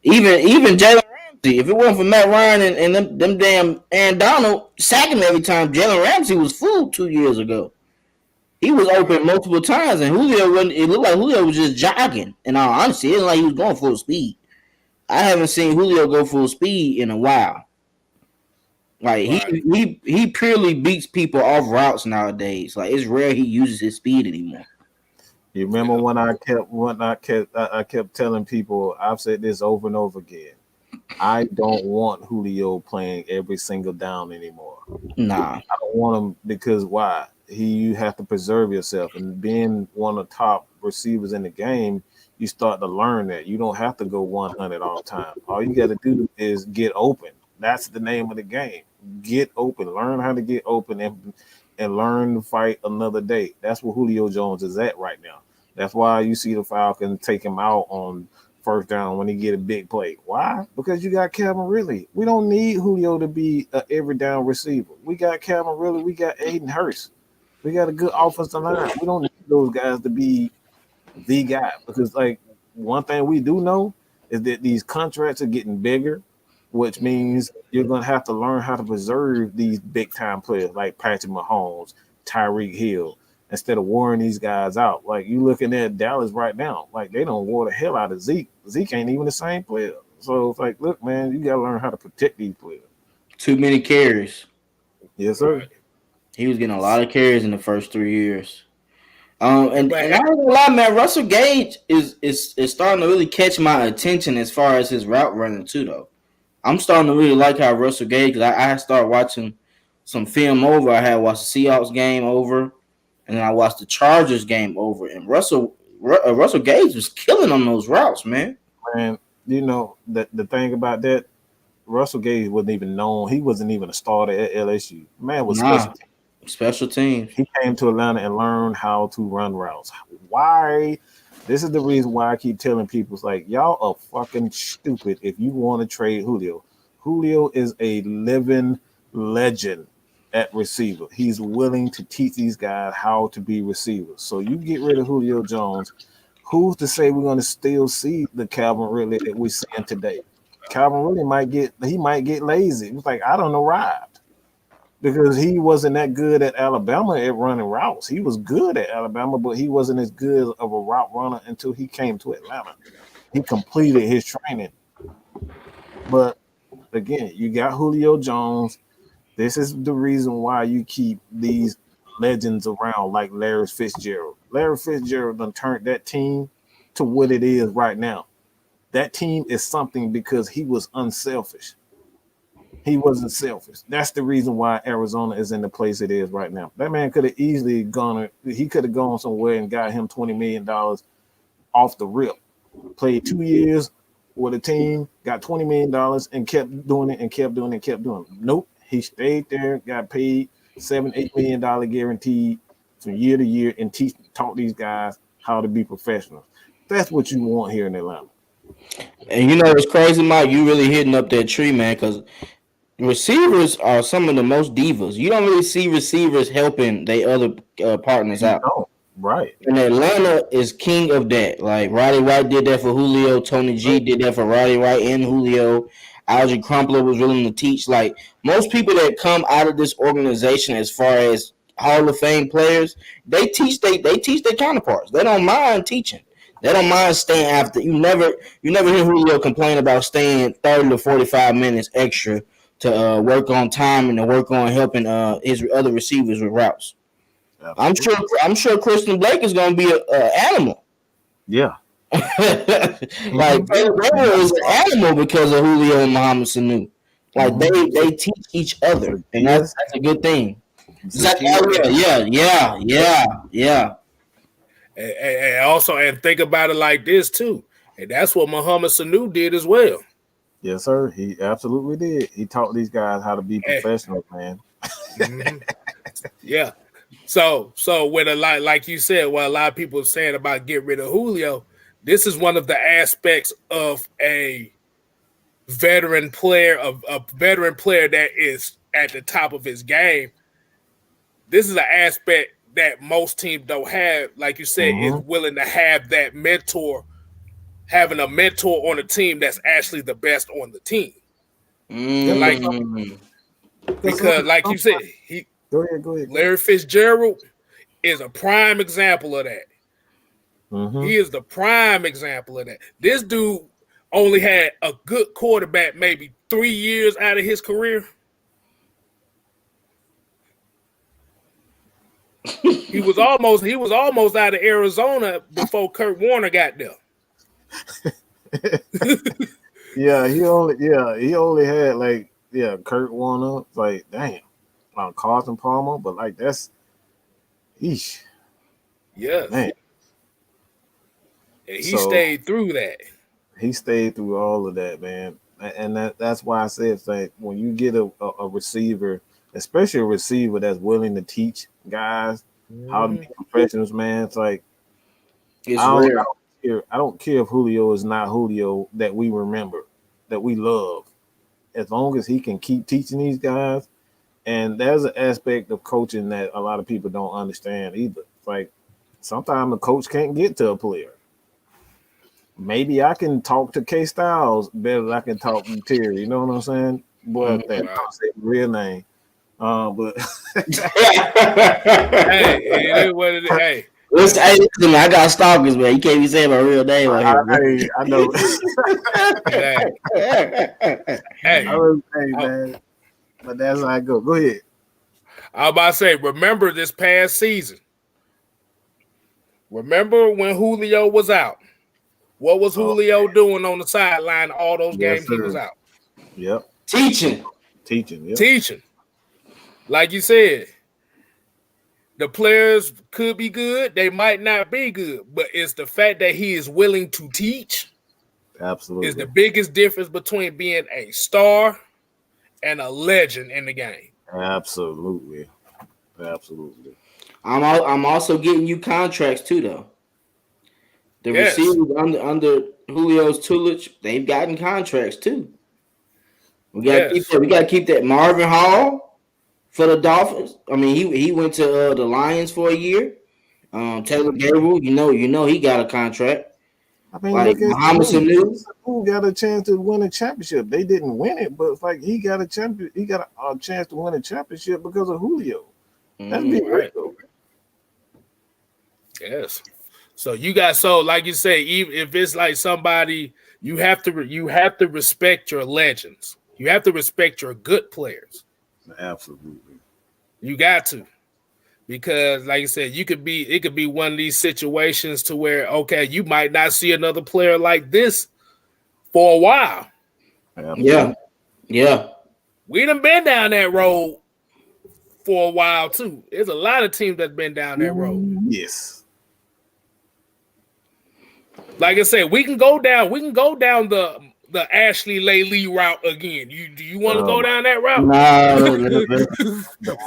even Jalen Ramsey, if it wasn't for Matt Ryan and them damn Aaron Donald sacking him every time, Jalen Ramsey was fooled 2 years ago. He was open multiple times, and it looked like Julio was just jogging. In all honesty, it looked like he was going full speed. I haven't seen Julio go full speed in a while. Like he purely beats people off routes nowadays. Like it's rare he uses his speed anymore. You remember when I kept telling people, I've said this over and over again. I don't want Julio playing every single down anymore. Nah, I don't want him because why? You have to preserve yourself, and being one of the top receivers in the game, you start to learn that you don't have to go 100 all the time. All you got to do is get open. That's the name of the game. Get open. Learn how to get open and learn to fight another day. That's where Julio Jones is at right now. That's why you see the Falcons take him out on first down when he get a big play. Why? Because you got Calvin Ridley. We don't need Julio to be an every down receiver. We got Calvin Ridley. We got Aiden Hurst. We got a good offensive line. We don't need those guys to be the guy because, like, one thing we do know is that these contracts are getting bigger, which means you're going to have to learn how to preserve these big-time players like Patrick Mahomes, Tyreek Hill, instead of wearing these guys out. Like, you looking at Dallas right now, like, they don't wear the hell out of Zeke. Zeke ain't even the same player. So it's like, look, man, you got to learn how to protect these players. Too many carries. Yes, sir. He was getting a lot of carries in the first 3 years. And I don't gonna lie, man, Russell Gage is starting to really catch my attention as far as his route running too, though. I'm starting to really like how Russell Gage, because I started watching some film over. I had watched the Seahawks game over, and then I watched the Chargers game over. And Russell Gage was killing on those routes, man. Man, the thing about that, Russell Gage wasn't even known. He wasn't even a starter at LSU. Man was special teams. He came to Atlanta and learned how to run routes. Why? This is the reason why I keep telling people, it's like, y'all are fucking stupid if you want to trade Julio. Julio is a living legend at receiver. He's willing to teach these guys how to be receivers. So you get rid of Julio Jones. Who's to say we're going to still see the Calvin Ridley that we're seeing today? Calvin Ridley might get lazy. It's like, I don't know, arrived. Because he wasn't that good at Alabama at running routes. He was good at Alabama, but he wasn't as good of a route runner until he came to Atlanta. He completed his training. But again, you got Julio Jones. This is the reason why you keep these legends around like Larry Fitzgerald. Larry Fitzgerald done turned that team to what it is right now. That team is something because he was unselfish. He wasn't selfish. That's the reason why Arizona is in the place it is right now. That man could have easily gone somewhere and got him $20 million off the rip. Played 2 years with a team, got $20 million and kept doing it and kept doing it and kept doing it. Nope. He stayed there, got paid $7-8 million guaranteed from year to year and taught these guys how to be professionals. That's what you want here in Atlanta. And you know what's crazy, Mike? You really hitting up that tree, man, because receivers are some of the most divas. You don't really see receivers helping their other partners out. Right. And Atlanta is king of that. Like Roddy White did that for Julio. Tony G did that for Roddy White and Julio. Algie Crumpler was willing to teach. Like most people that come out of this organization, as far as Hall of Fame players, they teach. They teach their counterparts. They don't mind teaching. They don't mind staying after. You never hear Julio complain about staying 30 to 45 minutes extra to work on time and to work on helping his other receivers with routes. Absolutely. I'm sure Christian Blake is going to be an animal. Yeah. Like Taylor is an animal because of Julio and Muhammad Sanu. Like they teach each other, and that's a good thing. Yeah. And also, and think about it like this too, and that's what Muhammad Sanu did as well. Yes, sir. He absolutely did. He taught these guys how to be professional, man. Yeah. So with a lot, like you said, what a lot of people are saying about get rid of Julio, this is one of the aspects of a veteran player, a veteran player that is at the top of his game. This is an aspect that most teams don't have. Like you said, is willing to have that mentor, having a mentor on a team that's actually the best on the team. Because like you said, Go ahead. Larry Fitzgerald is a prime example of that. He is the prime example of that. This dude only had a good quarterback maybe 3 years out of his career. He was almost out of Arizona before Kurt Warner got there. He only had Kurt Warner, like damn. Carson Palmer, but like that's eesh. Yeah. Man. And he stayed through that. He stayed through all of that, man. And that's why I said like when you get a receiver, especially a receiver that's willing to teach guys how to be professionals, man. It's like I don't care if Julio is not Julio that we remember, that we love. As long as he can keep teaching these guys. And there's an aspect of coaching that a lot of people don't understand either. It's like sometimes a coach can't get to a player. Maybe I can talk to Kstlyz better than I can talk to Terry. You know what I'm saying? Boy, I'll say the real name. But hey, it is what it is. Hey. Listen, I got stalkers, man. You can't be saying my real name right here. I know. Hey, man. But that's how I go. Go ahead. I was about to say, remember this past season. Remember when Julio was out? What was Julio doing on the sideline all those games he was out? Yep. Teaching. Yep. Teaching. Like you said, the players could be good. They might not be good. But it's the fact that he is willing to teach. Absolutely. Is the biggest difference between being a star and a legend in the game. Absolutely. I'm also getting you contracts too, though. The receivers under Julio's tutelage, they've gotten contracts too. We got to keep that. Marvin Hall for the Dolphins. I mean, he went to the Lions for a year. Taylor Gabriel, you know he got a contract. I mean, like Muhammad Sanu, who got a chance to win a championship? They didn't win it, but it's like he got a champion. He got a chance to win a championship because of Julio. That's big, right? Yes. So like you say, even if it's like somebody, you have to respect your legends. You have to respect your good players. Absolutely. You got to. Because, like I said, it could be one of these situations to where, okay, you might not see another player like this for a while. Yeah. We done been down that road for a while, too. There's a lot of teams that's been down that road. Yes. Like I said, we can go down the Ashley Lee route again. Do you want to go down that route? No,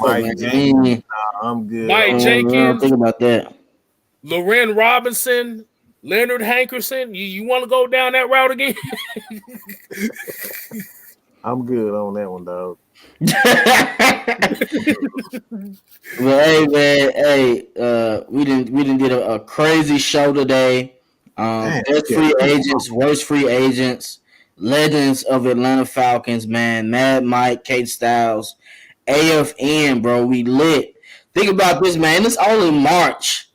Mike Jenkins. I'm good. Mike Jenkins. Think about that. Loren Robinson, Leonard Hankerson. You want to go down that route again? I'm good on that one, dog. Well, hey man, we didn't did a crazy show today. Damn, Best yeah. free agents, worst free agents, legends of Atlanta Falcons, man. Mad Mike, Kstlyz, AFN, bro. We lit. Think about this, man. It's only March.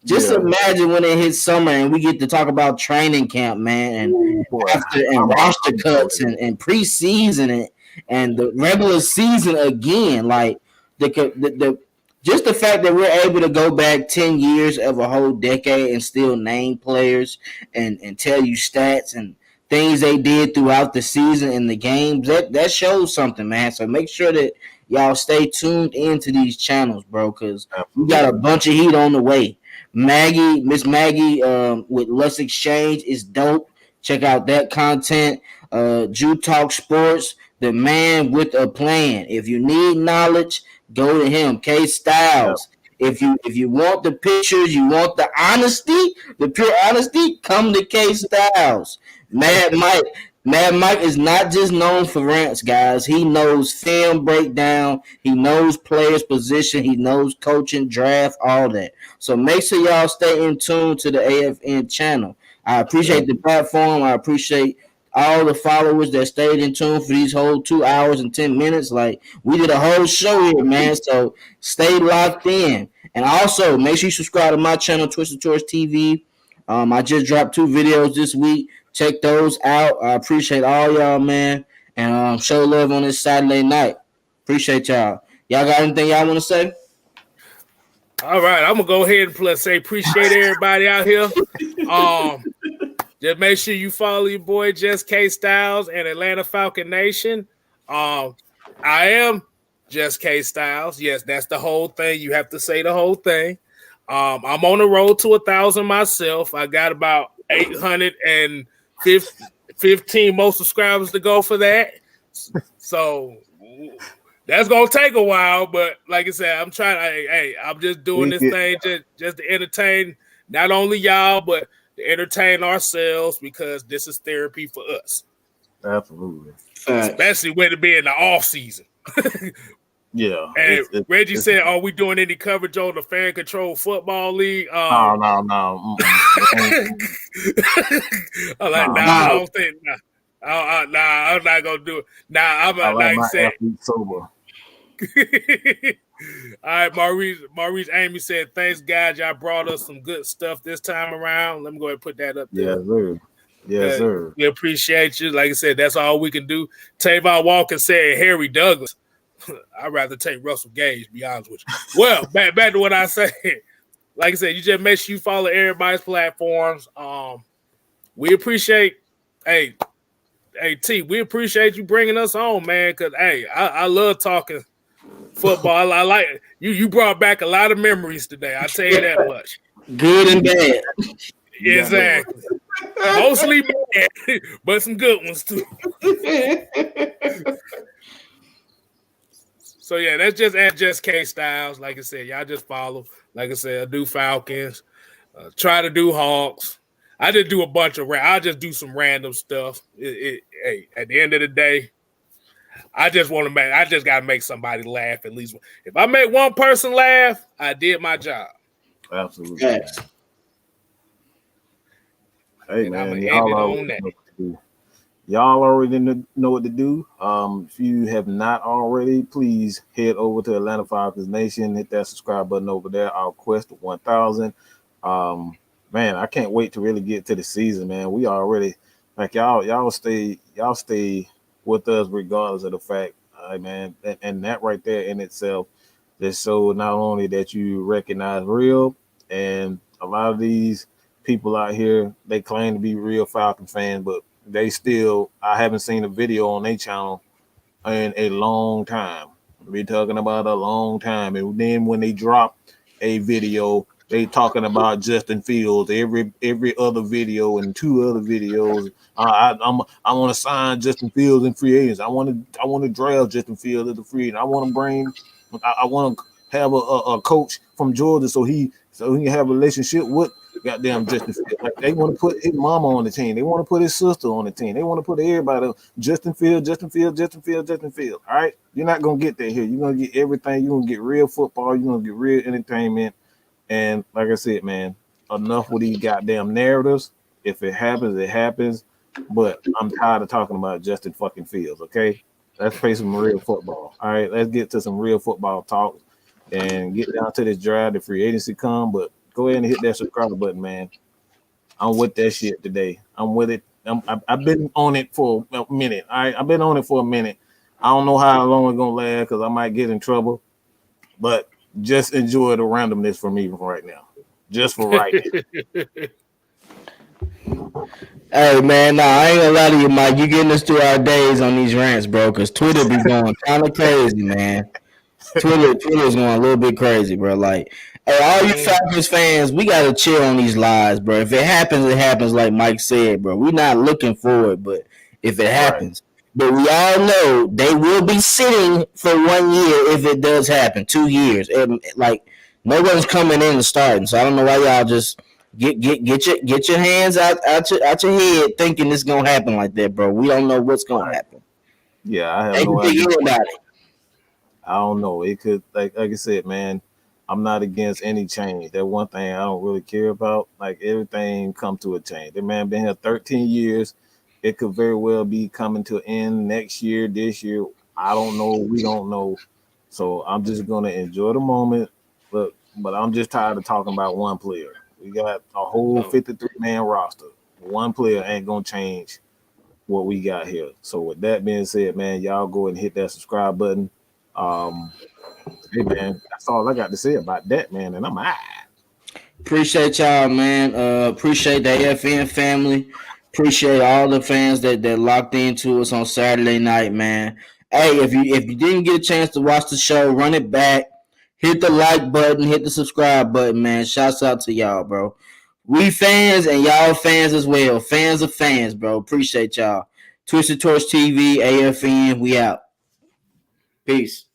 Just Yeah. imagine when it hits summer and we get to talk about training camp, man, and Ooh, boy. after and roster cuts and preseason and the regular season again. Like the just the fact that we're able to go back 10 years of a whole decade and still name players and tell you stats and things they did throughout the season and the games, that shows something, man. So make sure that y'all stay tuned into these channels, bro, because we got a bunch of heat on the way. Miss Maggie, with Let's Exchange is dope. Check out that content. Jew Talk Sports, the man with a plan. If you need knowledge, go to him. Kstlyz. If you want the pictures, you want the honesty, the pure honesty, come to Kstlyz. Mad Mike. Mad Mike is not just known for rants, guys. He knows film breakdown. He knows players' position. He knows coaching, draft, all that. So make sure y'all stay in tune to the AFN channel. I appreciate the platform. I appreciate all the followers that stayed in tune for these whole 2 hours and 10 minutes. Like, we did a whole show here, man. So stay locked in. And also make sure you subscribe to my channel, Twisted Torch TV. I just dropped 2 videos this week. Check those out. I appreciate all y'all, man. And show love on this Saturday night. Appreciate y'all. Y'all got anything y'all want to say? All right, I'm gonna go ahead and say appreciate everybody out here. Just make sure you follow your boy Just Kstlyz and Atlanta Falcon Nation. I am Just Kstlyz. Yes, that's the whole thing. You have to say the whole thing. I'm on the road to 1,000 myself. I got about 815 more subscribers to go for that. So that's gonna take a while, but like I said, I'm trying. I'm just doing this thing just to entertain not only y'all, but to entertain ourselves, because this is therapy for us. Absolutely. Especially when it be in the off season. Yeah. And Reggie said, "Are we doing any coverage on the fan control football league?" No. I'm like, I don't think. I'm not gonna do it. I'm like I said. Sober. All right, Maurice Amy said, "Thanks, guys. Y'all brought us some good stuff this time around." Let me go ahead and put that up there. Yes, sir. Yes, sir. We appreciate you. Like I said, that's all we can do. Tavon Walker said, "Harry Douglas." I'd rather take Russell Gage, to be honest with you. Well, back to what I said. Like I said, you just make sure you follow everybody's platforms. We appreciate, T, we appreciate you bringing us on, man, because, I love talking football. I like it. You brought back a lot of memories today. I'll tell you that much. Good and bad. Exactly. Mostly bad, but some good ones, too. So, yeah, that's just at Just Kstlyz. Like I said, y'all just follow. Like I said, I do Falcons. Try to do Hawks. I just do a bunch of I just do some random stuff. At the end of the day, I just got to make somebody laugh at least. If I make one person laugh, I did my job. Absolutely. Yes. Hey, and man, y'all already know what to do. If you have not already, please head over to Atlanta Falcons Nation. Hit that subscribe button over there. Our quest to 1,000. Man, I can't wait to really get to the season, man. We already like y'all stay with us regardless of the fact, man. And that right there in itself just showed not only that you recognize real, and a lot of these people out here, they claim to be real Falcon fans, but they still, I haven't seen a video on their channel in a long time. We're talking about a long time. And then when they drop a video, they talking about Justin Fields every other video and 2 other videos. I want to sign Justin Fields in free agents. I want to draft Justin Fields as a free agent. I want to have a coach from Georgia so he can have a relationship with goddamn Justin Fields. Like they want to put his mama on the team. They want to put his sister on the team. They want to put everybody on. Justin Fields, Justin Fields, Justin Fields, Justin Fields. All right, you're not gonna get that here. You're gonna get everything. You're gonna get real football. You're gonna get real entertainment. And like I said, man, enough with these goddamn narratives. If it happens, it happens. But I'm tired of talking about Justin fucking Fields. Okay, let's play some real football. All right, let's get to some real football talk and get down to this drive. The free agency come, but go ahead and hit that subscribe button, man. I'm with that shit today. I'm with it. I've been on it for a minute. All right, I've been on it for a minute. I don't know how long it's gonna last because I might get in trouble, but just enjoy the randomness for me right now. Just for right now. Hey man, nah, I ain't gonna lie to you, Mike. You getting us through our days on these rants, bro. Cause Twitter be going kind of crazy, man. Twitter's going a little bit crazy, bro. Like, hey, all you Falcons fans, we gotta chill on these lies, bro. If it happens, it happens. Like Mike said, bro. We're not looking for it, but if it happens, but we all know they will be sitting for 1 year if it does happen. 2 years, and like no one's coming in and starting. So I don't know why y'all just. Get your hands out your head thinking it's gonna happen like that, bro. We don't know what's gonna happen. Yeah, I have no idea about it. I don't know. It could like I said, man. I'm not against any change. That one thing I don't really care about. Like everything come to a change. The man been here 13 years. It could very well be coming to an end next year, this year. I don't know. We don't know. So I'm just gonna enjoy the moment. But I'm just tired of talking about one player. We got a whole 53-man roster. One player ain't gonna change what we got here. So with that being said, man, y'all go and hit that subscribe button. Hey man, that's all I got to say about that, man. And I'm out. Appreciate y'all, man. Appreciate the AFN family. Appreciate all the fans that locked into us on Saturday night, man. Hey, if you didn't get a chance to watch the show, run it back. Hit the like button, hit the subscribe button, man. Shouts out to y'all, bro. We fans and y'all fans as well. Fans of fans, bro. Appreciate y'all. Twisted Torch TV, AFN, we out. Peace.